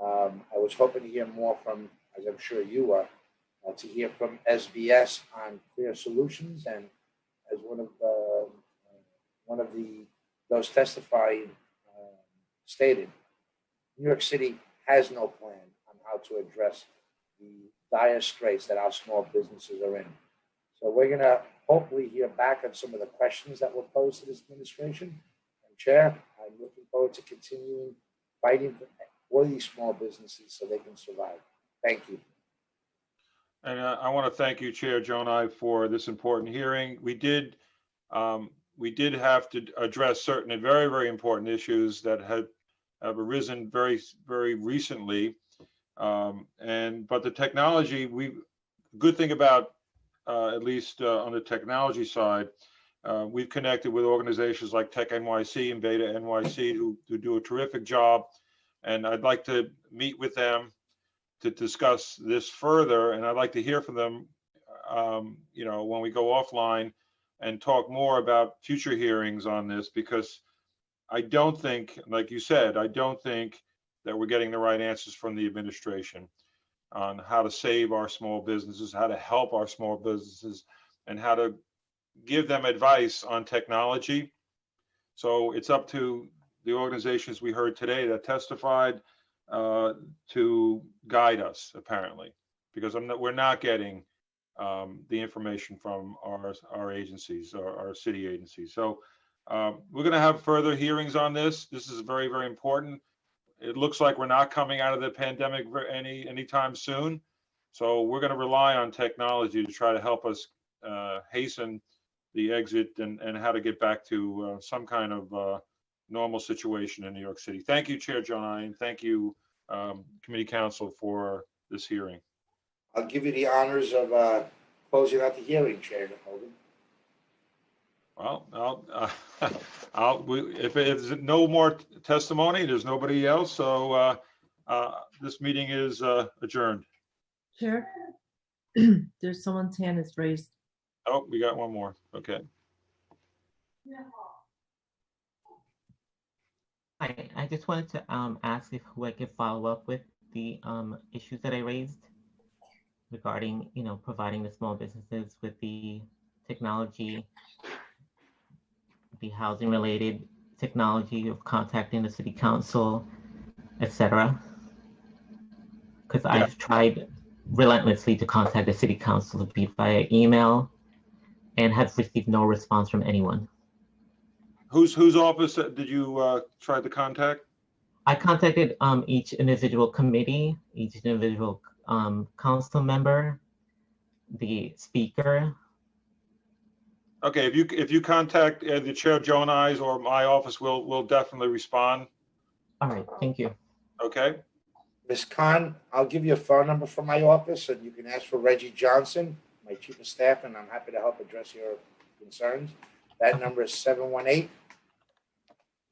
I was hoping to hear more from, as I'm sure you are, to hear from SBS on clear solutions, and as one of those testifying stated, New York City has no plan on how to address the dire straits that our small businesses are in. So we're going to hopefully hear back on some of the questions that were posed to this administration. And Chair, I'm looking forward to continuing fighting for these small businesses so they can survive. Thank you. And I want to thank you, Chair Jonai, for this important hearing. We did have to address certain and very, very important issues that have arisen very, very recently. But the technology, good thing about, at least on the technology side, we've connected with organizations like Tech NYC and Beta NYC who do a terrific job. And I'd like to meet with them to discuss this further. And I'd like to hear from them, when we go offline and talk more about future hearings on this, because I don't think, like you said, I don't think that we're getting the right answers from the administration on how to save our small businesses, how to help our small businesses, and how to give them advice on technology. So it's up to the organizations we heard today that testified to guide us, apparently, because we're not getting the information from our agencies, our city agencies. So we're going to have further hearings on this. This is very, very important. It looks like we're not coming out of the pandemic anytime soon. So we're going to rely on technology to try to help us hasten the exit and how to get back to some kind of normal situation in New York City. Thank you, Chair Jonai, and thank you, Committee Council, for this hearing. I'll give you the honors of closing out the hearing, Chair Holden. Well, if there's no more testimony, there's nobody else. So this meeting is adjourned. Chair, there's someone's hand is raised. Oh, we got one more. Okay. I just wanted to ask who I could follow up with the issues that I raised regarding, providing the small businesses with the technology, the housing related technology of contacting the city council, etc. Because I've tried relentlessly to contact the city council, be it via email, and have received no response from anyone. Whose office did you try to contact? I contacted each individual committee, each individual council member, the speaker. Okay, if you contact the Chair Jonai or my office, we'll definitely respond. All right, thank you. Okay. Ms. Khan, I'll give you a phone number from my office, and you can ask for Reggie Johnson, my chief of staff, and I'm happy to help address your concerns. That number is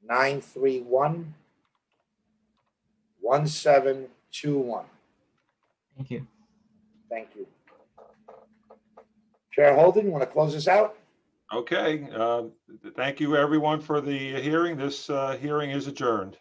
718-931-1721. Thank you. Thank you. Chair Holden, you want to close this out? Okay. Thank you, everyone, for the hearing. This hearing is adjourned.